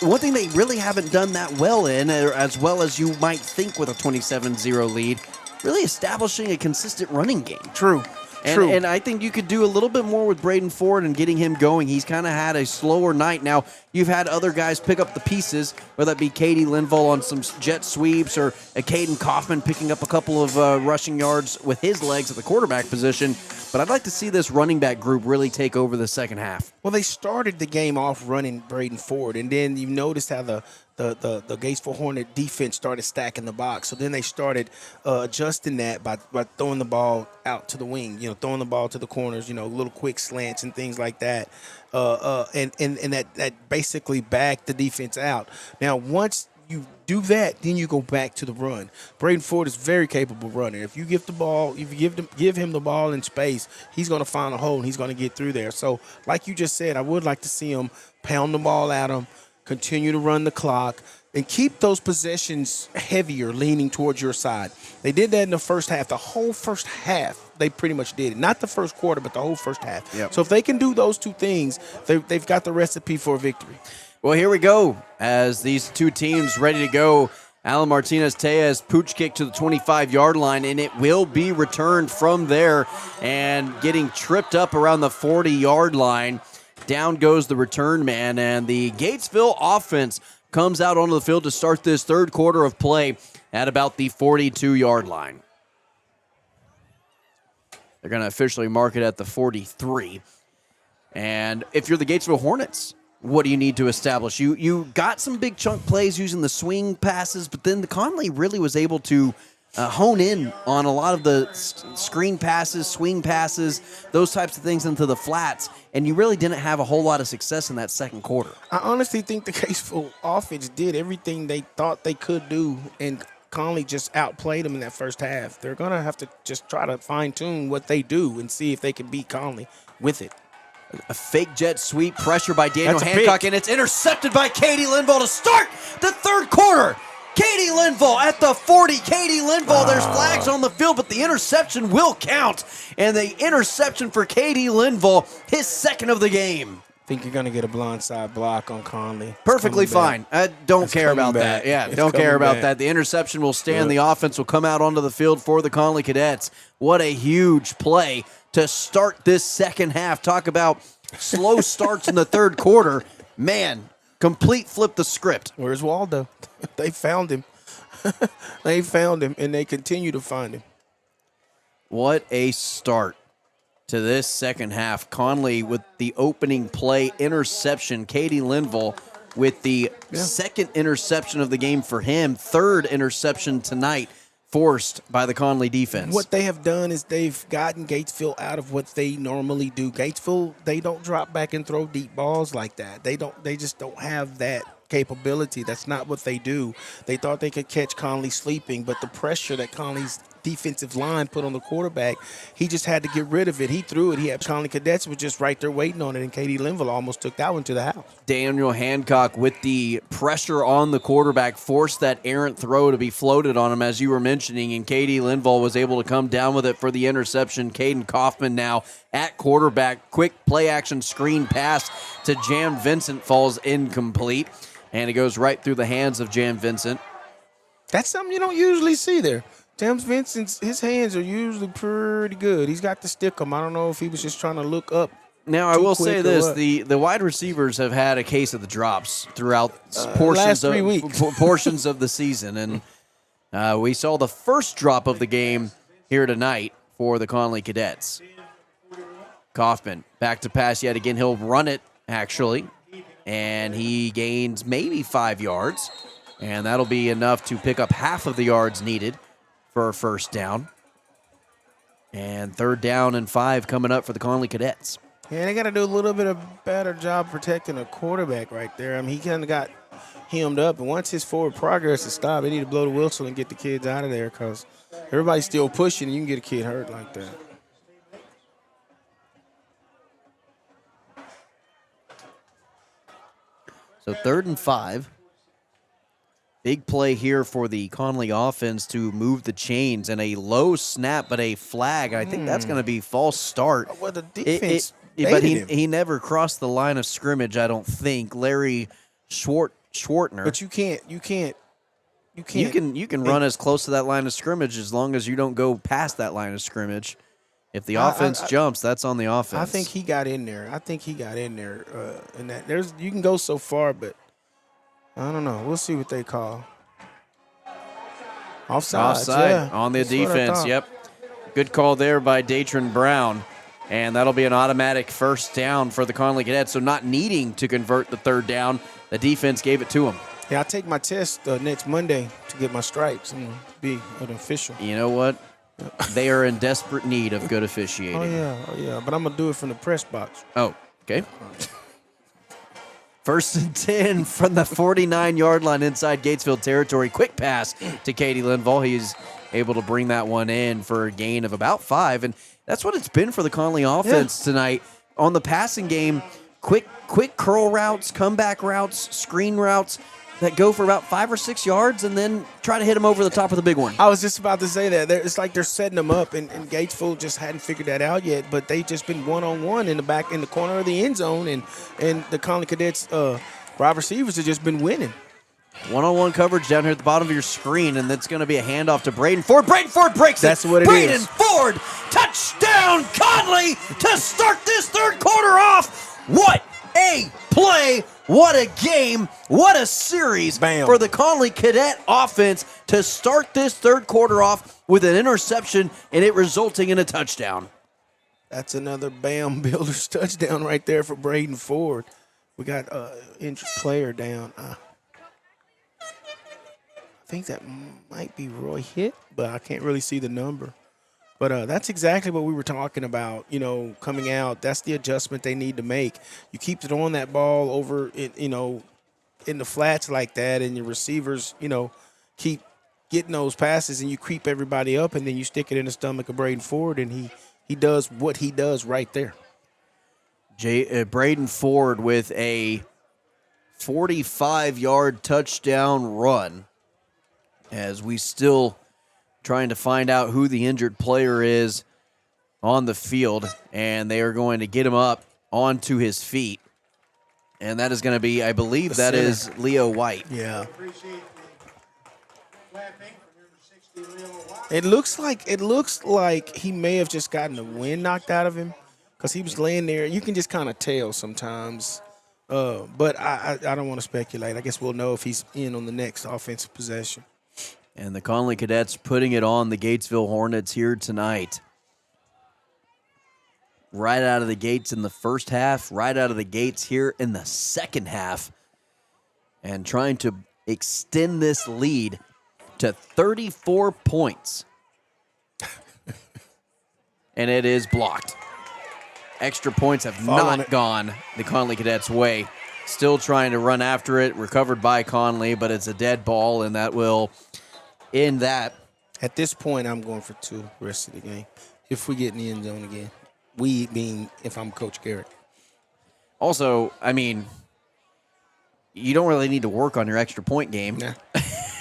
one thing they really haven't done that well in, or as well as you might think with a 27-0 lead, really establishing a consistent running game. True. And I think you could do a little bit more with Braden Ford and getting him going. He's kind of had a slower night. Now, you've had other guys pick up the pieces, whether that be Katie Linville on some jet sweeps or a Caden Kaufman picking up a couple of rushing yards with his legs at the quarterback position. But I'd like to see this running back group really take over the second half. Well, they started the game off running Braden Ford, and then you noticed how the Gatesville Hornet defense started stacking the box. So then they started adjusting that by throwing the ball out to the wing, throwing the ball to the corners, little quick slants and things like that. And that basically backed the defense out. Now, once you do that, then you go back to the run. Braden Ford is very capable runner. If you give him the ball in space, he's going to find a hole and he's going to get through there. So, like you just said, I would like to see him pound the ball at him, continue to run the clock, and keep those possessions heavier, leaning towards your side. They did that in the first half. The whole first half, they pretty much did it. Not the first quarter, but the whole first half. Yep. So if they can do those 2 things, they've got the recipe for a victory. Well, here we go as these 2 teams ready to go. Alan Martinez-Tejas pooch kick to the 25-yard line, and it will be returned from there and getting tripped up around the 40-yard line. Down goes the return man, and the Gatesville offense comes out onto the field to start this third quarter of play at about the 42-yard line. They're going to officially mark it at the 43. And if you're the Gatesville Hornets, what do you need to establish? You got some big chunk plays using the swing passes, but then the Connally really was able to hone in on a lot of the screen passes, swing passes, those types of things into the flats, and you really didn't have a whole lot of success in that second quarter. I honestly think the Gatesville offense did everything they thought they could do, and Connally just outplayed them in that first half. They're going to have to just try to fine-tune what they do and see if they can beat Connally with it. A fake jet sweep, pressure by Daniel Hancock, and it's intercepted by Katie Linville to start the third quarter. Katie Linville at the 40. Katie Linville, there's flags on the field, but the interception will count. And the interception for Katie Linville, his second of the game. I think you're going to get a blindside block on Connally. Perfectly fine. I don't care about that. Yeah, don't care about that. The interception will stand. The offense will come out onto the field for the Connally Cadets. What a huge play to start this second half. Talk about slow starts in the third quarter. Man, complete flip the script. Where's Waldo? They found him. They found him, and they continue to find him. What a start to this second half. Connally with the opening play interception. Katie Linville with the second interception of the game for him. Third interception tonight forced by the Connally defense. What they have done is they've gotten Gatesville out of what they normally do. Gatesville, they don't drop back and throw deep balls like that. They just don't have that capability. That's not what they do. They thought they could catch Connally sleeping, but the pressure that Conley's defensive line put on the quarterback. He just had to get rid of it. He threw it. He had Connally Cadets was just right there waiting on it, and Katie Linville almost took that one to the house. Daniel Hancock with the pressure on the quarterback forced that errant throw to be floated on him, as you were mentioning, and Katie Linville was able to come down with it for the interception. Caden Kaufman now at quarterback. Quick play-action screen pass to Jam Vincent falls incomplete, and it goes right through the hands of Jam Vincent. That's something you don't usually see there. James Vincent's, his hands are usually pretty good. He's got to stick 'em. I don't know if he was just trying to look up. Now, I will say this. The wide receivers have had a case of the drops throughout portions of the season. And we saw the first drop of the game here tonight for the Connally Cadets. Kaufman back to pass yet again. He'll run it, actually. And he gains maybe 5 yards. And that'll be enough to pick up half of the yards needed for a first down. And 3rd down and 5 coming up for the Connally Cadets. Yeah, they got to do a little bit of better job protecting a quarterback right there. I mean, he kind of got hemmed up, and once his forward progress is stopped, they need to blow the whistle and get the kids out of there because everybody's still pushing, and you can get a kid hurt like that. So 3rd and 5. Big play here for the Connally offense to move the chains, and a low snap, but a flag. I think that's going to be false start. Well, the defense but he never crossed the line of scrimmage, I don't think. Larry Schwartner. But you can run as close to that line of scrimmage as long as you don't go past that line of scrimmage. If the offense jumps, that's on the offense. I think he got in there. And that you can go so far, but I don't know. We'll see what they call. Offside on the defense. Yep. Good call there by Datron Brown. And that'll be an automatic first down for the Connally Cadets. So not needing to convert the 3rd down, the defense gave it to them. Yeah, I'll take my test next Monday to get my stripes and be an official. You know what? They are in desperate need of good officiating. Oh, yeah. But I'm going to do it from the press box. Oh, okay. 1st and 10 from the 49-yard line inside Gatesville territory. Quick pass to Katie Linville. He's able to bring that one in for a gain of about 5. And that's what it's been for the Connally offense tonight. On the passing game, quick curl routes, comeback routes, screen routes that go for about 5 or 6 yards and then try to hit them over the top of the big one. I was just about to say that. It's like they're setting them up, and Gatesville just hadn't figured that out yet, but they just been one-on-one in the corner of the end zone, and the Connally Cadets wide receivers have just been winning. One-on-one coverage down here at the bottom of your screen, and that's going to be a handoff to Braden Ford. Braden Ford breaks That's it. What it Braden is. Ford, touchdown, Connally to start this 3rd quarter off. What a play. What a game. What a series for the Connally Cadet offense to start this 3rd quarter off with an interception and it resulting in a touchdown. That's another Bam Builders touchdown right there for Braden Ford. We got an injured player down. I think that might be Roy Hitt, but I can't really see the number. But that's exactly what we were talking about, coming out. That's the adjustment they need to make. You keep throwing that ball over, in the flats like that, and your receivers, keep getting those passes, and you creep everybody up, and then you stick it in the stomach of Braden Ford, and he does what he does right there. Braden Ford with a 45-yard touchdown run as we still trying to find out who the injured player is on the field, and they are going to get him up onto his feet. And that is going to be, I believe, that is Leo White. Yeah. It looks like he may have just gotten the wind knocked out of him because he was laying there. You can just kind of tell sometimes. But I don't want to speculate. I guess we'll know if he's in on the next offensive possession. And the Connally Cadets putting it on the Gatesville Hornets here tonight. Right out of the gates in the first half, right out of the gates here in the second half. And trying to extend this lead to 34 points. And it is blocked. Extra points have not gone the Connally Cadets' way. Still trying to run after it. Recovered by Connally, but it's a dead ball, and that will end that. At this point, I'm going for 2 the rest of the game. If we get in the end zone again. We being if I'm Coach Garrett. Also, I mean, you don't really need to work on your extra point game. Nah.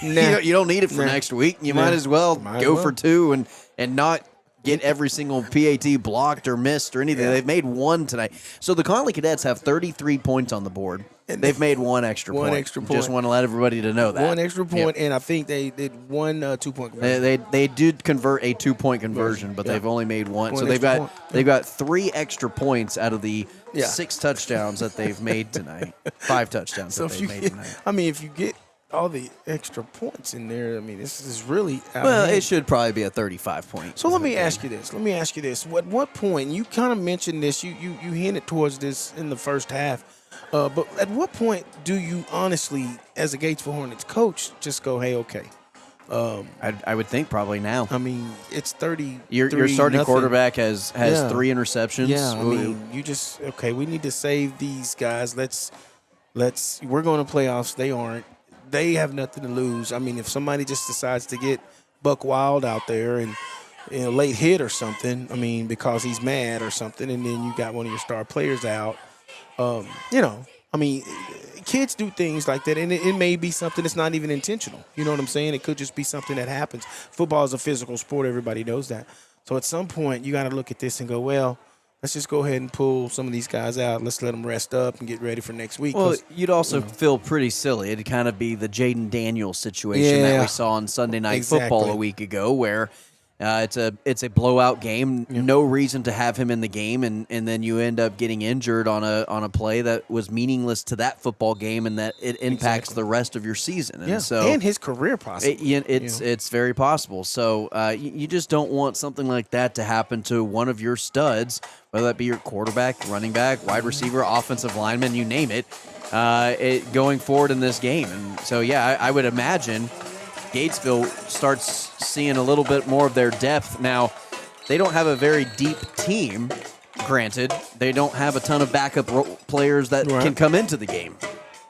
You don't need it for next week. You might as well go for 2 and not get every single PAT blocked or missed or anything. They've made 1 tonight. So the Connally Cadets have 33 points on the board. They've made 1 extra point. 1 extra point. Just want to let everybody to know that. 1 extra point, and I think they did 1 2-point conversion. They did convert a 2-point conversion, but they've only made 1. So they've got 3 extra points out of the 6 touchdowns that they've made tonight. 5 touchdowns that they've made tonight. I mean, if you get all the extra points in there, I mean, this is really out well, of hand. it should probably be a 35-point. So let me ask you this. At what point, you kind of mentioned this, you hinted towards this in the first half, but at what point do you honestly, as a Gatesville Hornets coach, just go, hey, okay? I would think probably now. I mean, it's 30. Your starting quarterback has 3 interceptions. Yeah, I mean, you just, okay, we need to save these guys. We're going to playoffs. They aren't. They have nothing to lose. I mean, if somebody just decides to get Buck Wild out there and late hit or something, I mean, because he's mad or something, and then you got one of your star players out, I mean, kids do things like that, and it may be something that's not even intentional. You know what I'm saying? It could just be something that happens. Football is a physical sport. Everybody knows that. So at some point, you got to look at this and go, well, let's just go ahead and pull some of these guys out. Let's let them rest up and get ready for next week. Well, you'd also feel pretty silly. It'd kind of be the Jaden Daniels situation that we saw on Sunday Night Football a week ago, where it's a blowout game. No reason to have him in the game, and then you end up getting injured on a play that was meaningless to that football game, and that it impacts the rest of your season. And and his career possibly. It's very possible. So you just don't want something like that to happen to one of your studs, whether that be your quarterback, running back, wide receiver, offensive lineman, you name it, going forward in this game. And so, I would imagine Gatesville starts seeing a little bit more of their depth. Now, they don't have a very deep team, granted. They don't have a ton of backup players that can come into the game.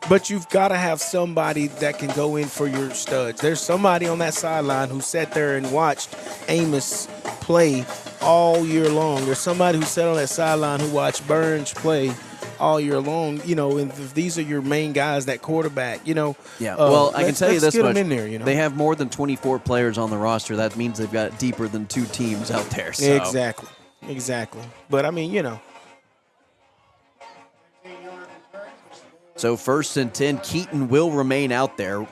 But you've got to have somebody that can go in for your studs. There's somebody on that sideline who sat there and watched Amos play all year long. There's somebody who sat on that sideline who watched Burns play all year long, and if these are your main guys, that quarterback, well, I can tell you this much. In there, They have more than 24 players on the roster. That means they've got deeper than 2 teams out there. So. Exactly. But, I mean, So 1st and 10, Keaton will remain out there.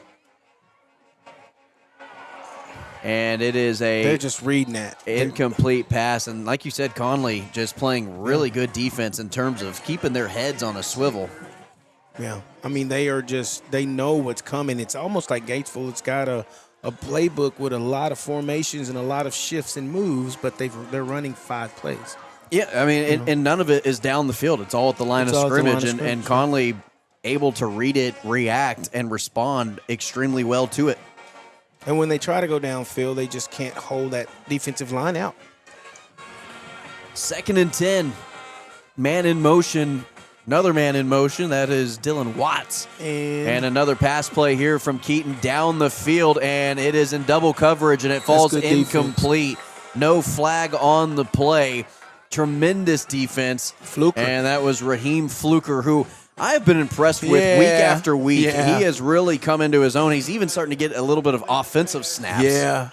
And it is they're just reading that. Incomplete pass. And like you said, Connally just playing really good defense in terms of keeping their heads on a swivel. Yeah. I mean, they know what's coming. It's almost like Gatesville. It's got a playbook with a lot of formations and a lot of shifts and moves, but they're running 5 plays. Yeah, I mean, and none of it is down the field. It's all at the line of scrimmage. And Connally able to read it, react, and respond extremely well to it. And when they try to go downfield, they just can't hold that defensive line out. 2nd and 10. Man in motion. Another man in motion. That is Dylan Watts. And another pass play here from Keaton down the field. And it is in double coverage, and it falls incomplete. No flag on the play. Tremendous defense. Fluker. And that was Raheem Fluker, who I've been impressed with week after week. Yeah. He has really come into his own. He's even starting to get a little bit of offensive snaps. Yeah.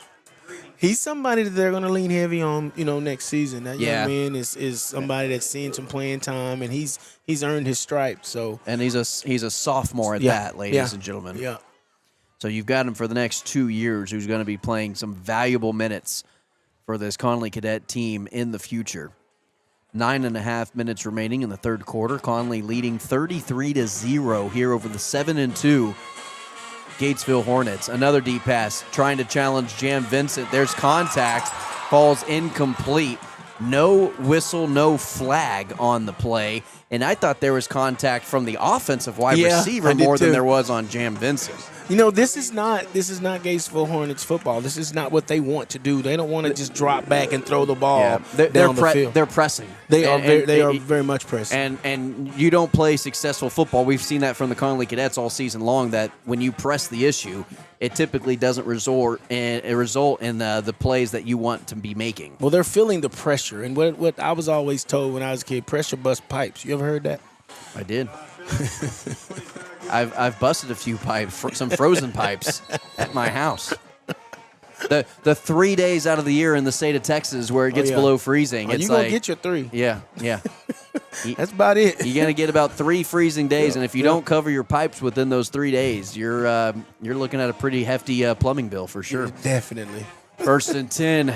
He's somebody that they're going to lean heavy on, next season. That young man is somebody that's seeing some playing time, and he's earned his stripes. So, and he's a sophomore at that, ladies and gentlemen. Yeah. So you've got him for the next 2 years, who's going to be playing some valuable minutes for this Connally Cadet team in the future. 9.5 minutes remaining in the third quarter. Connally leading 33-0 here over the 7-2 Gatesville Hornets. Another deep pass, trying to challenge Jam Vincent. There's contact, falls incomplete. No whistle, no flag on the play. And I thought there was contact from the offensive wide receiver more than there was on Jam Vincent. This is not Gatesville Hornets football. This is not what they want to do. They don't want to just drop back and throw the ball down the field. They're pressing. They are very much pressing. And you don't play successful football. We've seen that from the Connally Cadets all season long, that when you press the issue, it typically doesn't result in the plays that you want to be making. Well, they're feeling the pressure. And what I was always told when I was a kid, pressure busts pipes. You ever heard that? I did. I've busted a few pipes, some frozen pipes at my house. The 3 days out of the year in the state of Texas where it gets below freezing, it's you're going to get your 3. Yeah. That's about it. You're going to get about 3 freezing days, and if you don't cover your pipes within those 3 days, you're looking at a pretty hefty plumbing bill for sure. Definitely. 1st and 10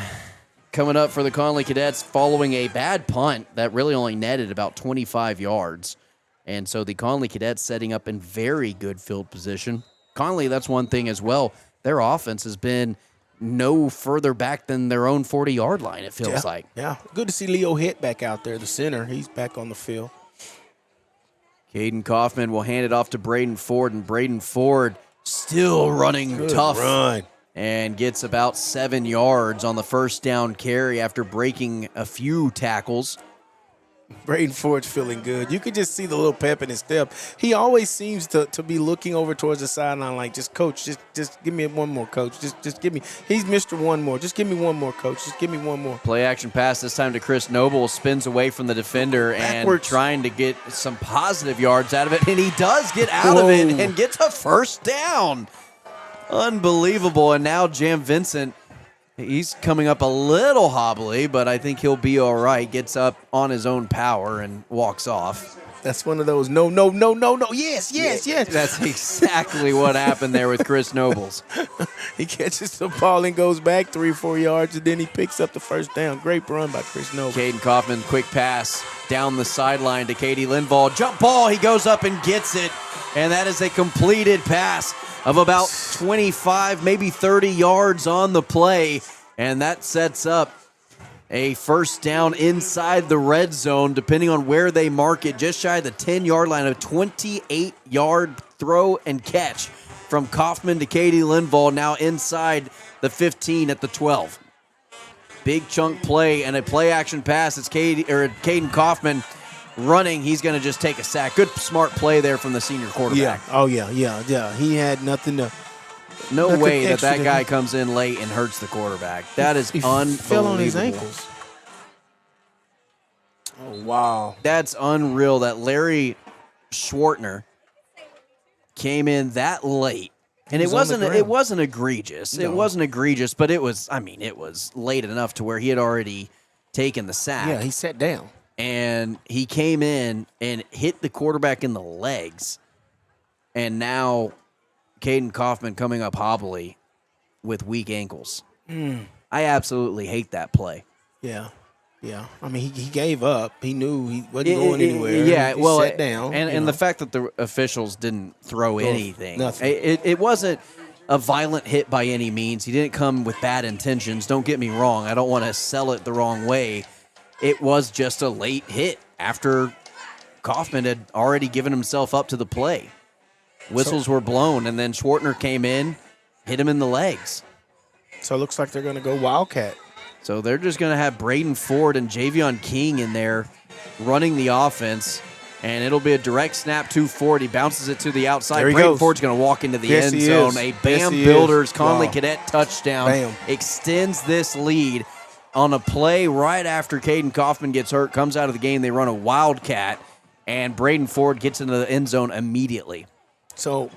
coming up for the Connally Cadets following a bad punt that really only netted about 25 yards. And so the Connally Cadets setting up in very good field position. Connally, that's one thing as well. Their offense has been no further back than their own 40-yard line, it feels like. Yeah, good to see Leo Hitt back out there, the center. He's back on the field. Caden Kaufman will hand it off to Braden Ford, and Braden Ford still running tough. Run. And gets about 7 yards on the first down carry after breaking a few tackles. Braden Ford's feeling good. You could just see the little pep in his step. He always seems to be looking over towards the sideline like, Coach, just give me one more, Coach. Just give me. He's Mr. One more. Just give me one more, Coach. Just give me one more. Play action pass this time to Chris Noble. Spins away from the defender and trying to get some positive yards out of it. And he does get out of it and gets a first down. Unbelievable. And now Jam Vincent, he's coming up a little hobbly, but I think he'll be all right. Gets up on his own power and walks off. That's one of those no. Yes. That's exactly what happened there with Chris Nobles. He catches the ball and goes back 3-4 yards, and then he picks up the first down. Great run by Chris Nobles. Caden Kaufman, quick pass down the sideline to Katie Linval. Jump ball, he goes up and gets it, and that is a completed pass of about 25, maybe 30 yards on the play, and that sets up a first down inside the red zone, depending on where they mark it, just shy of the 10-yard line. A 28-yard throw and catch from Kaufman to Katie Linval, now inside the 15 at the 12. Big chunk play and a play-action pass. It's Caden Kaufman running. He's going to just take a sack. Good, smart play there from the senior quarterback. Yeah. Oh, yeah. He had nothing to... No way that guy comes in late and hurts the quarterback. That is unbelievable. Fell on his ankles. Oh, wow. That's unreal that Larry Schwartner came in that late. And it wasn't egregious. No. It wasn't egregious, but it was late enough to where he had already taken the sack. Yeah, he sat down. And he came in and hit the quarterback in the legs. And now Caden Kaufman coming up hobbly with weak ankles. I absolutely hate that play. Yeah. I mean, he gave up. He knew he wasn't going anywhere. Yeah, he well, sat down. And the fact that the officials didn't throw anything. Nothing. It wasn't a violent hit by any means. He didn't come with bad intentions. Don't get me wrong. I don't want to sell it the wrong way. It was just a late hit after Kaufman had already given himself up to the play. Whistles were blown, and then Schwartner came in, hit him in the legs. So it looks like they're going to go Wildcat. So they're just going to have Braden Ford and Javion King in there running the offense, and it'll be a direct snap to Ford. He bounces it to the outside. Braden Ford's going to walk into the end zone. A Bam Builders Connally Cadet touchdown extends this lead on a play right after Caden Kaufman gets hurt, comes out of the game. They run a Wildcat, and Braden Ford gets into the end zone immediately. So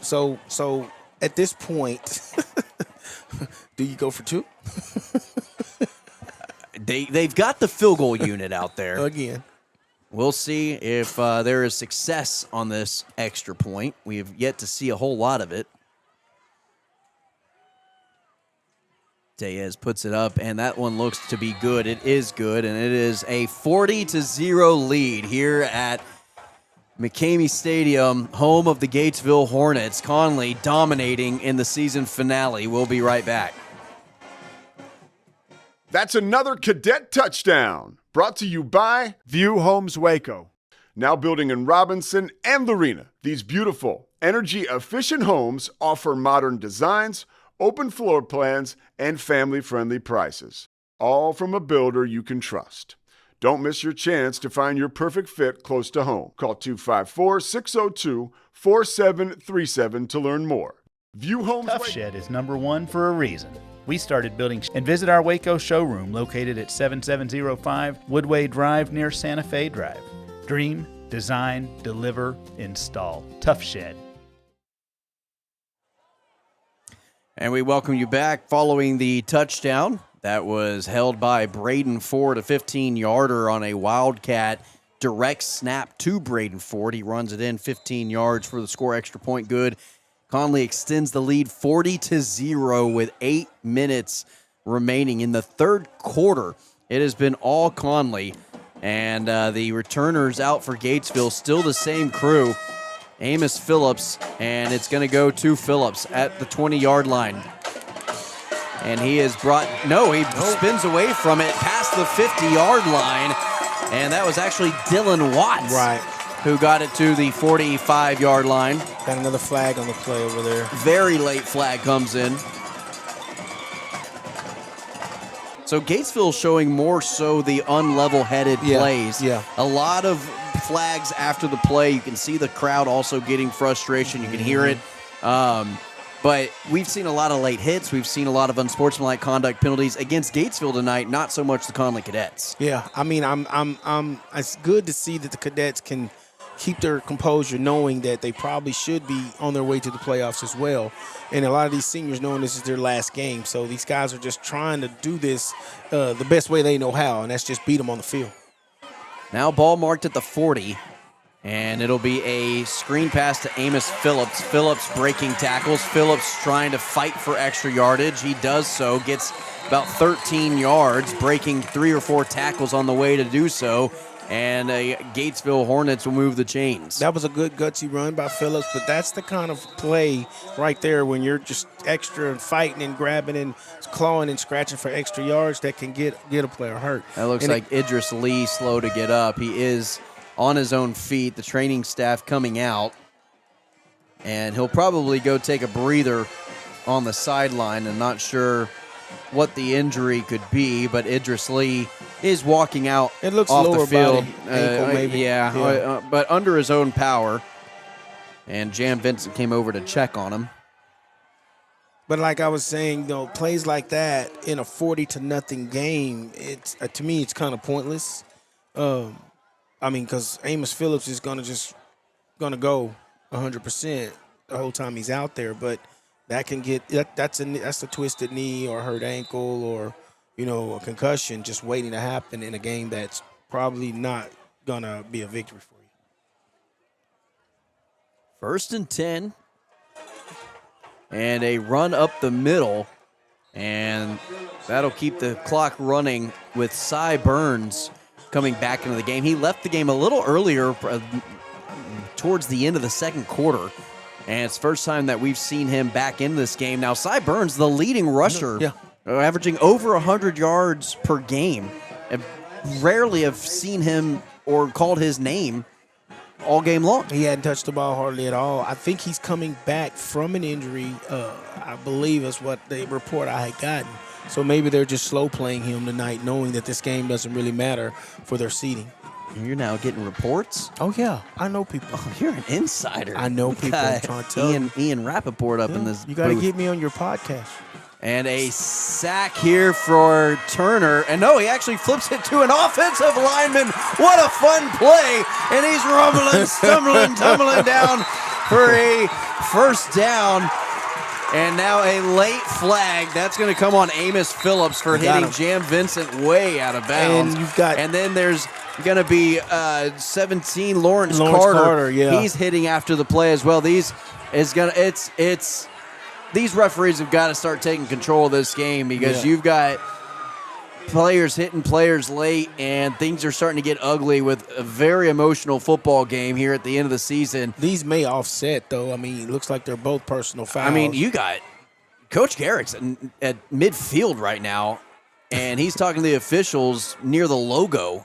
at this point, do you go for two? They've got the field goal unit out there. Again. We'll see if there is success on this extra point. We have yet to see a whole lot of it. Diaz puts it up, and that one looks to be good. It is good, and it is a 40-0 lead here at McCamey Stadium, home of the Gatesville Hornets. Connally dominating in the season finale. We'll be right back. That's another Cadet touchdown, brought to you by View Homes Waco. now building in Robinson and Lorena. These beautiful, energy-efficient homes offer modern designs, open floor plans, and family-friendly prices, all from a builder you can trust. Don't miss your chance to find your perfect fit close to home. Call 254-602-4737 to learn more. View Homes. Tough Shed is #1 for a reason. We started building and visit our Waco showroom located at 7705 Woodway Drive near Santa Fe Drive. Dream, design, deliver, install. Tough Shed. And we welcome you back following the touchdown. That was held by Braden Ford, a 15-yarder on a Wildcat direct snap to Braden Ford. He runs it in 15 yards for the score, extra point good. Connally extends the lead 40-0 with 8 minutes remaining in the third quarter. It has been all Connally, and the returners out for Gatesville, still the same crew. Amos Phillips, and it's going to go to Phillips at the 20-yard line. And he is he spins away from it past the 50-yard line, and that was actually Dylan Watts. Right. Who got it to the 45-yard line. Got another flag on the play over there. Very late flag comes in. So Gatesville showing more so the unlevel-headed plays. Yeah. A lot of flags after the play. You can see the crowd also getting frustration. You can hear it. But we've seen a lot of late hits. We've seen a lot of unsportsmanlike conduct penalties against Gatesville tonight. Not so much the Connally Cadets. Yeah, I mean, it's good to see that the Cadets can keep their composure, knowing that they probably should be on their way to the playoffs as well. And a lot of these seniors knowing this is their last game. So these guys are just trying to do this the best way they know how, and that's just beat them on the field. Now ball marked at the 40, and it'll be a screen pass to Amos Phillips. Phillips breaking tackles. Phillips trying to fight for extra yardage. He does so, gets about 13 yards, breaking 3 or 4 tackles on the way to do so. And Gatesville Hornets will move the chains. That was a good gutsy run by Phillips, but that's the kind of play right there when you're just extra and fighting and grabbing and clawing and scratching for extra yards that can get a player hurt. That looks like Idris Lee slow to get up. He is on his own feet, the training staff coming out, and he'll probably go take a breather on the sideline. I'm not sure what the injury could be, but Idris Lee is walking out it looks off lower the field. Body, ankle maybe. But under his own power. And Jam Vincent came over to check on him. But like I was saying, plays like that in a 40-0 game, it's to me it's kind of pointless. Because Amos Phillips is gonna go 100% the whole time he's out there, but that can get that's a twisted knee or hurt ankle or a concussion just waiting to happen in a game that's probably not gonna be a victory for you. 1st and 10, and a run up the middle, and that'll keep the clock running with Cy Burns coming back into the game. He left the game a little earlier towards the end of the second quarter. And it's the first time that we've seen him back in this game. Now, Cy Burns, the leading rusher, averaging over 100 yards per game. I rarely have seen him or called his name all game long. He hadn't touched the ball hardly at all. I think he's coming back from an injury, I believe is what the report I had gotten. So maybe they're just slow playing him tonight, knowing that this game doesn't really matter for their seeding. You're now getting reports? Oh, yeah. I know people. Oh, you're an insider. I know people. I'm trying to tell Ian Rappaport up in this You got to booth. get me on your podcast. And a sack here for Turner. And no, he actually flips it to an offensive lineman. What a fun play. And he's rumbling, stumbling, tumbling down for a first down. And now a late flag. That's going to come on Amos Phillips for hitting Jam Vincent way out of bounds. And then there's going to be 17 Lawrence Carter. He's hitting after the play as well. These referees have got to start taking control of this game because you've got players hitting players late, and things are starting to get ugly with a very emotional football game here at the end of the season. These may offset, though. I mean, it looks like they're both personal fouls. I mean, you got Coach Garrett's at midfield right now, and he's talking to the officials near the logo.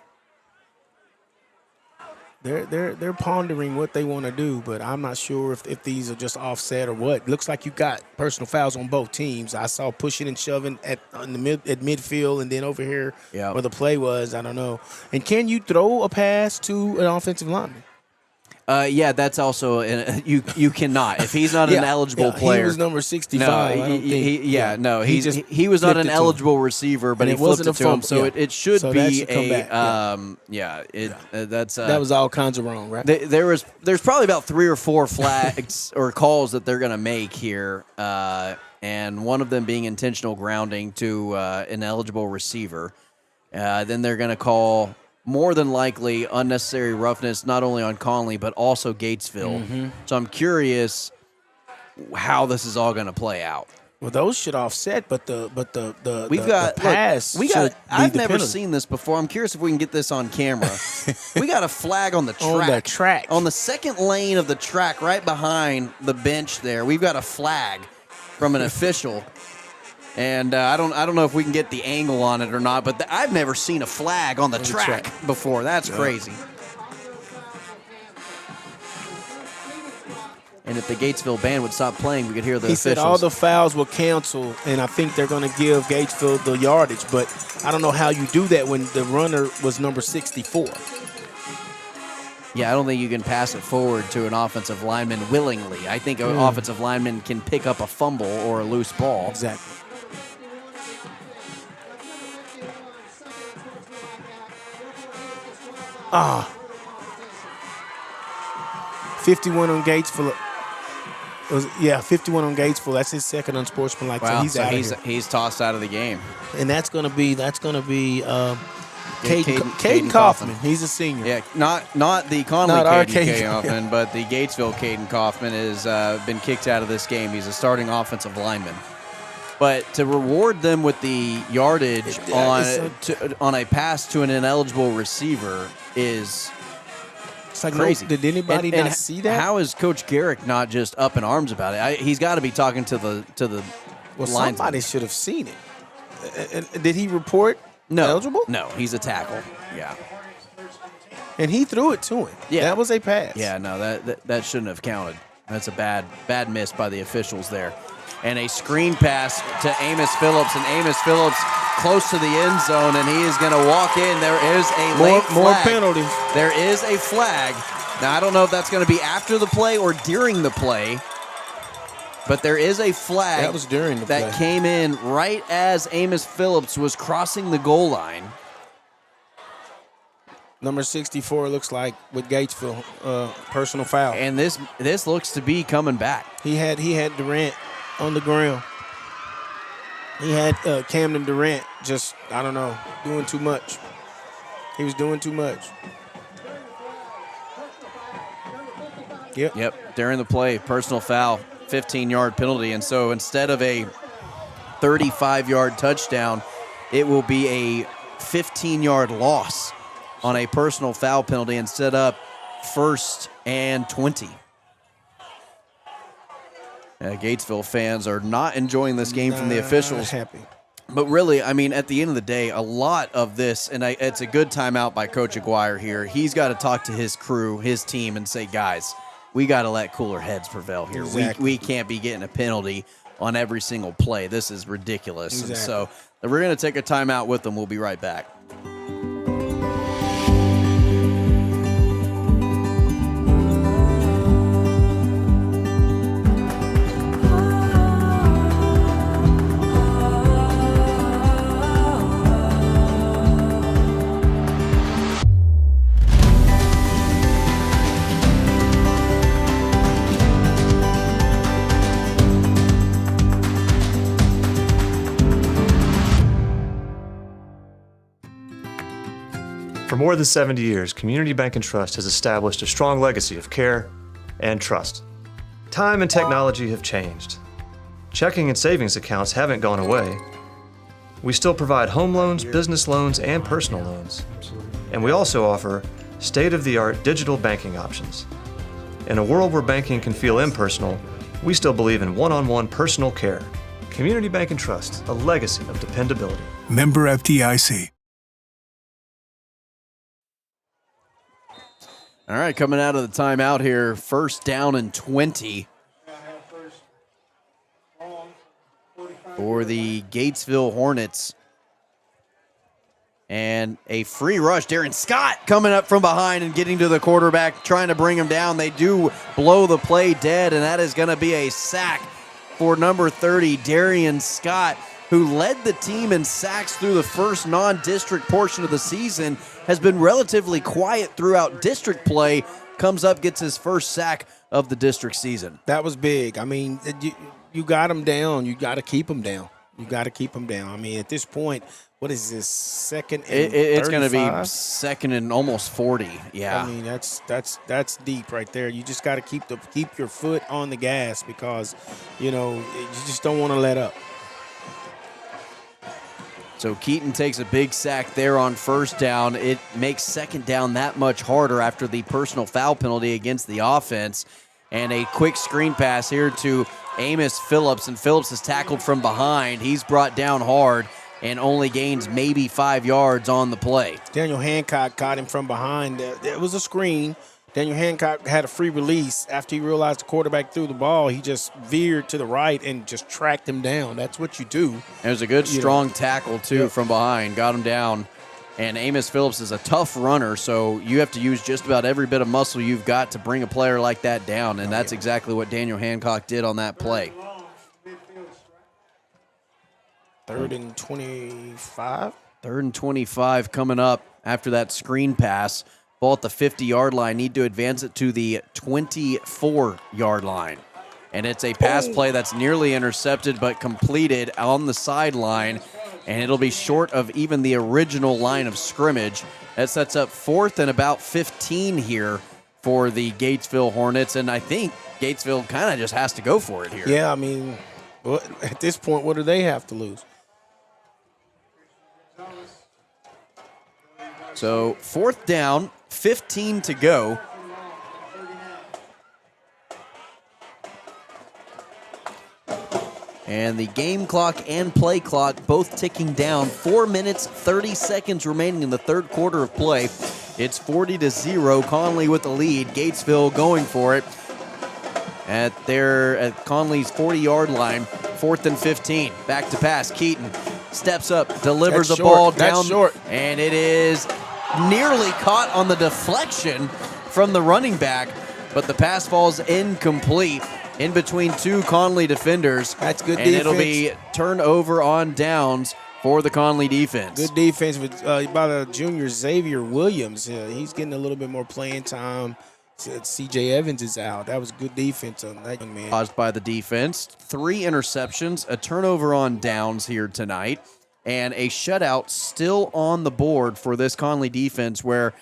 They're pondering what they want to do, but I'm not sure if these are just offset or what. Looks like you got personal fouls on both teams. I saw pushing and shoving at midfield, and then over here where the play was, I don't know. And can you throw a pass to an offensive lineman? Yeah, that's also you cannot. If he's not an eligible player, he was number 65. No, I don't think. he was not an eligible receiver, but he flipped it to him. So it should be that was all kinds of wrong, right? There's probably about 3 or 4 flags or calls that they're going to make here, and one of them being intentional grounding to an eligible receiver. Then they're going to call, more than likely, unnecessary roughness, not only on Connally, but also Gatesville. Mm-hmm. So I'm curious how this is all going to play out. Well, those should offset, but the pass. I've never seen this before. I'm curious if we can get this on camera. We got a flag on the track. On the track. On the second lane of the track, right behind the bench there, we've got a flag from an official. And I don't know if we can get the angle on it or not, but I've never seen a flag on the track before. That's crazy. And if the Gatesville band would stop playing, we could hear the officials. He said all the fouls will cancel, and I think they're going to give Gatesville the yardage. But I don't know how you do that when the runner was number 64. Yeah, I don't think you can pass it forward to an offensive lineman willingly. I think an offensive lineman can pick up a fumble or a loose ball. Exactly. Ah. 51 on Gatesville. 51 on Gatesville. That's his second unsportsmanlike. Wow, so he's tossed out of the game. And that's gonna be Caden Kaufman. He's a senior. Yeah, not the Connally Caden Kaufman, but the Gatesville Caden Kaufman has been kicked out of this game. He's a starting offensive lineman. But to reward them with the yardage on a pass to an ineligible receiver is crazy. Did anybody not see that? How is Coach Garrick not just up in arms about it? He's got to be talking to the Well, somebody should have seen it. Did he report eligible? No, he's a tackle. Yeah. And he threw it to him. Yeah. That was a pass. Yeah, no, that shouldn't have counted. That's a bad miss by the officials there. And a screen pass to Amos Phillips, and Amos Phillips close to the end zone, and he is going to walk in. There is a late flag. More penalties. There is a flag. Now, I don't know if that's going to be after the play or during the play, but there is a flag that was during the play. Came in right as Amos Phillips was crossing the goal line. Number 64 looks like with Gatesville, personal foul. And this looks to be coming back. He had Durant on the ground. He had Camden Durant just, I don't know, doing too much. He was doing too much. Yep. During the play, personal foul, 15-yard penalty. And so instead of a 35-yard touchdown, it will be a 15-yard loss on a personal foul penalty and set up 1st and 20. Gatesville fans are not enjoying this game from the officials. Happy. But really, I mean, at the end of the day, a lot of this, and it's a good timeout by Coach Aguirre here. He's got to talk to his crew, his team, and say, guys, we got to let cooler heads prevail here. Exactly. We can't be getting a penalty on every single play. This is ridiculous. Exactly. And so we're going to take a timeout with them. We'll be right back. For more than 70 years, Community Bank and Trust has established a strong legacy of care and trust. Time and technology have changed. Checking and savings accounts haven't gone away. We still provide home loans, business loans, and personal loans. And we also offer state-of-the-art digital banking options. In a world where banking can feel impersonal, we still believe in one-on-one personal care. Community Bank and Trust, a legacy of dependability. Member FDIC. All right, coming out of the timeout here, 1st down and 20 for the Gatesville Hornets. And a free rush. Darren Scott coming up from behind and getting to the quarterback, trying to bring him down. They do blow the play dead, and that is going to be a sack for number 30, Darian Scott, who led the team in sacks through the first non-district portion of the season, has been relatively quiet throughout district play, comes up, gets his first sack of the district season. That was big. I mean, you got him down. You got to keep him down. You got to keep him down. I mean, at this point, what is this, second and It's going to 35? be second and almost 40, yeah. I mean, that's deep right there. You just got to keep your foot on the gas because, you just don't want to let up. So Keaton takes a big sack there on 1st down. It makes 2nd down that much harder after the personal foul penalty against the offense. And a quick screen pass here to Amos Phillips, and Phillips is tackled from behind. He's brought down hard and only gains maybe 5 yards on the play. Daniel Hancock caught him from behind. It was a screen. Daniel Hancock had a free release. After he realized the quarterback threw the ball, he just veered to the right and just tracked him down. That's what you do. It was a good, strong tackle, too, from behind. Got him down. And Amos Phillips is a tough runner, so you have to use just about every bit of muscle you've got to bring a player like that down, and that's exactly what Daniel Hancock did on that play. 3rd and 25. 3rd and 25 coming up after that screen pass. Ball at the 50-yard line. Need to advance it to the 24-yard line. And it's a pass play that's nearly intercepted but completed on the sideline. And it'll be short of even the original line of scrimmage. That sets up 4th and about 15 here for the Gatesville Hornets. And I think Gatesville kind of just has to go for it here. Yeah, I mean, at this point, what do they have to lose? So 4th down, 15 to go. And the game clock and play clock both ticking down. 4 minutes, 30 seconds remaining in the 3rd quarter of play. It's 40-0. Connally with the lead. Gatesville going for it at Connally's 40-yard line. 4th and 15. Back to pass. Keaton steps up, delivers the ball down, and it is nearly caught on the deflection from the running back, but the pass falls incomplete in between 2 Connally defenders. That's good and defense. It'll be turnover on downs for the Connally defense. Good defense with by the junior Xavier Williams. He's getting a little bit more playing time. C.J. Evans is out. That was good defense on that young man. Caused by the defense. 3 interceptions, a turnover on downs here tonight, and a shutout still on the board for this Connally defense, where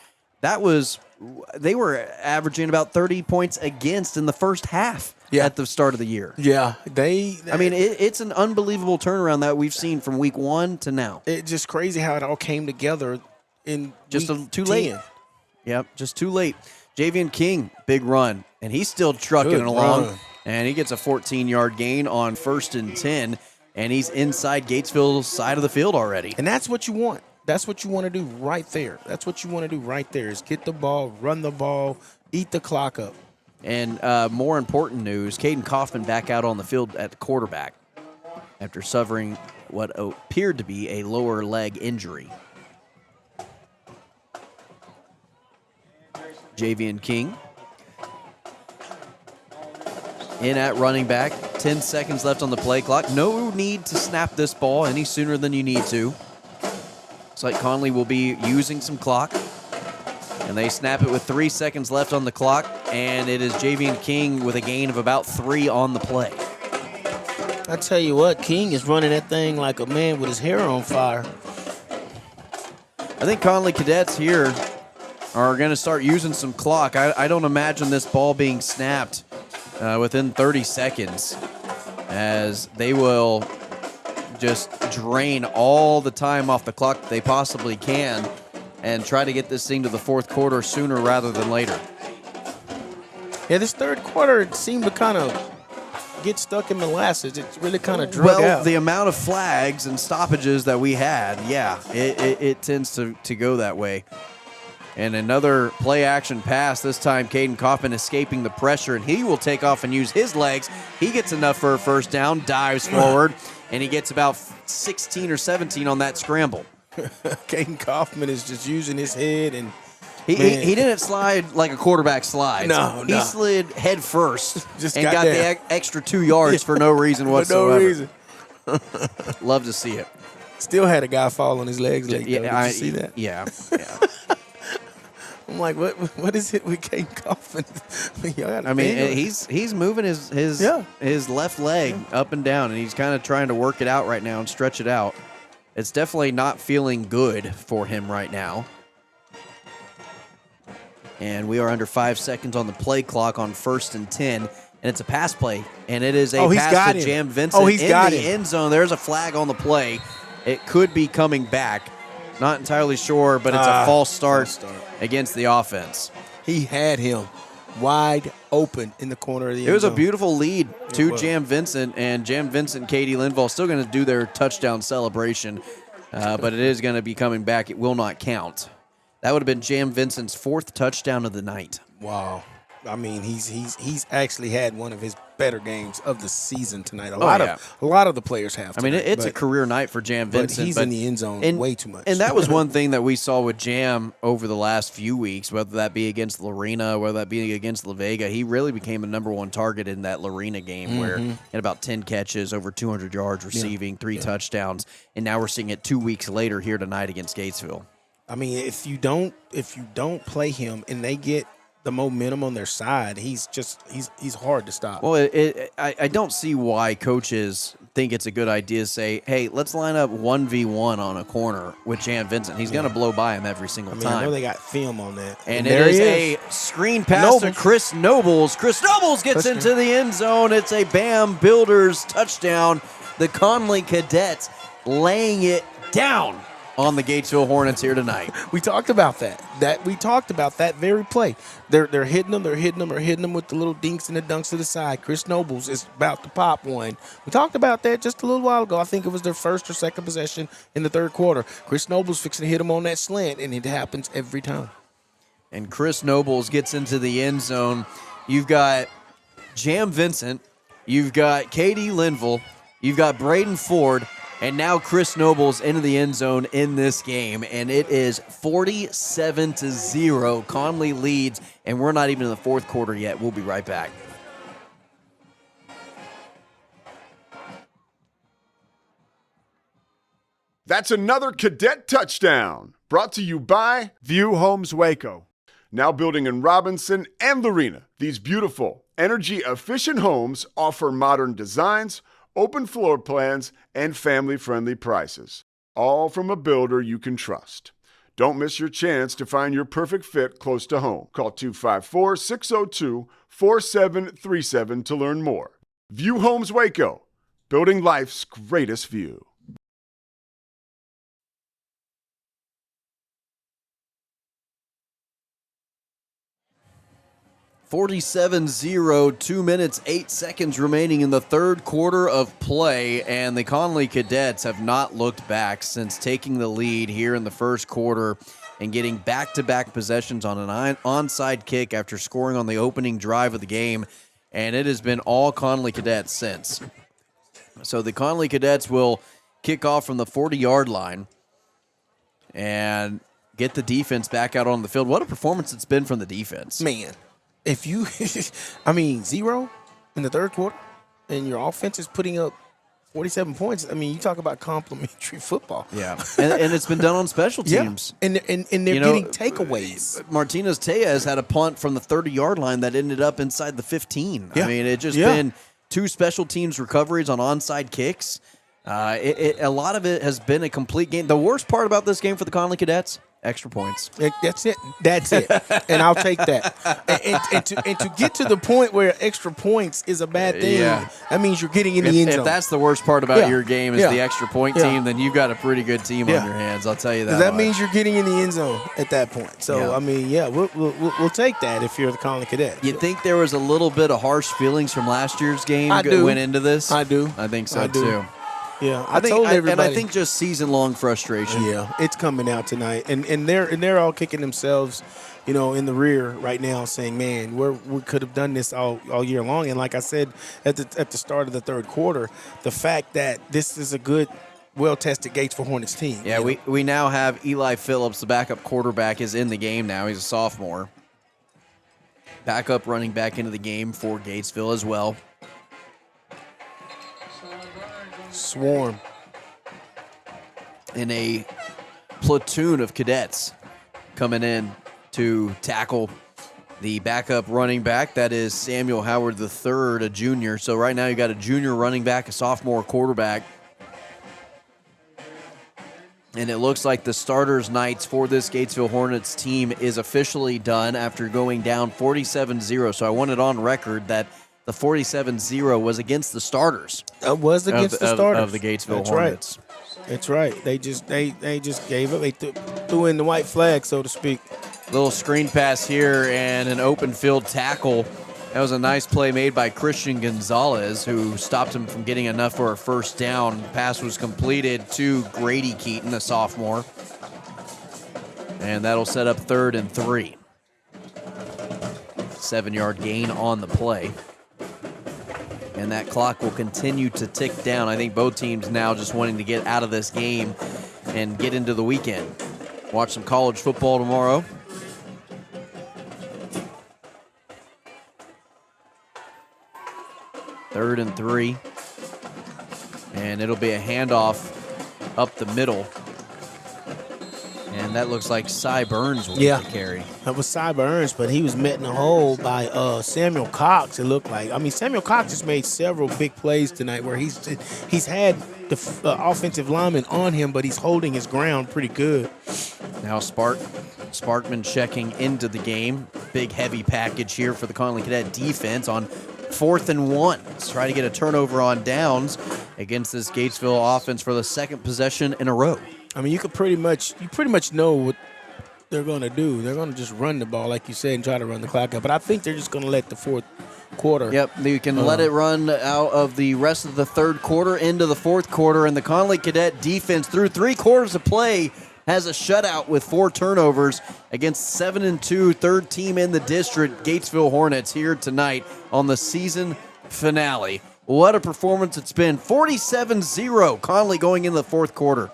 they were averaging about 30 points against in the first half at the start of the year. Yeah, it's an unbelievable turnaround that we've seen from week 1 to now. It's just crazy how it all came together in just week too 10. late. Yep, just too late. Javian King, big run, and he's still trucking Good along. run. And he gets a 14-yard gain on 1st and 10, and he's inside Gatesville's side of the field already. And that's what you want. That's what you want to do right there. That's what you want to do right there is get the ball, run the ball, eat the clock up. And more important news, Caden Kaufman back out on the field at the quarterback after suffering what appeared to be a lower leg injury. Javian King in at running back. 10 seconds left on the play clock. No need to snap this ball any sooner than you need to. Looks like Connally will be using some clock. And they snap it with 3 seconds left on the clock. And it is Javian King with a gain of about 3 on the play. I tell you what, King is running that thing like a man with his hair on fire. I think Connally Cadets here are going to start using some clock. I don't imagine this ball being snapped within 30 seconds, as they will just drain all the time off the clock that they possibly can and try to get this thing to the 4th quarter sooner rather than later. Yeah, this 3rd quarter it seemed to kind of get stuck in molasses. It really kind of drug out. The amount of flags and stoppages that we had, it tends to go that way. And another play-action pass, this time Caden Kaufman escaping the pressure, and he will take off and use his legs. He gets enough for a first down, dives forward, and he gets about 16 or 17 on that scramble. Caden Kaufman is just using his head, and he didn't slide like a quarterback slides. No. He slid head first Just and got got there. the extra 2 yards for no reason whatsoever. For no reason. Love to see it. Still had a guy fall on his legs late, Yeah, though. Did you see that? Yeah. I'm like, what is it with Caden Kaufman? I mean, he's moving his left leg up and down, and he's kind of trying to work it out right now and stretch it out. It's definitely not feeling good for him right now. And we are under 5 seconds on the play clock on 1st and 10. And it's a pass play, and it is a pass to Jam Vincent in the end zone. There's a flag on the play. It could be coming back. Not entirely sure, but it's a false start against the offense. He had him wide open in the corner of the end zone. It was a beautiful lead to Jam Vincent, and Jam Vincent and Katie Linval still going to do their touchdown celebration, but it is going to be coming back. It will not count. That would have been Jam Vincent's 4th touchdown of the night. Wow. I mean, he's actually had one of his better games of the season tonight. A lot of the players have. I mean, it's a career night for Jam Vincent. But he's in the end zone way too much. And that was one thing that we saw with Jam over the last few weeks, whether that be against Lorena, whether that be against La Vega. He really became a #1 target in that Lorena game where he had about 10 catches, over 200 yards receiving, 3 touchdowns, and now we're seeing it 2 weeks later here tonight against Gatesville. I mean, if you don't play him and they get the momentum on their side, he's hard to stop. Well, I don't see why coaches think it's a good idea to say, hey, let's line up 1v1 on a corner with Jam Vincent. He's going to blow by him every single time. I know they got film on that. And it is a screen pass to Chris Nobles. Chris Nobles gets into the end zone. It's a BAM Builders touchdown. The Connally Cadets laying it down on the Gatesville Hornets here tonight. We talked about that. We talked about that very play. They're hitting them with the little dinks and the dunks to the side. Chris Nobles is about to pop one. We talked about that just a little while ago. I think it was their first or second possession in the third quarter. Chris Nobles fixing to hit him on that slant, and it happens every time. And Chris Nobles gets into the end zone. You've got Jam Vincent. You've got Katie Linval. You've got Braden Ford. And now Chris Nobles into the end zone in this game, and it is 47-0. Connally leads, and we're not even in the fourth quarter yet. We'll be right back. That's another Cadet touchdown, brought to you by View Homes Waco. Now building in Robinson and Lorena, these beautiful, energy-efficient homes offer modern designs, open floor plans, and family-friendly prices, all from a builder you can trust. Don't miss your chance to find your perfect fit close to home. Call 254-602-4737 to learn more. View Homes Waco, building life's greatest view. (47-0), 2 minutes, 8 seconds remaining in the third quarter of play, and the Connally Cadets have not looked back since taking the lead here in the first quarter and getting back-to-back possessions on an onside kick after scoring on the opening drive of the game, and it has been all Connally Cadets since. So the Connally Cadets will kick off from the 40-yard line and get the defense back out on the field. What a performance it's been from the defense. Man. If you, 0 in the third quarter, and your offense is putting up 47 points, you talk about complimentary football. Yeah, and it's been done on special teams. Yeah. And they're getting takeaways. Martinez Tejas had a punt from the 30-yard line that ended up inside the 15. Yeah. It just been 2 special teams recoveries on onside kicks. A lot of it has been a complete game. The worst part about this game for the Connally Cadets, extra points. That's it. And I'll take that. And to get to the point where extra points is a bad thing, that means you're getting in the end zone. If that's the worst part about your game is the extra point team, then you've got a pretty good team on your hands. I'll tell you that. That means you're getting in the end zone at that point. So, we'll take that if you're the Connally Cadet. You think there was a little bit of harsh feelings from last year's game went into this? I do. I think so, too. Yeah, I told everybody. And I think just season-long frustration. Yeah, it's coming out tonight, and they're all kicking themselves, in the rear right now, saying, "Man, we could have done this all year long." And like I said at the start of the third quarter, the fact that this is a good, well-tested Gatesville Hornets team. Yeah, we now have Eli Phillips, the backup quarterback, is in the game now. He's a sophomore. Backup running back into the game for Gatesville as well. Swarm. In a platoon of cadets coming in to tackle the backup running back. That is Samuel Howard III, a junior. So right now you got a junior running back, a sophomore quarterback. And it looks like the starters' nights for this Gatesville Hornets team is officially done after going down 47-0. So I want it on record that the 47-0 was against the starters. It was against the starters of the Gatesville That's Hornets. Right. That's right. They just gave up. They threw in the white flag, so to speak. Little screen pass here and an open field tackle. That was a nice play made by Christian Gonzalez, who stopped him from getting enough for a first down. Pass was completed to Grady Keaton, a sophomore. And that'll set up 3rd and 3. 7-yard gain on the play. And that clock will continue to tick down. I think both teams now just wanting to get out of this game and get into the weekend. Watch some college football tomorrow. Third and 3. And it'll be a handoff up the middle. And that looks like Cy Burns will get the carry. That was Cy Burns, but he was met in the hole by Samuel Cox, it looked like. I mean, Samuel Cox has made several big plays tonight where he's had the offensive lineman on him, but he's holding his ground pretty good. Now Sparkman checking into the game. Big, heavy package here for the Connally Cadet defense on 4th and 1. Let's try to get a turnover on downs against this Gatesville offense for the second possession in a row. I mean, you pretty much know what they're going to do. They're going to just run the ball, like you said, and try to run the clock out. But I think they're just going to let the fourth quarter. Yep, you can let it run out of the rest of the third quarter into the fourth quarter. And the Connally Cadet defense, through 3 quarters of play, has a shutout with 4 turnovers against 7-2, third team in the district, Gatesville Hornets, here tonight on the season finale. What a performance it's been. 47-0, Connally going into the fourth quarter.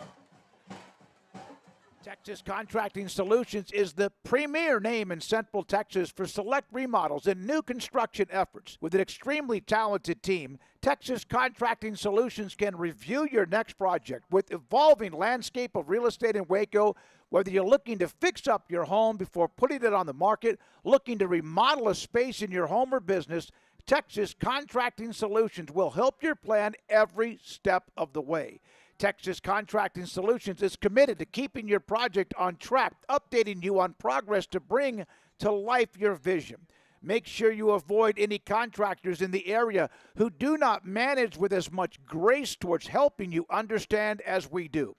Texas Contracting Solutions is the premier name in Central Texas for select remodels and new construction efforts. With an extremely talented team, Texas Contracting Solutions can review your next project. With evolving landscape of real estate in Waco, whether you're looking to fix up your home before putting it on the market, looking to remodel a space in your home or business, Texas Contracting Solutions will help your plan every step of the way. Texas Contracting Solutions is committed to keeping your project on track, updating you on progress to bring to life your vision. Make sure you avoid any contractors in the area who do not manage with as much grace towards helping you understand as we do.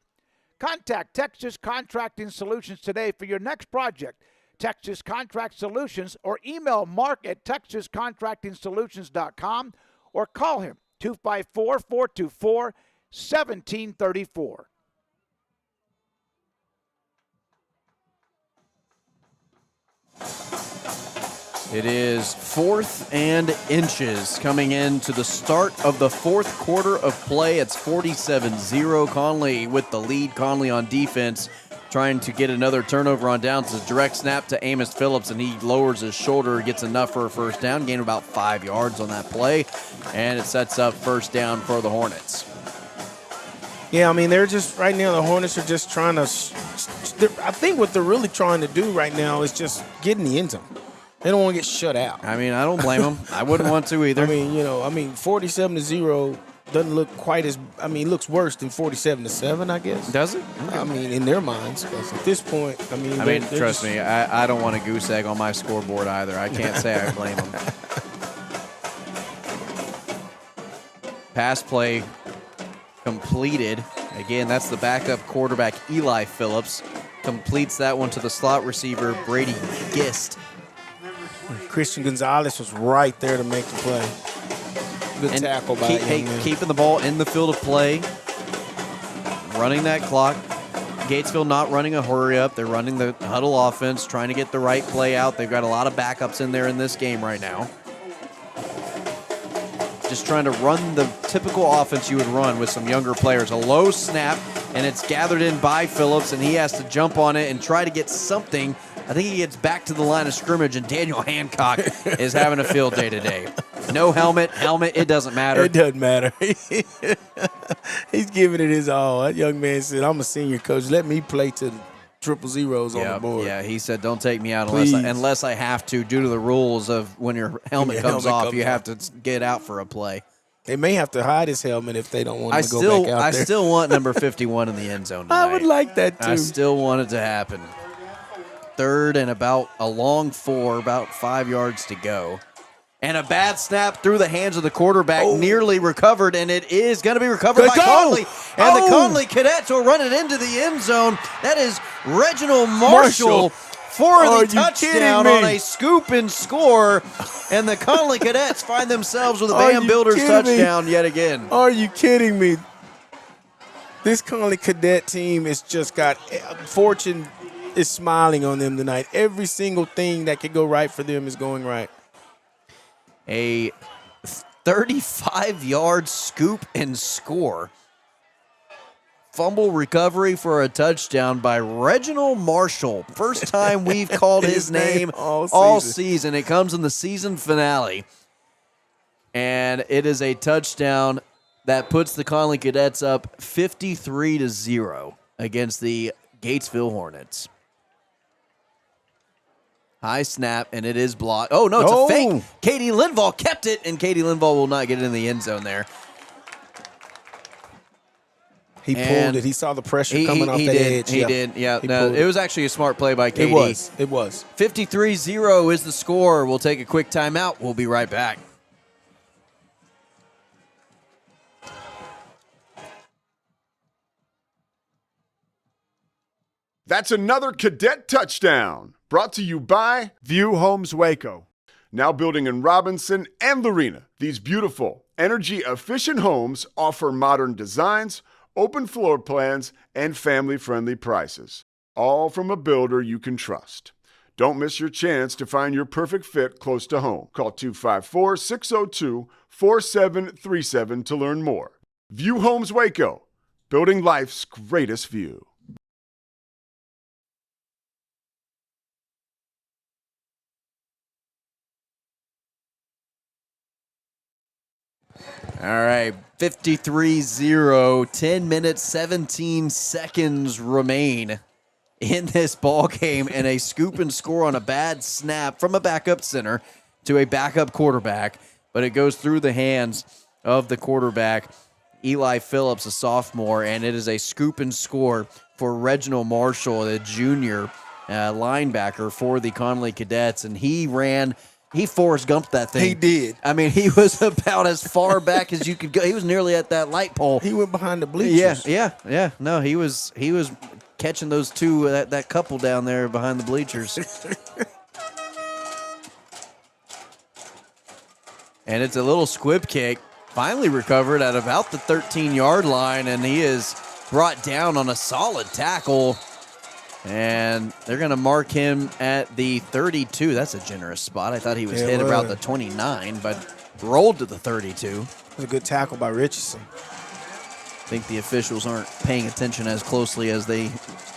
Contact Texas Contracting Solutions today for your next project. Texas Contract Solutions, or email Mark at texascontractingsolutions.com or call him 254-424-1734. It is 4th and inches coming into the start of the fourth quarter of play. It's 47-0. Connally with the lead. Connally on defense trying to get another turnover on downs. It's a direct snap to Amos Phillips, and he lowers his shoulder, gets enough for a first down, gain about 5 yards on that play, and it sets up first down for the Hornets. Yeah, I mean, they're just, right now, the Hornets are just trying to, I think what they're really trying to do right now is just get in the end zone. They don't want to get shut out. I mean, I don't blame them. I wouldn't want to either. I mean, 47-0 doesn't look quite as, looks worse than 47-7, I guess. Does it? Okay. I mean, in their minds. Because at this point, trust me, I don't want a goose egg on my scoreboard either. I can't say I blame them. Pass play completed. Again, that's the backup quarterback, Eli Phillips. Completes that one to the slot receiver, Brady Gist. Christian Gonzalez was right there to make the play. Good tackle by him. Keeping the ball in the field of play. running that clock. Gatesville not running a hurry up. They're running the huddle offense, trying to get the right play out. They've got a lot of backups in there in this game right now. Just trying to run the typical offense you would run with some younger players. A low snap, and it's gathered in by Phillips, and he has to jump on it and try to get something. I think he gets back to the line of scrimmage, and Daniel Hancock is having a field day today. No helmet, it doesn't matter. It doesn't matter. He's giving it his all. That young man said, I'm a senior coach. Let me play to the 000s on the board. Yeah, he said, don't take me out Please. unless I have to, due to the rules of when your helmet comes off, you have to get out for a play. They may have to hide his helmet if they don't want him to go back out there. I still want number 51 in the end zone tonight. I would like that, too. I still want it to happen. 3rd and about a long 4, about 5 yards to go. And a bad snap through the hands of the quarterback, nearly recovered, and it is going to be recovered by Connally. And the Connally Cadets will run it into the end zone. That is Reginald Marshall for the touchdown on a scoop and score. And the Connally Cadets find themselves with a Bam Builders touchdown yet again. Are you kidding me? This Connally Cadet team has just got fortune is smiling on them tonight. Every single thing that could go right for them is going right. A 35-yard scoop and score. Fumble recovery for a touchdown by Reginald Marshall. First time we've called his name all season. It comes in the season finale. And it is a touchdown that puts the Connally Cadets up 53-0 against the Gatesville Hornets. High snap, and it is blocked. Oh, no, it's a fake. Katie Linval kept it, and Katie Linval will not get it in the end zone there. He pulled it. He saw the pressure coming off that edge. He did, yeah. No, it was actually a smart play by Katie. It was. 53-0 is the score. We'll take a quick timeout. We'll be right back. That's another Cadet touchdown. Brought to you by View Homes Waco. Now building in Robinson and Lorena. These beautiful, energy-efficient homes offer modern designs, open floor plans, and family-friendly prices. All from a builder you can trust. Don't miss your chance to find your perfect fit close to home. Call 254-602-4737 to learn more. View Homes Waco. Building life's greatest view. All right, 53-0, 10 minutes, 17 seconds remain in this ball game, and a scoop and score on a bad snap from a backup center to a backup quarterback, but it goes through the hands of the quarterback, Eli Phillips, a sophomore, and it is a scoop and score for Reginald Marshall, the junior linebacker for the Connally Cadets, and he Forrest Gumped that thing. He did. I mean, he was about as far back as you could go. He was nearly at that light pole. He went behind the bleachers. Yeah. No, he was catching those two, that couple down there behind the bleachers. And it's a little squib kick, finally recovered at about the 13-yard line, and he is brought down on a solid tackle. And they're going to mark him at the 32. That's a generous spot. I thought he was hit around the 29, but rolled to the 32. It was a good tackle by Richardson. I think the officials aren't paying attention as closely as they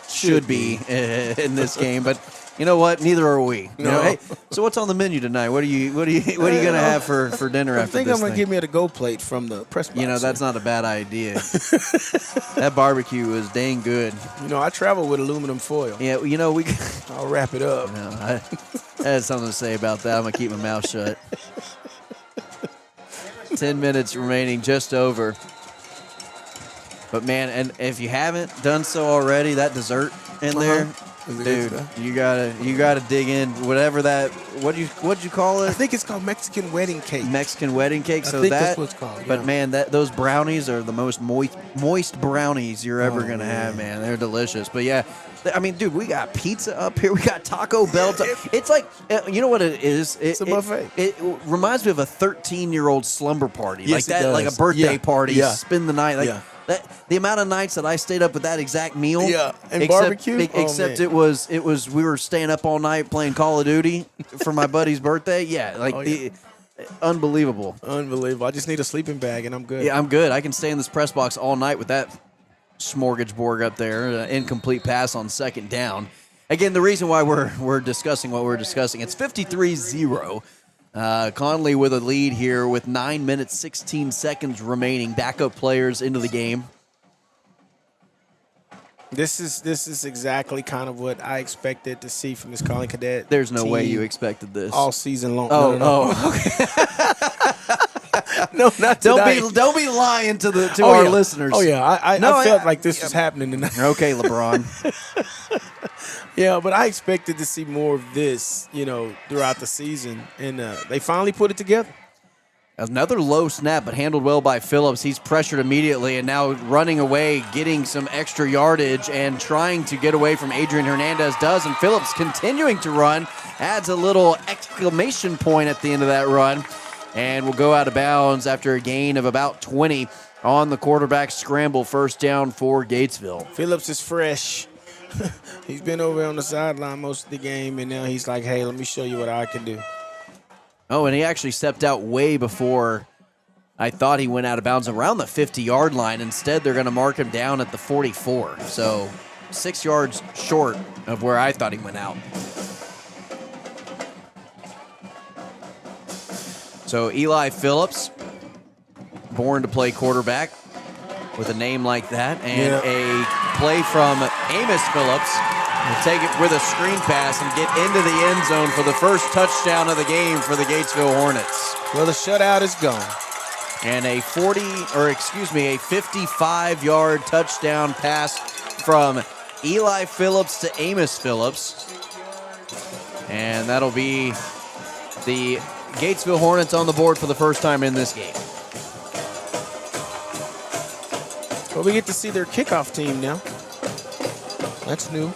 should be in this game, but you know what? Neither are we. You know, hey, so what's on the menu tonight? What are you going to have for dinner after this? I think I'm going to give me a to-go plate from the press box. You know, that's not a bad idea. That barbecue is dang good. You know, I travel with aluminum foil. Yeah, you know, I'll wrap it up. No, I had something to say about that. I'm going to keep my mouth shut. 10 minutes remaining, just over. But, man, and if you haven't done so already, that dessert in there, dude, you gotta dig in. Whatever that, what'd you call it? I think it's called Mexican wedding cake. Mexican wedding cake. So that's what it's called. But man, those brownies are the most moist brownies you're ever gonna have, man. They're delicious. But yeah, I mean, dude, we got pizza up here. We got Taco Bell. It's like, you know what it is? It's a buffet. It reminds me of a 13-year-old slumber party, Yes, like that, it does. like a birthday party. Yeah. Spend the night. Like, The amount of nights that I stayed up with that exact meal. Yeah, and except, barbecue? Except man. it was we were staying up all night playing Call of Duty for my buddy's birthday. Yeah, unbelievable. Unbelievable. I just need a sleeping bag, and I'm good. Yeah, I'm good. I can stay in this press box all night with that smorgasbord up there. Incomplete pass on second down. Again, the reason why we're discussing what we're discussing, it's 53-0. Connally with a lead here with 9 minutes, 16 seconds remaining. Backup players into the game. This is exactly kind of what I expected to see from this Connally Cadet. There's no team way you expected this all season long. Oh, okay. No, not tonight. Don't be lying to our listeners. Oh yeah, I felt like this was happening tonight. Okay, LeBron. Yeah, but I expected to see more of this, throughout the season, and they finally put it together. Another low snap, but handled well by Phillips. He's pressured immediately and now running away, getting some extra yardage and trying to get away from Adrian Hernandez does. And Phillips continuing to run, adds a little exclamation point at the end of that run, and will go out of bounds after a gain of about 20 on the quarterback scramble. First down for Gatesville. Phillips is fresh. He's been over on the sideline most of the game, and now he's like, hey, let me show you what I can do. Oh, and he actually stepped out way before I thought he went out of bounds around the 50-yard line. Instead, they're going to mark him down at the 44. So 6 yards short of where I thought he went out. So Eli Phillips, born to play quarterback with a name like that, and a play from Amos Phillips. We'll take it with a screen pass and get into the end zone for the first touchdown of the game for the Gatesville Hornets. Well, the shutout is gone. And a 55-yard touchdown pass from Eli Phillips to Amos Phillips. And that'll be the Gatesville Hornets on the board for the first time in this game. Well, we get to see their kickoff team now. That's new.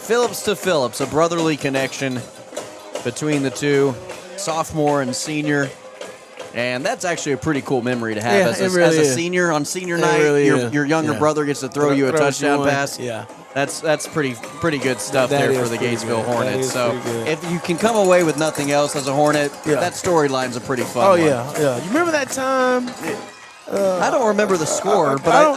Phillips to Phillips, a brotherly connection between the two, sophomore and senior. And that's actually a pretty cool memory to have. As a senior on senior night, your younger brother gets to throw you a touchdown pass. Yeah. That's pretty good stuff there for the Gatesville Hornets. So if you can come away with nothing else as a Hornet, that storyline's a pretty fun one. Yeah. You remember that time? I don't remember the score, but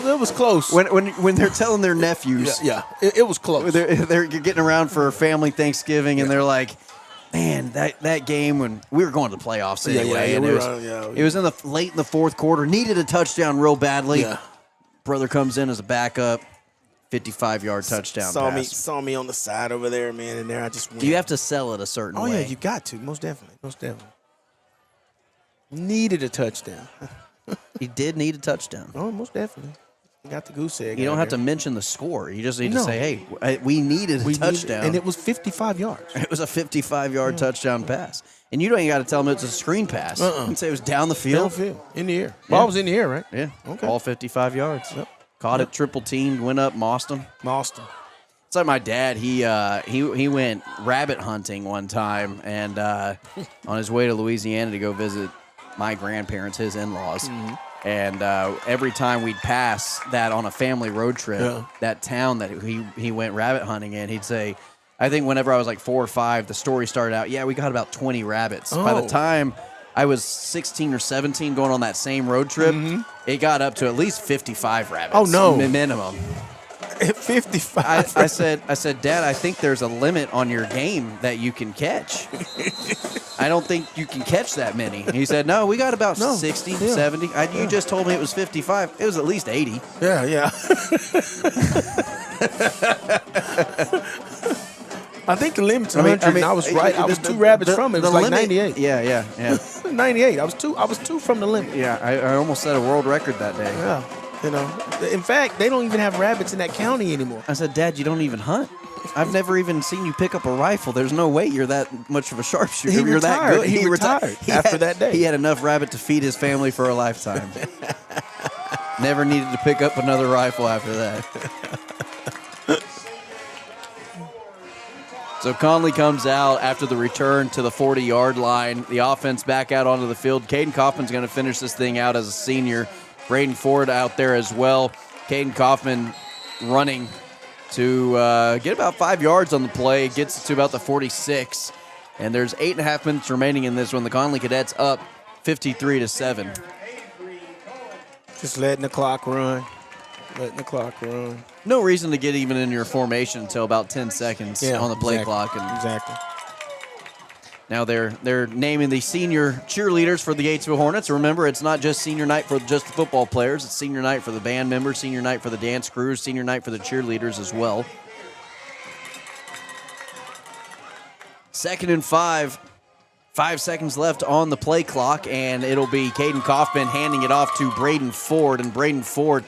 it was close. When they're telling their nephews, it was close. They're getting around for family Thanksgiving, and they're like, "Man, that game when we were going to the playoffs anyway, and it was late in the fourth quarter. Needed a touchdown real badly. Yeah. Brother comes in as a backup, 55-yard touchdown pass. Saw me on the side over there, man, and there I just went. You have to sell it a certain way. Oh yeah, you got to most definitely. Needed a touchdown. He did need a touchdown. Oh, most definitely. You got the goose egg. You don't have to mention the score. You just need to say, hey, we needed a touchdown. And it was 55 yards. It was a 55-yard touchdown pass. And you don't even got to tell them it's a screen pass. You can say it was down the field. In the air. Ball was in the air, right? Yeah. Okay. All 55 yards. Yep. Caught it, triple teamed, went up, mossed him. It's like my dad. He went rabbit hunting one time, and on his way to Louisiana to go visit my grandparents, his in-laws. Mm-hmm. And every time we'd pass that on a family road trip, that town that he went rabbit hunting in, he'd say, I think whenever I was like 4 or 5, the story started out, we got about 20 rabbits. By the time I was 16 or 17 going on that same road trip, it got up to at least 55 rabbits. Oh, no. Minimum. 55. I said, Dad, I think there's a limit on your game that you can catch. I don't think you can catch that many. He said, no, we got about 60, 70. You just told me it was 55. It was at least 80. Yeah. I think the limit's 100, and I was right. I was 2 rabbits from it. It was like limit, 98. Yeah. 98. I was 2 from the limit. Yeah, I almost set a world record that day. Yeah. In fact, they don't even have rabbits in that county anymore. I said, Dad, you don't even hunt? I've never even seen you pick up a rifle. There's no way you're that much of a sharpshooter. You're that good. He retired after that day. He had enough rabbit to feed his family for a lifetime. Never needed to pick up another rifle after that. So Connally comes out after the return to the 40-yard line. The offense back out onto the field. Caden Kaufman's going to finish this thing out as a senior. Braden Ford out there as well. Caden Kaufman running to get about 5 yards on the play. Gets to about the 46. And there's 8.5 minutes remaining in this one. The Connally Cadets up 53-7. Just letting the clock run. No reason to get even in your formation until about 10 seconds on the play clock. And exactly. Now they're naming the senior cheerleaders for the Gatesville Hornets. Remember, it's not just senior night for just the football players. It's senior night for the band members, senior night for the dance crews, senior night for the cheerleaders as well. 2nd and 5. 5 seconds left on the play clock, and it'll be Caden Kaufman handing it off to Braden Ford. And Braden Ford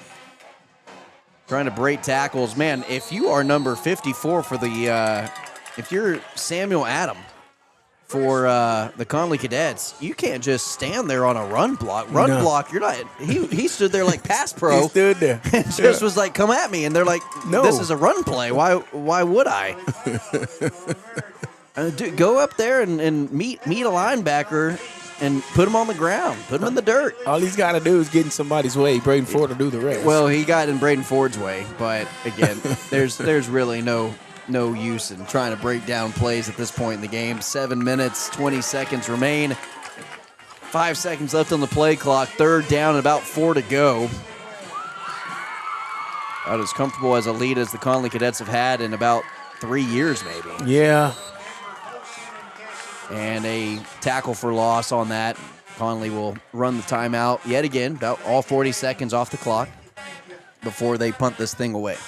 trying to break tackles. Man, if you are number 54 for the if you're Samuel Adam for the Connally Cadets, you can't just stand there on a run block. Block, you're not. He stood there like pass pro. He stood there. And just was like, come at me. And they're like, no, this is a run play. Why would I? Dude, go up there and meet a linebacker and put him on the ground. Put him in the dirt. All he's got to do is get in somebody's way. Braden Ford will do the rest. Well, he got in Braden Ford's way, but again, there's really no use in trying to break down plays at this point in the game. 7 minutes, 20 seconds remain. 5 seconds left on the play clock. 3rd down and about 4 to go. About as comfortable as a lead as the Connally Cadets have had in about 3 years, maybe. Yeah. And a tackle for loss on that. Connally will run the timeout yet again, about all 40 seconds off the clock before they punt this thing away.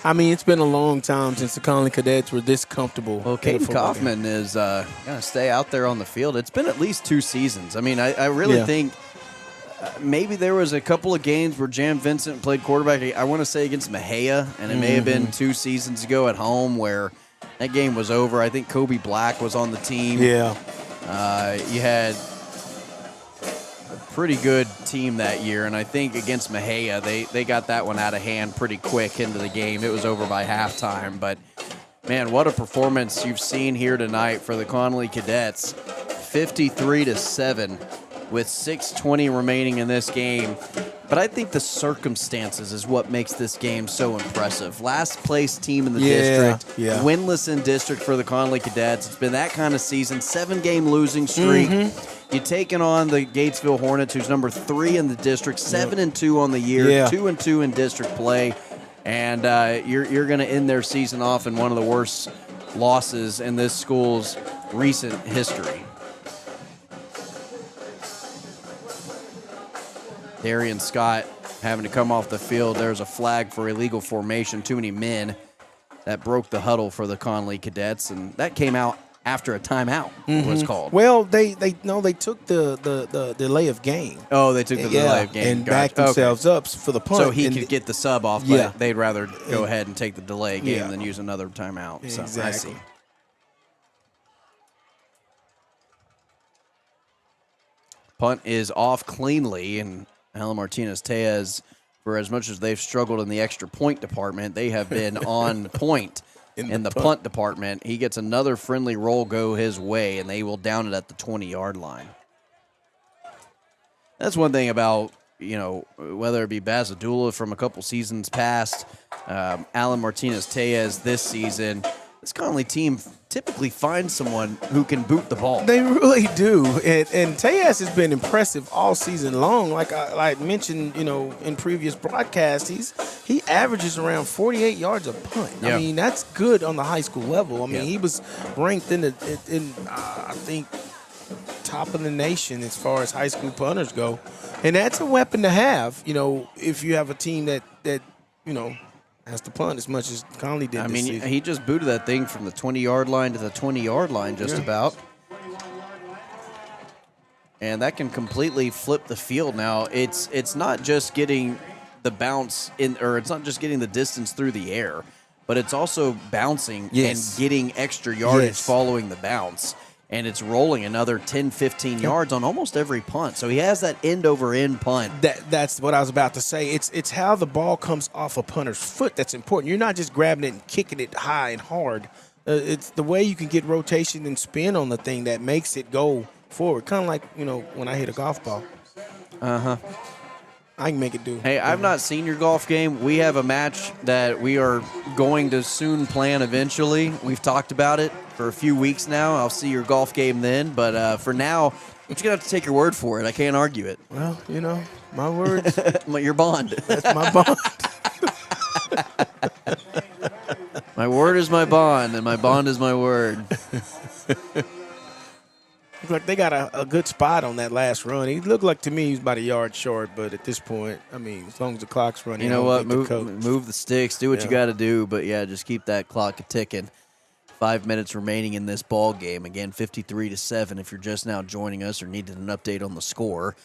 I mean, it's been a long time since the Connally Cadets were this comfortable. Well, Caden Kaufman is going to stay out there on the field. It's been at least 2 seasons. I mean, I really think maybe there was a couple of games where Jam Vincent played quarterback, I want to say against Mejia, and it may have been 2 seasons ago at home where that game was over. I think Kobe Black was on the team. Yeah. You had a pretty good team that year, and I think against Mejia, they got that one out of hand pretty quick into the game. It was over by halftime, but man, what a performance you've seen here tonight for the Connally Cadets. 53-7. With 6:20 remaining in this game. But I think the circumstances is what makes this game so impressive. Last place team in the district, winless in district for the Connally Cadets. It's been that kind of season, 7-game losing streak. You're taking on the Gatesville Hornets, who's number 3 in the district, 7-2 on the year, 2-2 in district play. And you're going to end their season off in one of the worst losses in this school's recent history. Darian Scott having to come off the field. There's a flag for illegal formation. Too many men. That broke the huddle for the Connally Cadets, and that came out after a timeout was called. Well, they took the delay of game. Oh, they took the delay of game and backed themselves up for the punt. So he could get the sub off, but they'd rather go ahead and take the delay of game than use another timeout. So exactly. I see. Punt is off cleanly, and Alan Martinez-Tejas, for as much as they've struggled in the extra point department, they have been on point in the punt department. He gets another friendly roll go his way, and they will down it at the 20-yard line. That's one thing about, whether it be Bazadula from a couple seasons past, Alan Martinez-Tejas this season, this Connally team typically finds someone who can boot the ball. They really do. And Tejas has been impressive all season long. Like I mentioned, in previous broadcasts, he averages around 48 yards a punt. Yeah. I mean, that's good on the high school level. I mean, he was ranked in I think, top of the nation as far as high school punters go. And that's a weapon to have, if you have a team that has to punt as much as Connally did this season. He just booted that thing from the 20-yard line to the 20-yard line just about. And that can completely flip the field now. It's not just getting the bounce in, or it's not just getting the distance through the air, but it's also bouncing and getting extra yardage following the bounce. and it's rolling another 10, 15 yards on almost every punt. So he has that end-over-end punt. That's what I was about to say. It's how the ball comes off a punter's foot that's important. You're not just grabbing it and kicking it high and hard. It's the way you can get rotation and spin on the thing that makes it go forward. Kind of like, when I hit a golf ball. Uh-huh. I can make it do. Hey, I've not seen your golf game. We have a match that we are going to soon plan eventually. We've talked about it for a few weeks now. I'll see your golf game then. But for now, I'm just going to have to take your word for it. I can't argue it. Well, my word. Your bond. That's my bond. My word is my bond, and my bond is my word. Looks like they got a good spot on that last run. He looked like to me he was about a yard short, but at this point, as long as the clock's running, You know what? Move the sticks. Do what you got to do. But, yeah, just keep that clock a-ticking. 5 minutes remaining in this ball game. Again, 53-7 if you're just now joining us or needed an update on the score.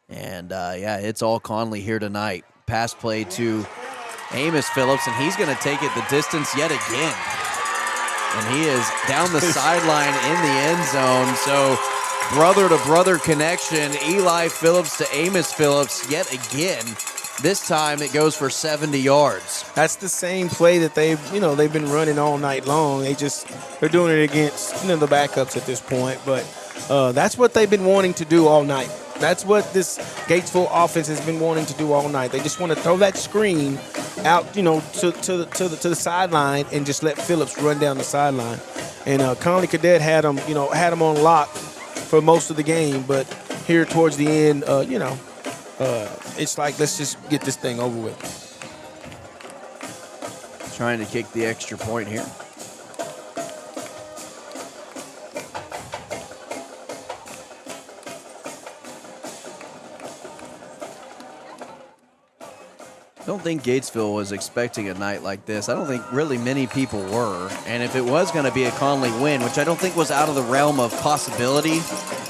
And, it's all Connally here tonight. Pass play to Amos Phillips, and he's going to take it the distance yet again. And he is down the sideline in the end zone. So brother-to-brother connection, Eli Phillips to Amos Phillips yet again. This time it goes for 70 yards. That's the same play that they've been running all night long. They're doing it against the backups at this point. But that's what they've been wanting to do all night. That's what this Gatesville offense has been wanting to do all night. They just want to throw that screen out, to the sideline and just let Phillips run down the sideline. And Connally Cadet had him on lock for most of the game, but here towards the end, it's like let's just get this thing over with. Trying to kick the extra point here. I don't think Gatesville was expecting a night like this. I don't think really many people were. And if it was going to be a Connally win, which I don't think was out of the realm of possibility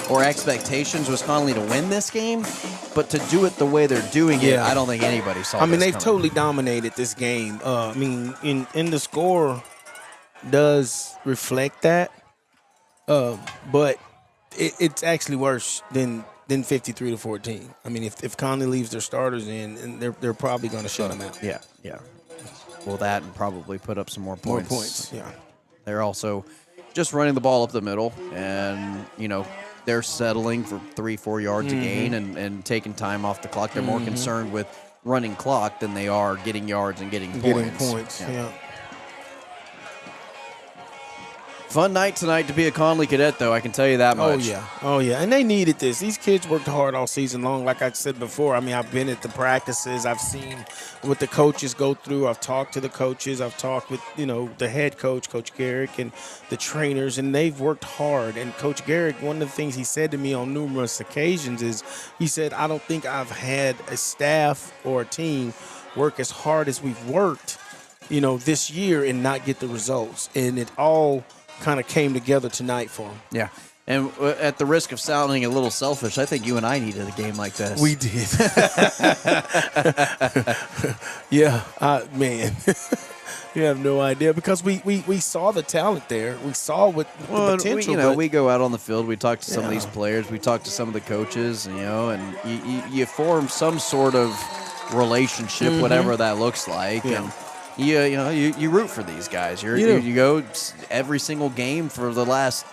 or expectations, was Connally to win this game. But to do it the way they're doing it, I don't think anybody saw this they've coming. totally dominated this game. In the score does reflect that. But it's actually worse than 53-14. If Connally leaves their starters in, and they're probably going to shut them out. Yeah. Well, that and probably put up some more points. Yeah. They're also just running the ball up the middle, and they're settling for 3-4 yards a gain and taking time off the clock. They're more concerned with running clock than they are getting yards and getting points. Yeah. Fun night tonight to be a Connally Cadet, though. I can tell you that much. Oh, yeah. And they needed this. These kids worked hard all season long. Like I said before, I've been at the practices. I've seen what the coaches go through. I've talked to the coaches. I've talked with, the head coach, Coach Garrick, and the trainers, and they've worked hard. And Coach Garrick, one of the things he said to me on numerous occasions is, he said, I don't think I've had a staff or a team work as hard as we've worked, this year and not get the results. And it all kind of came together tonight for him. Yeah. And at the risk of sounding a little selfish, I think you and I needed a game like this. We did. Man. You have no idea because we saw the talent there. We saw the potential. We go out on the field. We talk to some of these players. We talk to some of the coaches, and you form some sort of relationship, whatever that looks like. Yeah. And you root for these guys. You go every single game for the last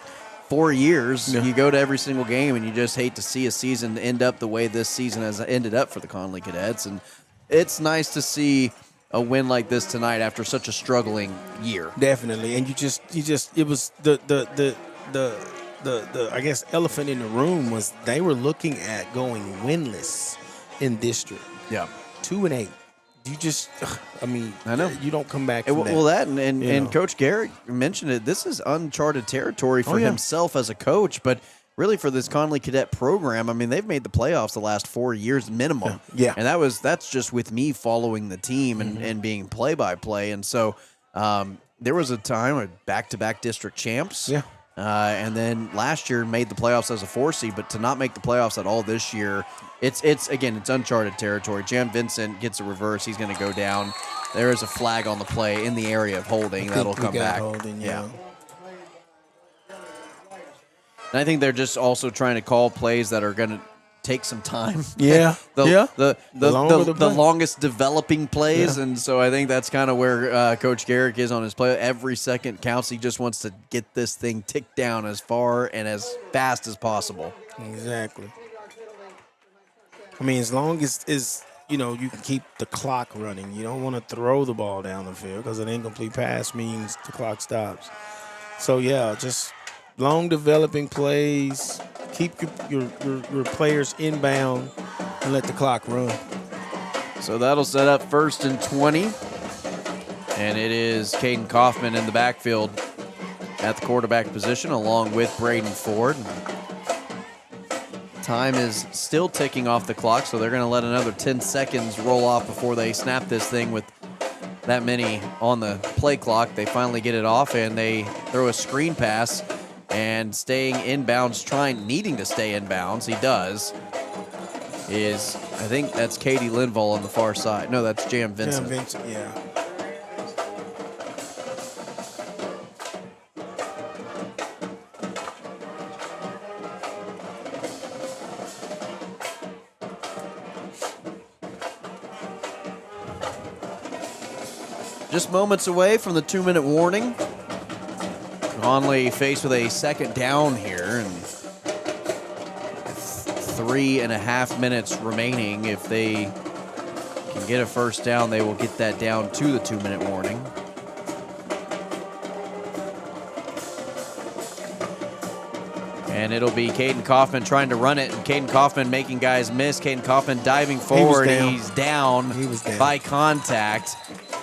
4 years. Yeah. You go to every single game, and you just hate to see a season end up the way this season has ended up for the Connally Cadets. And it's nice to see a win like this tonight after such a struggling year. Definitely, and it was the I guess elephant in the room was they were looking at going winless in district. Yeah, 2-8. I know you don't come back from well, that and Coach Garrick mentioned it. This is uncharted territory for himself as a coach, but really for this Connally Cadet program. They've made the playoffs the last 4 years minimum. Yeah. And that's just with me following the team and being play-by-play. And so there was a time of back-to-back district champs. Yeah. And then last year made the playoffs as a 4 seed, but to not make the playoffs at all this year, it's uncharted territory. Jan Vincent gets a reverse. He's going to go down. There is a flag on the play in the area of holding. That'll come back. Holding, yeah. And I think they're just also trying to call plays that are going to take some time. Yeah. The longer longest developing plays. Yeah. And so I think that's kind of where Coach Garrick is on his play. Every second counts. He just wants to get this thing ticked down as far and as fast as possible. Exactly. I mean, as long as you can keep the clock running. You don't want to throw the ball down the field because an incomplete pass means the clock stops. So, yeah, just long developing plays. Keep your players inbound and let the clock run. So that'll set up 1st and 20. And it is Caden Kaufman in the backfield at the quarterback position along with Braden Ford. Time is still ticking off the clock, so they're going to let another 10 seconds roll off before they snap this thing with that many on the play clock. They finally get it off, and they throw a screen pass, and staying inbounds, needing to stay inbounds, he does, I think that's Katie Linval on the far side. No, that's Jam Vincent. Jam Vincent, yeah. Just moments away from the 2-minute warning. Connally faced with a second down here, and 3.5 minutes remaining. If they can get a first down, they will get that down to the 2-minute warning. And it'll be Caden Kaufman trying to run it, and Caden Kaufman making guys miss. Caden Kaufman diving forward. He's down by contact.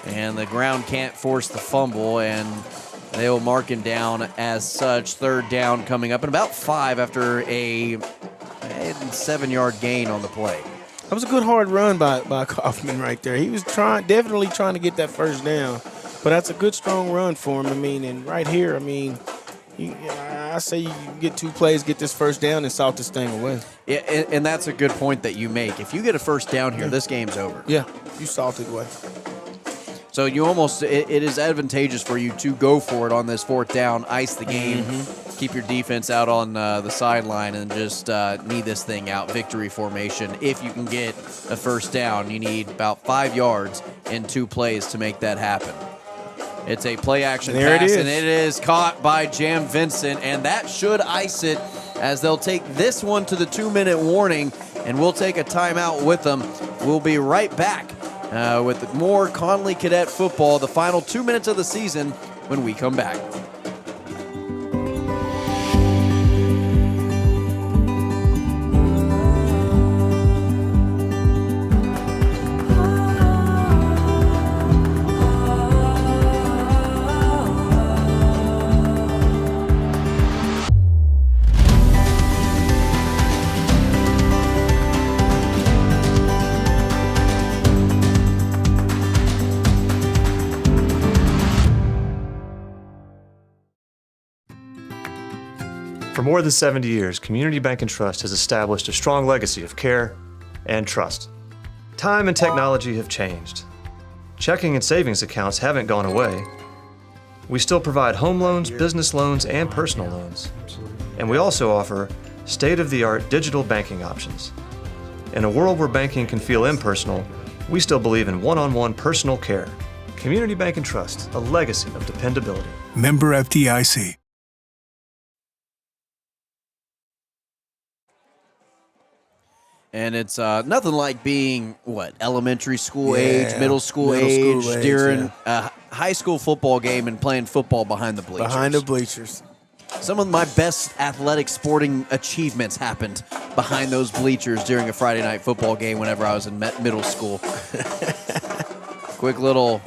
And the ground can't force the fumble, and they will mark him down as such. 3rd down coming up, and about 5 after a 7-yard gain on the play. That was a good hard run by Kaufman right there. He was definitely trying to get that first down, but that's a good strong run for him. I mean, and right here, I mean, I say you get 2 plays, get this first down, and salt this thing away. Yeah, and that's a good point that you make. If you get a first down here, this game's over. Yeah, you salt it away. So you almost, it is advantageous for you to go for it on this 4th down, ice the game, keep your defense out on the sideline, and just need this thing out, victory formation. If you can get a first down, you need about 5 yards in 2 plays to make that happen. It's a play-action pass, and it is caught by Jam Vincent, and that should ice it as they'll take this one to the 2-minute warning, and we'll take a timeout with them. We'll be right back with more Connally Cadet football, the final 2 minutes of the season, when we come back. For more than 70 years, Community Bank and Trust has established a strong legacy of care and trust. Time and technology have changed. Checking and savings accounts haven't gone away. We still provide home loans, business loans, and personal loans. And we also offer state-of-the-art digital banking options. In a world where banking can feel impersonal, we still believe in one-on-one personal care. Community Bank and Trust, a legacy of dependability. Member FDIC. And it's nothing like being, elementary school age, middle school age, during a high school football game and playing football behind the bleachers. Behind the bleachers. Some of my best athletic sporting achievements happened behind those bleachers during a Friday night football game whenever I was in middle school. Quick little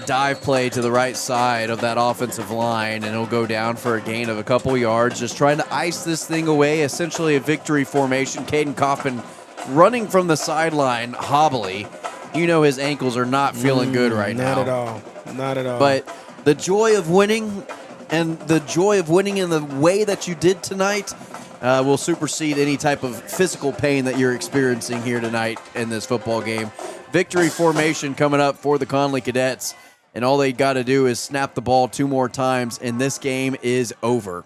dive play to the right side of that offensive line, and it'll go down for a gain of a couple yards, just trying to ice this thing away, essentially a victory formation. Caden Kaufman running from the sideline, hobbly. You know his ankles are not feeling good right now. Not at all. But the joy of winning, and the joy of winning in the way that you did tonight, will supersede any type of physical pain that you're experiencing here tonight in this football game. Victory formation coming up for the Connally Cadets. And all they got to do is snap the ball 2 more times, and this game is over.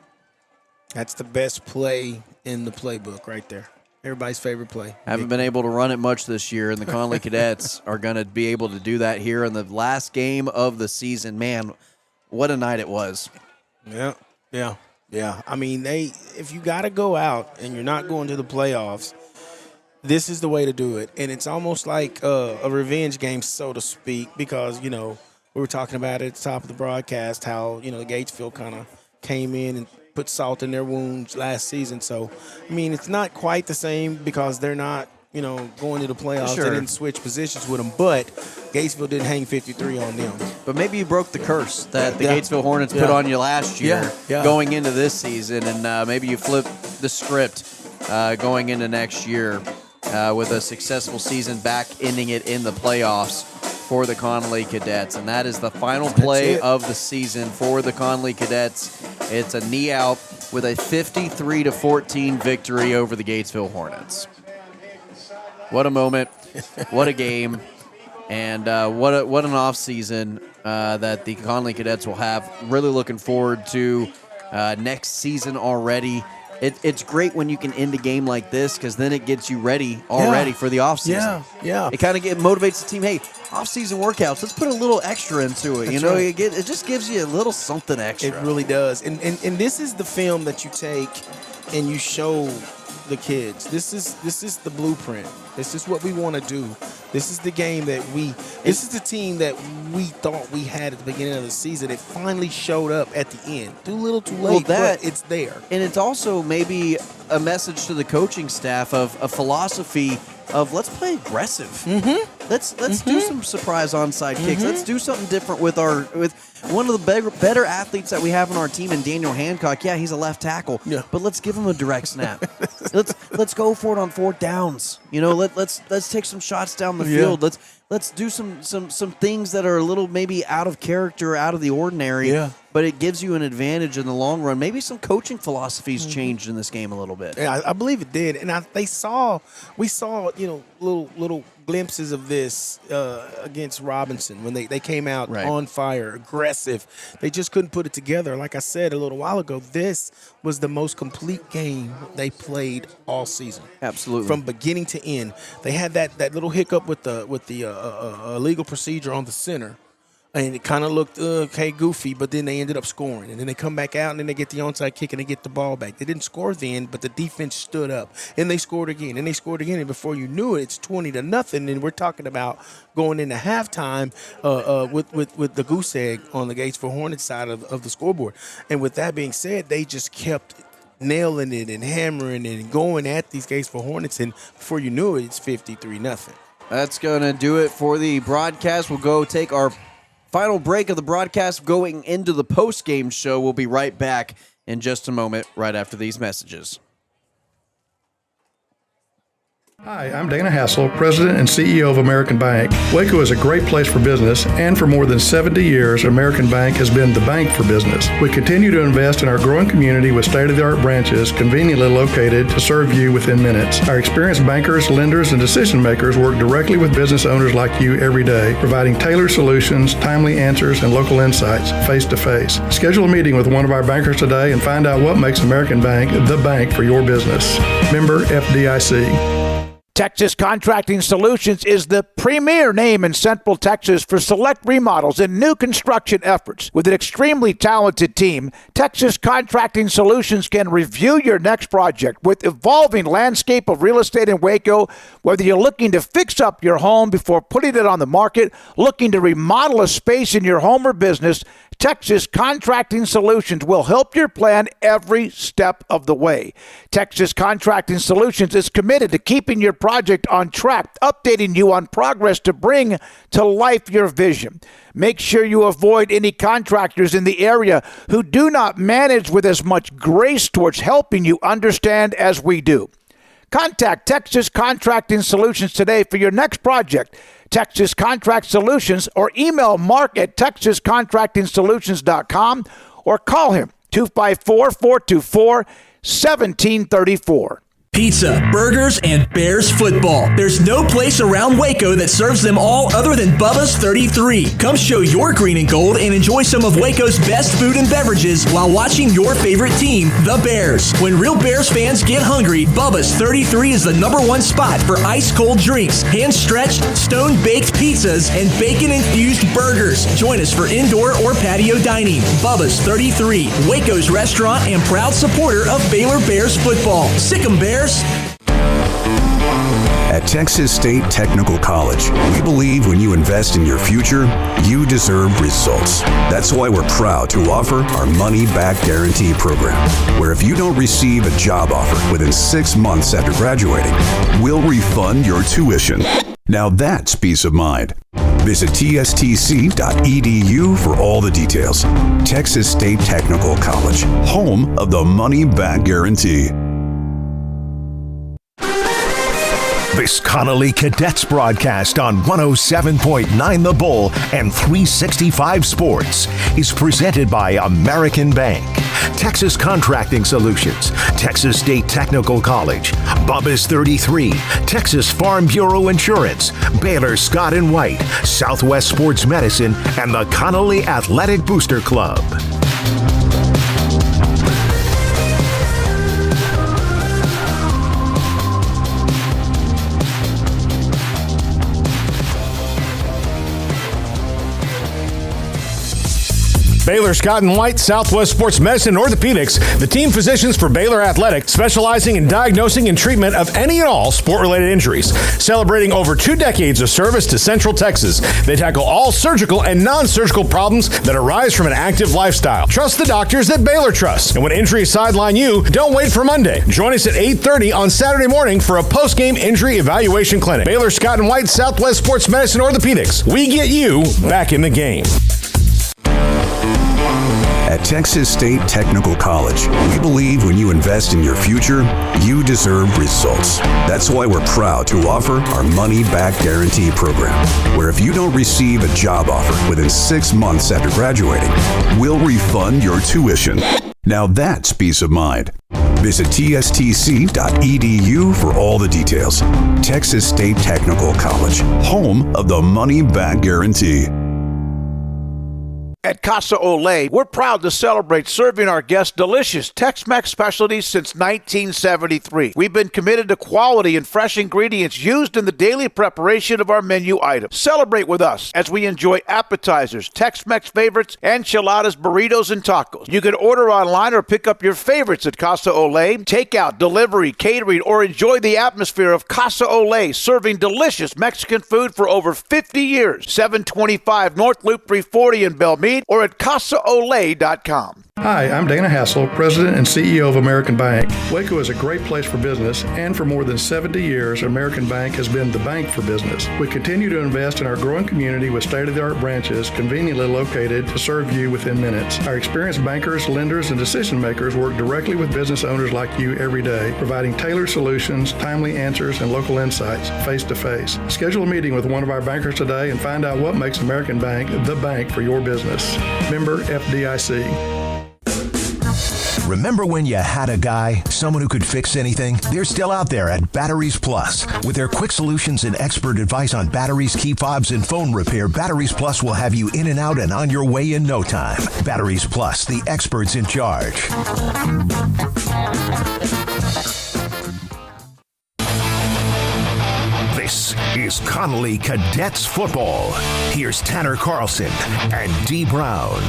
That's the best play in the playbook right there. Everybody's favorite play. Haven't been able to run it much this year, and the Connally Cadets are going to be able to do that here in the last game of the season. Man, what a night it was. Yeah. I mean, if you got to go out and you're not going to the playoffs, this is the way to do it. And it's almost like a revenge game, so to speak, because, we were talking about it at the top of the broadcast, how, Gatesville kind of came in and put salt in their wounds last season. So, I mean, it's not quite the same because they're not, going to the playoffs. Sure. They didn't switch positions with them, but Gatesville didn't hang 53 on them. But maybe you broke the curse that the Gatesville Hornets put on you last year going into this season, and maybe you flip the script going into next year with a successful season back ending it in the playoffs for the Connally Cadets. And that is the final play of the season for the Connally Cadets. It's a knee out with a 53-14 victory over the Gatesville Hornets. What a moment. What a game. And what an offseason that the Connally Cadets will have. Really looking forward to next season already. It's great when you can end a game like this because then it gets you ready already for the offseason. Yeah. It kind of motivates the team. Hey, off-season workouts, let's put a little extra into it. That's It just gives you a little something extra. It really does. And this is the film that you take and you show the kids. This is the blueprint. This is what we want to do. This is the game that this is the team that we thought we had at the beginning of the season. It finally showed up at the end. Too little, too late, but it's there. And it's also maybe a message to the coaching staff of a philosophy of let's play aggressive. Mm-hmm. Let's do some surprise onside kicks. Let's do something different with one of the better athletes that we have on our team, in Daniel Hancock. Yeah, he's a left tackle, but let's give him a direct snap. let's go for it on fourth downs. Let's take some shots down the field. Let's do some things that are a little maybe out of character, out of the ordinary. Yeah. But it gives you an advantage in the long run. Maybe some coaching philosophies changed in this game a little bit. Yeah, I believe it did, and we saw little glimpses of this against Robinson when they came out on fire, aggressive. They just couldn't put it together. Like I said a little while ago, this was the most complete game they played all season. Absolutely, from beginning to end. They had that little hiccup with the illegal procedure on the center. And it kind of looked goofy, but then they ended up scoring. And then they come back out, and then they get the onside kick, and they get the ball back. They didn't score then, but the defense stood up. And they scored again, and they scored again. And before you knew it, it's 20-0. And we're talking about going into halftime with the goose egg on the Gatesville Hornets side of the scoreboard. And with that being said, they just kept nailing it and hammering it and going at these Gatesville Hornets. And before you knew it, it's 53-0. That's going to do it for the broadcast. We'll go take our final break of the broadcast going into the post-game show. We'll be right back in just a moment, right after these messages. Hi, I'm Dana Hassel, President and CEO of American Bank. Waco is a great place for business, and for more than 70 years, American Bank has been the bank for business. We continue to invest in our growing community with state-of-the-art branches conveniently located to serve you within minutes. Our experienced bankers, lenders, and decision makers work directly with business owners like you every day, providing tailored solutions, timely answers, and local insights face-to-face. Schedule a meeting with one of our bankers today and find out what makes American Bank the bank for your business. Member FDIC. Texas Contracting Solutions is the premier name in Central Texas for select remodels and new construction efforts. With an extremely talented team, Texas Contracting Solutions can review your next project. With evolving landscape of real estate in Waco, whether you're looking to fix up your home before putting it on the market, looking to remodel a space in your home or business, Texas Contracting Solutions will help your plan every step of the way. Texas Contracting Solutions is committed to keeping your project on track, updating you on progress to bring to life your vision. Make sure you avoid any contractors in the area who do not manage with as much grace towards helping you understand as we do. Contact Texas Contracting Solutions today for your next project. Texas Contract Solutions, or email Mark at texascontractingsolutions.com or call him 254-424-1734. pizza, burgers, and Bears football. There's no place around Waco that serves them all other than Bubba's 33. Come show your green and gold and enjoy some of Waco's best food and beverages while watching your favorite team, the Bears. When real Bears fans get hungry, Bubba's 33 is the #1 spot for ice-cold drinks, hand-stretched, stone-baked pizzas, and bacon-infused burgers. Join us for indoor or patio dining. Bubba's 33, Waco's restaurant and proud supporter of Baylor Bears football. Sick 'em, Bears! At Texas State Technical College, we believe when you invest in your future, you deserve results. That's why we're proud to offer our money-back guarantee program, where if you don't receive a job offer within 6 months after graduating, we'll refund your tuition. Now that's peace of mind. Visit tstc.edu for all the details. Texas State Technical College, home of the money-back guarantee. This Connally Cadets broadcast on 107.9 The Bull and 365 Sports is presented by American Bank, Texas Contracting Solutions, Texas State Technical College, Bubba's 33, Texas Farm Bureau Insurance, Baylor Scott & White, Southwest Sports Medicine, and the Connally Athletic Booster Club. Baylor Scott & White, Southwest Sports Medicine, Orthopedics, the team physicians for Baylor Athletics, specializing in diagnosing and treatment of any and all sport-related injuries. Celebrating over 2 decades of service to Central Texas, they tackle all surgical and non-surgical problems that arise from an active lifestyle. Trust the doctors that Baylor trusts. And when injuries sideline you, don't wait for Monday. Join us at 8:30 on Saturday morning for a post-game injury evaluation clinic. Baylor Scott & White, Southwest Sports Medicine, Orthopedics. We get you back in the game. At Texas State Technical College, we believe when you invest in your future, you deserve results. That's why we're proud to offer our money-back guarantee program, where if you don't receive a job offer within 6 months after graduating, we'll refund your tuition. Now that's peace of mind. Visit tstc.edu for all the details. Texas State Technical College, home of the money-back guarantee. At Casa Olay, we're proud to celebrate serving our guests delicious Tex-Mex specialties since 1973. We've been committed to quality and fresh ingredients used in the daily preparation of our menu items. Celebrate with us as we enjoy appetizers, Tex-Mex favorites, enchiladas, burritos, and tacos. You can order online or pick up your favorites at Casa Olay. Takeout, delivery, catering, or enjoy the atmosphere of Casa Olay, serving delicious Mexican food for over 50 years. 725 North Loop 340 in Belmead, or at CasaOlay.com. Hi, I'm Dana Hassel, President and CEO of American Bank. Waco is a great place for business, and for more than 70 years, American Bank has been the bank for business. We continue to invest in our growing community with state-of-the-art branches conveniently located to serve you within minutes. Our experienced bankers, lenders, and decision makers work directly with business owners like you every day, providing tailored solutions, timely answers, and local insights face-to-face. Schedule a meeting with one of our bankers today and find out what makes American Bank the bank for your business. Member FDIC. Remember when you had a guy, someone who could fix anything? They're still out there at Batteries Plus. With their quick solutions and expert advice on batteries, key fobs, and phone repair, Batteries Plus will have you in and out and on your way in no time. Batteries Plus, the experts in charge. This is Connally Cadets Football. Here's Tanner Carlson and Dee Brown.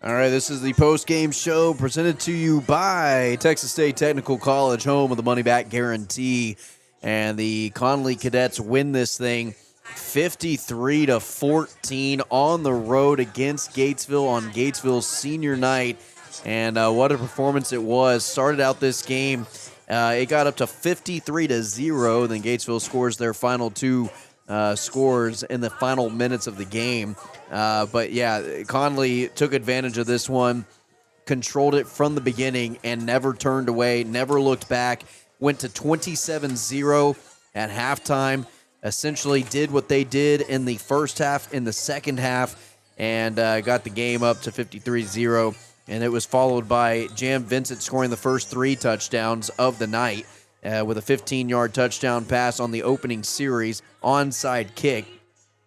All right, this is the post-game show presented to you by Texas State Technical College, home of the money-back guarantee. And the Connally Cadets win this thing 53-14 on the road against Gatesville on Gatesville's senior night. And what a performance it was. Started out this game, it got up to 53-0. Then Gatesville scores their final 2 scores in the final minutes of the game. But yeah, Connally took advantage of this one, controlled it from the beginning and never turned away, never looked back, went to 27-0 at halftime, essentially did what they did in the first half, in the second half, and got the game up to 53-0. And it was followed by Jam Vincent scoring the first 3 touchdowns of the night with a 15-yard touchdown pass on the opening series, onside kick,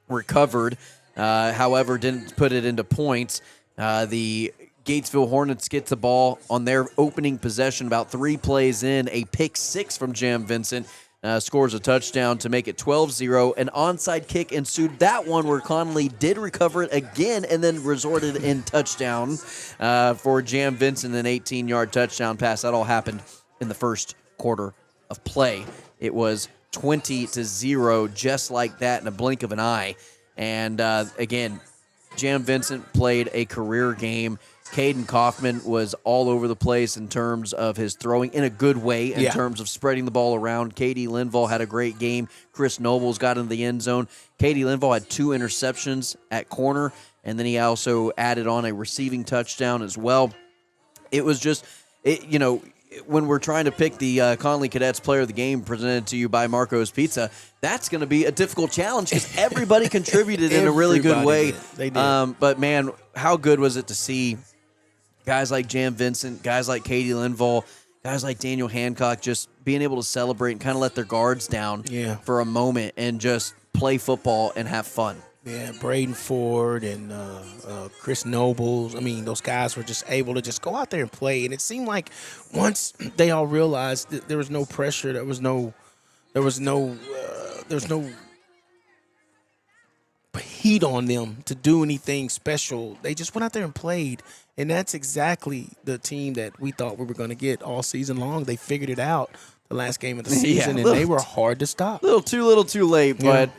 recovered, however, didn't put it into points. The Gatesville Hornets get the ball on their opening possession about 3 plays in, a pick 6 from Jam Vincent, scores a touchdown to make it 12-0. An onside kick ensued that one where Connally did recover it again and then resorted in touchdown for Jam Vincent, an 18-yard touchdown pass. That all happened in the first quarter of play. It was 20-0 just like that in a blink of an eye. And again, Jam Vincent played a career game. Caden Kaufman was all over the place in terms of his throwing in a good way, in terms of spreading the ball around. Katie Linval had a great game. Chris Nobles got into the end zone. Katie Linval had 2 interceptions at corner, and then he also added on a receiving touchdown as well. It was just, when we're trying to pick the Connally Cadets Player of the Game presented to you by Marco's Pizza, that's going to be a difficult challenge because everybody contributed in a really good way. They did. But, man, how good was it to see guys like Jam Vincent, guys like Katie Linval, guys like Daniel Hancock just being able to celebrate and kind of let their guards down for a moment and just play football and have fun. Yeah, Braden Ford and Chris Nobles. I mean, those guys were just able to just go out there and play. And it seemed like once they all realized that there was no pressure, there was no heat on them to do anything special. They just went out there and played. And that's exactly the team that we thought we were going to get all season long. They figured it out the last game of the season, and they were hard to stop. A little too late, but,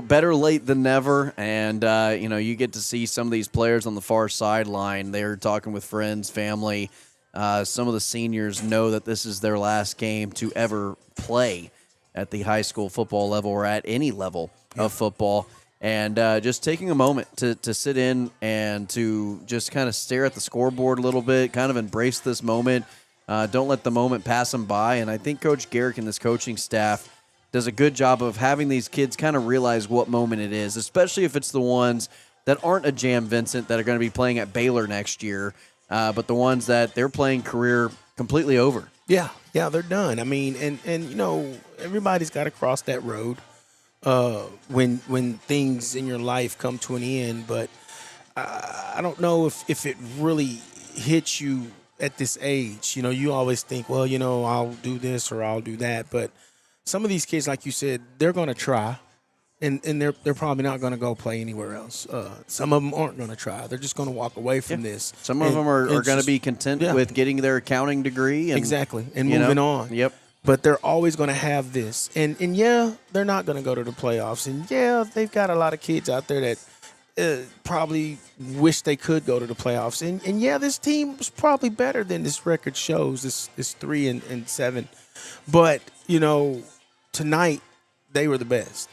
better late than never. And, you get to see some of these players on the far sideline. They're talking with friends, family. Some of the seniors know that this is their last game to ever play at the high school football level or at any level of football. And just taking a moment to sit in and to just kind of stare at the scoreboard a little bit, kind of embrace this moment. Don't let the moment pass them by. And I think Coach Garrick and this coaching staff does a good job of having these kids kind of realize what moment it is, especially if it's the ones that aren't a Jam Vincent that are going to be playing at Baylor next year, but the ones that they're playing career completely over. Yeah, they're done. I mean, and everybody's got to cross that road. When things in your life come to an end, but I don't know if it really hits you at this age. You always think, well, I'll do this or I'll do that, but some of these kids, like you said, they're going to try, and they're probably not going to go play anywhere else. Some of them aren't going to try. They're just going to walk away from this. Some of them are going to be content with getting their accounting degree. And, and moving on. Yep. But they're always going to have this. And they're not going to go to the playoffs. And, they've got a lot of kids out there that probably wish they could go to the playoffs. And this team was probably better than this record shows, this 3-7. But, tonight they were the best.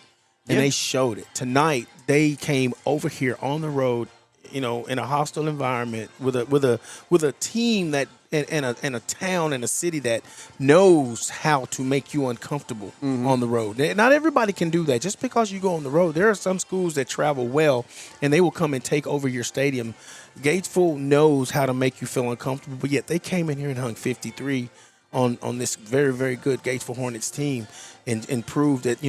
And they showed it. Tonight they came over here on the road, in a hostile environment with a team that and a town and a city that knows how to make you uncomfortable on the road. Not everybody can do that. Just because you go on the road, there are some schools that travel well and they will come and take over your stadium. Gatesville knows how to make you feel uncomfortable, but yet they came in here and hung 53 on this very, very good Gatesville Hornets team and proved that,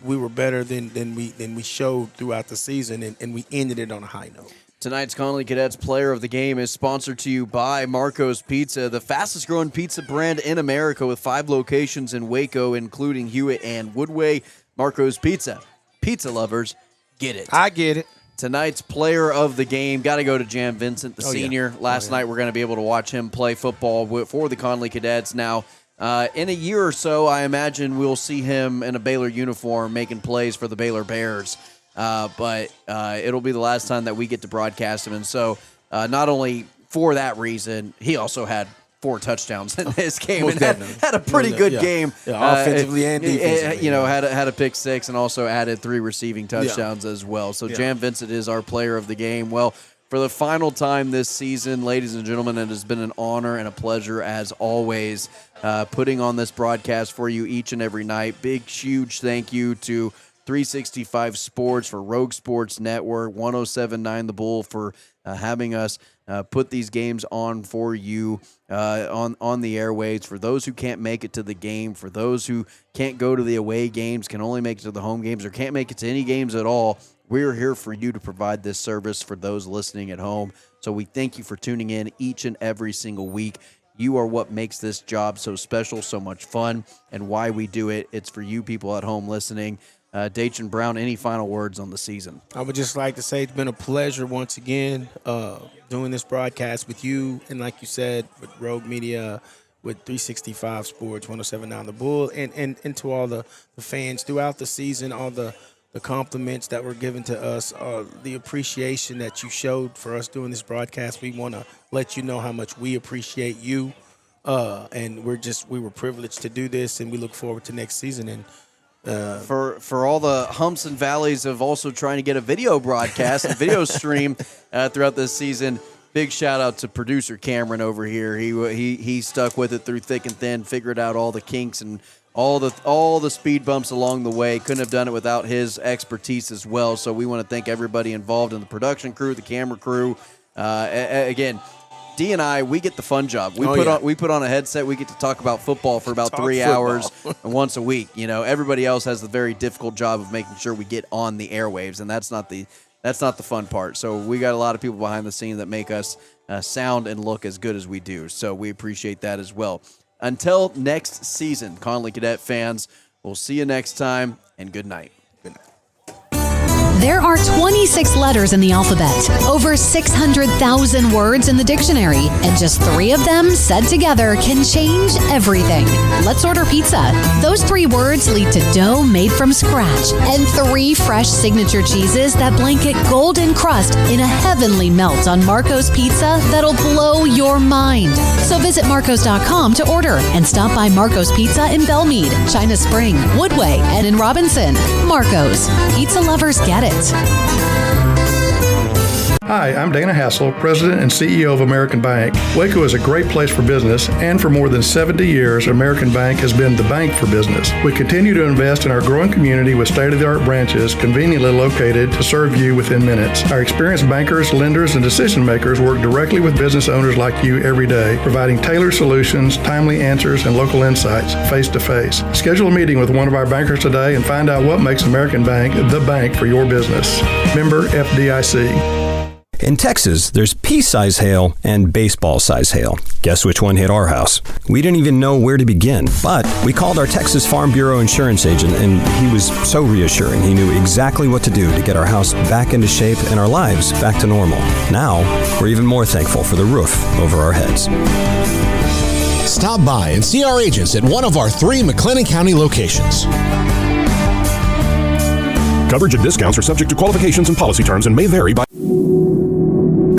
we were better than we showed throughout the season, and we ended it on a high note. Tonight's Connally Cadets Player of the Game is sponsored to you by Marco's Pizza, the fastest-growing pizza brand in America with 5 locations in Waco, including Hewitt and Woodway. Marco's Pizza. Pizza lovers, get it. I get it. Tonight's Player of the Game, got to go to Jam Vincent, the senior. Last night we're going to be able to watch him play football for the Connally Cadets. Now, in a year or so, I imagine we'll see him in a Baylor uniform making plays for the Baylor Bears. But it'll be the last time that we get to broadcast him. And so not only for that reason, he also had 4 touchdowns in this game and had a pretty good game. Offensively and defensively. Had a pick 6 and also added 3 receiving touchdowns as well. So Jam Vincent is our Player of the Game. Well, for the final time this season. Ladies and gentlemen, it has been an honor and a pleasure, as always, putting on this broadcast for you each and every night. Big, huge thank you to 365 Sports, for Rogue Sports Network, 107.9 The Bull for having us put these games on for you on the airwaves. For those who can't make it to the game, for those who can't go to the away games, can only make it to the home games, or can't make it to any games at all, we're here for you to provide this service for those listening at home. So we thank you for tuning in each and every single week. You are what makes this job so special, so much fun, and why we do it. It's for you people at home listening. Dachin Brown, any final words on the season? I would just like to say it's been a pleasure once again doing this broadcast with you, and like you said, with Rogue Media, with 365 Sports, 107.9 The Bull, and to all the fans throughout the season, all the compliments that were given to us, the appreciation that you showed for us doing this broadcast. We want to let you know how much we appreciate you, and we were privileged to do this, and we look forward to next season. And for all the humps and valleys of also trying to get a video broadcast and video stream throughout this season, big shout out to producer Cameron over here. He stuck with it through thick and thin, figured out all the kinks and all the speed bumps along the way. Couldn't have done it without his expertise as well. So we want to thank everybody involved in the production crew, the camera crew. Again, D and I, we get the fun job. We put on a headset. We get to talk about football for about 3 hours once a week. You know, everybody else has the very difficult job of making sure we get on the airwaves, and that's not the fun part. So we got a lot of people behind the scene that make us sound and look as good as we do. So we appreciate that as well. Until next season, Connally Cadet fans, we'll see you next time, and good night. There are 26 letters in the alphabet, over 600,000 words in the dictionary, and just 3 of them said together can change everything. Let's order pizza. Those 3 words lead to dough made from scratch and 3 fresh signature cheeses that blanket golden crust in a heavenly melt on Marco's Pizza that'll blow your mind. So visit Marcos.com to order and stop by Marco's Pizza in Belmead, China Spring, Woodway, and in Robinson. Marco's. Pizza lovers get it. Hi, I'm Dana Hassel, President and CEO of American Bank. Waco is a great place for business, and for more than 70 years, American Bank has been the bank for business. We continue to invest in our growing community with state-of-the-art branches conveniently located to serve you within minutes. Our experienced bankers, lenders, and decision makers work directly with business owners like you every day, providing tailored solutions, timely answers, and local insights face-to-face. Schedule a meeting with one of our bankers today and find out what makes American Bank the bank for your business. Member FDIC. In Texas, there's pea-size hail and baseball-size hail. Guess which one hit our house? We didn't even know where to begin, but we called our Texas Farm Bureau insurance agent, and he was so reassuring. He knew exactly what to do to get our house back into shape and our lives back to normal. Now, we're even more thankful for the roof over our heads. Stop by and see our agents at one of our 3 McLennan County locations. Coverage and discounts are subject to qualifications and policy terms and may vary by...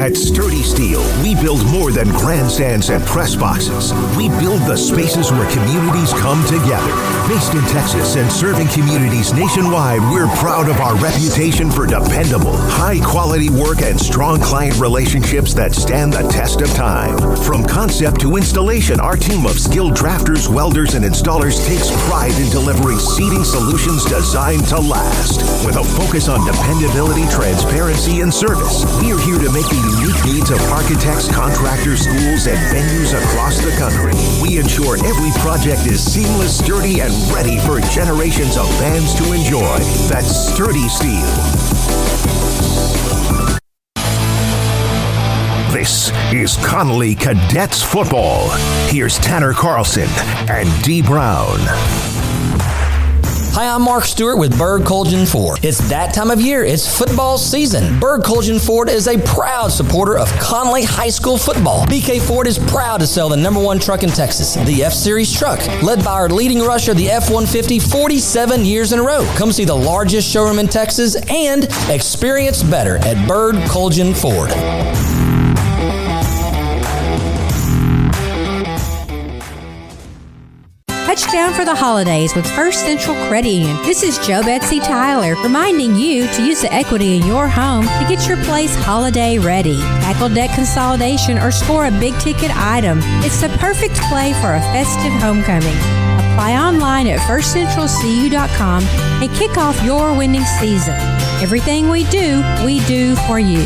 At Sturdy Steel, we build more than grandstands and press boxes. We build the spaces where communities come together. Based in Texas and serving communities nationwide, we're proud of our reputation for dependable, high-quality work and strong client relationships that stand the test of time. From concept to installation, our team of skilled drafters, welders, and installers takes pride in delivering seating solutions designed to last. With a focus on dependability, transparency, and service, we are here to make the unique needs of architects, contractors, schools, and venues across the country. We ensure every project is seamless, sturdy, and ready for generations of fans to enjoy. That's Sturdy Steel. This is Connally Cadets Football. Here's Tanner Carlson and Dee Brown. Hi, I'm Mark Stewart with Berg Colgin Ford. It's that time of year. It's football season. Berg Colgin Ford is a proud supporter of Connally High School football. BK Ford is proud to sell the #1 truck in Texas, the F-Series truck, led by our leading rusher, the F-150, 47 years in a row. Come see the largest showroom in Texas and experience better at Berg Colgin Ford. Touchdown for the holidays with First Central Credit Union. This is Joe Betsy Tyler reminding you to use the equity in your home to get your place holiday ready. Tackle debt consolidation or score a big ticket item. It's the perfect play for a festive homecoming. Apply online at firstcentralcu.com and kick off your winning season. Everything we do for you.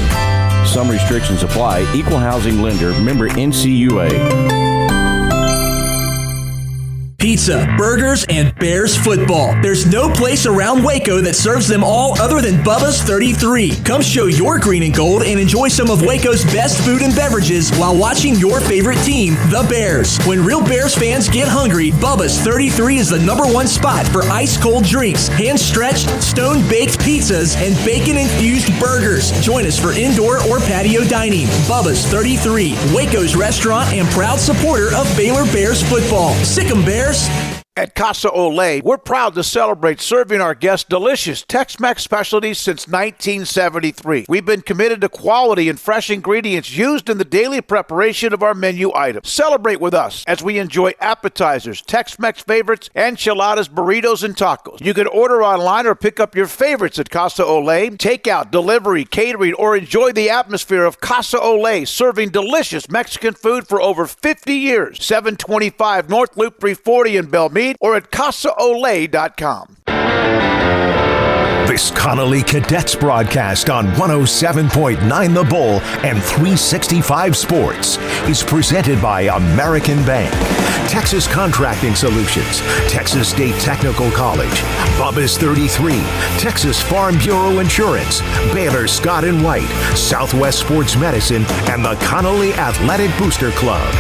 Some restrictions apply. Equal housing lender. Member NCUA. Pizza, burgers, and Bears football. There's no place around Waco that serves them all other than Bubba's 33. Come show your green and gold and enjoy some of Waco's best food and beverages while watching your favorite team, the Bears. When real Bears fans get hungry, Bubba's 33 is the #1 spot for ice-cold drinks, hand-stretched, stone-baked pizzas, and bacon-infused burgers. Join us for indoor or patio dining. Bubba's 33, Waco's restaurant and proud supporter of Baylor Bears football. Sick 'em, Bears! At Casa Olé, we're proud to celebrate serving our guests delicious Tex-Mex specialties since 1973. We've been committed to quality and fresh ingredients used in the daily preparation of our menu items. Celebrate with us as we enjoy appetizers, Tex-Mex favorites, enchiladas, burritos, and tacos. You can order online or pick up your favorites at Casa Olé. Takeout, delivery, catering, or enjoy the atmosphere of Casa Olé, serving delicious Mexican food for over 50 years. 725 North Loop 340 in Belmead, or at CasaOlay.com. This Connally Cadets broadcast on 107.9 The Bull and 365 Sports is presented by American Bank, Texas Contracting Solutions, Texas State Technical College, Bubba's 33, Texas Farm Bureau Insurance, Baylor Scott & White, Southwest Sports Medicine, and the Connally Athletic Booster Club.